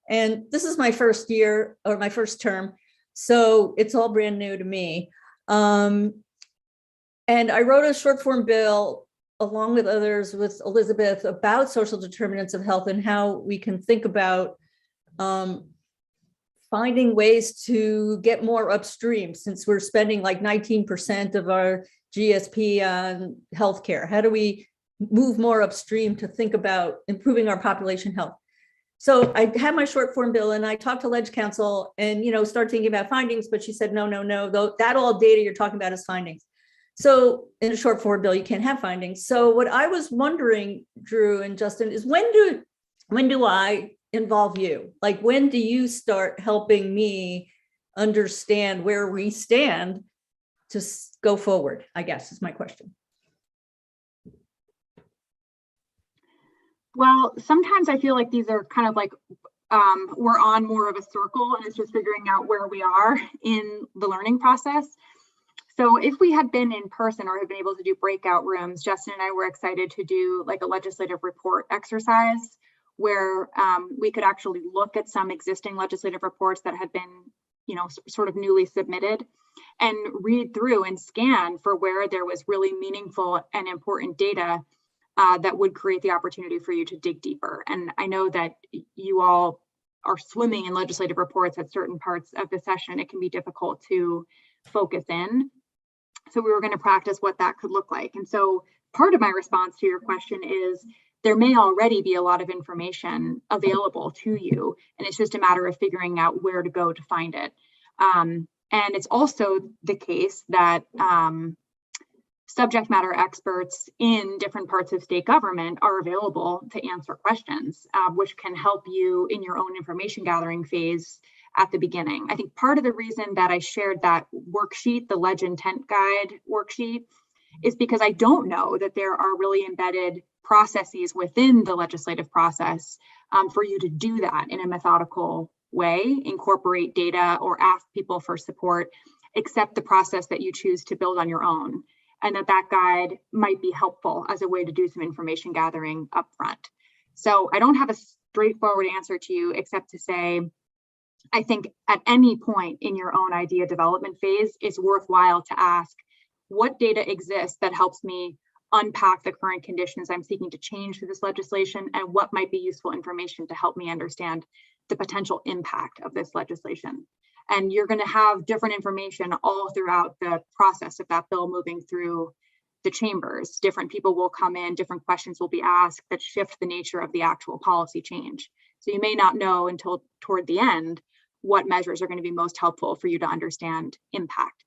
and this is my first year or my first term, so it's all brand new to me. And I wrote a short form bill along with others with Elizabeth about social determinants of health and how we can think about finding ways to get more upstream, since we're spending like 19% of our GSP on healthcare. How do we move more upstream to think about improving our population health? So I had my short form bill and I talked to Ledge Council and, start thinking about findings, but she said, no, that all data you're talking about is findings. So in a short form bill, you can't have findings. So what I was wondering, Drew and Justin, is when do I involve you? Like, when do you start helping me understand where we stand to go forward, I guess is my question. Well, sometimes I feel like these are kind of like we're on more of a circle and it's just figuring out where we are in the learning process. So if we had been in person or had been able to do breakout rooms, Justin and I were excited to do like a legislative report exercise where we could actually look at some existing legislative reports that had been, sort of newly submitted and read through and scan for where there was really meaningful and important data that would create the opportunity for you to dig deeper. And I know that you all are swimming in legislative reports at certain parts of the session, it can be difficult to focus in. So we were going to practice what that could look like. And so part of my response to your question is there may already be a lot of information available to you, and it's just a matter of figuring out where to go to find it. And it's also the case that subject matter experts in different parts of state government are available to answer questions, which can help you in your own information gathering phase at the beginning. I think part of the reason that I shared that worksheet, the Ledge Intent Guide worksheet, is because I don't know that there are really embedded processes within the legislative process for you to do that in a methodical way, incorporate data or ask people for support, accept the process that you choose to build on your own. And that guide might be helpful as a way to do some information gathering upfront. So I don't have a straightforward answer to you, except to say, I think at any point in your own idea development phase, it's worthwhile to ask, what data exists that helps me unpack the current conditions I'm seeking to change through this legislation, and what might be useful information to help me understand the potential impact of this legislation. And you're going to have different information all throughout the process of that bill moving through the chambers. Different people will come in, different questions will be asked that shift the nature of the actual policy change. So you may not know until toward the end what measures are going to be most helpful for you to understand impact.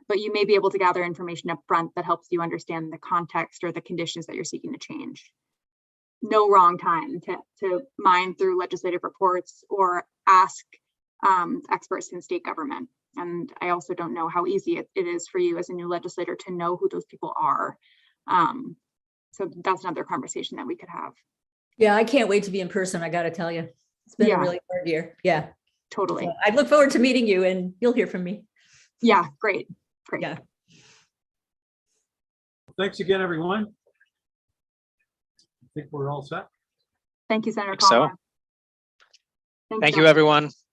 But you may be able to gather information up front that helps you understand the context or the conditions that you're seeking to change. No wrong time to mine through legislative reports or ask experts in state government. And I also don't know how easy it is for you as a new legislator to know who those people are. So that's another conversation that we could have. Yeah, I can't wait to be in person, I gotta tell you. It's been a really hard year. Yeah. Totally. So I look forward to meeting you and you'll hear from me. Yeah, great. Great. Yeah. Thanks again, everyone. I think we're all set. Thank you, Senator So, Palmer. thank you, everyone.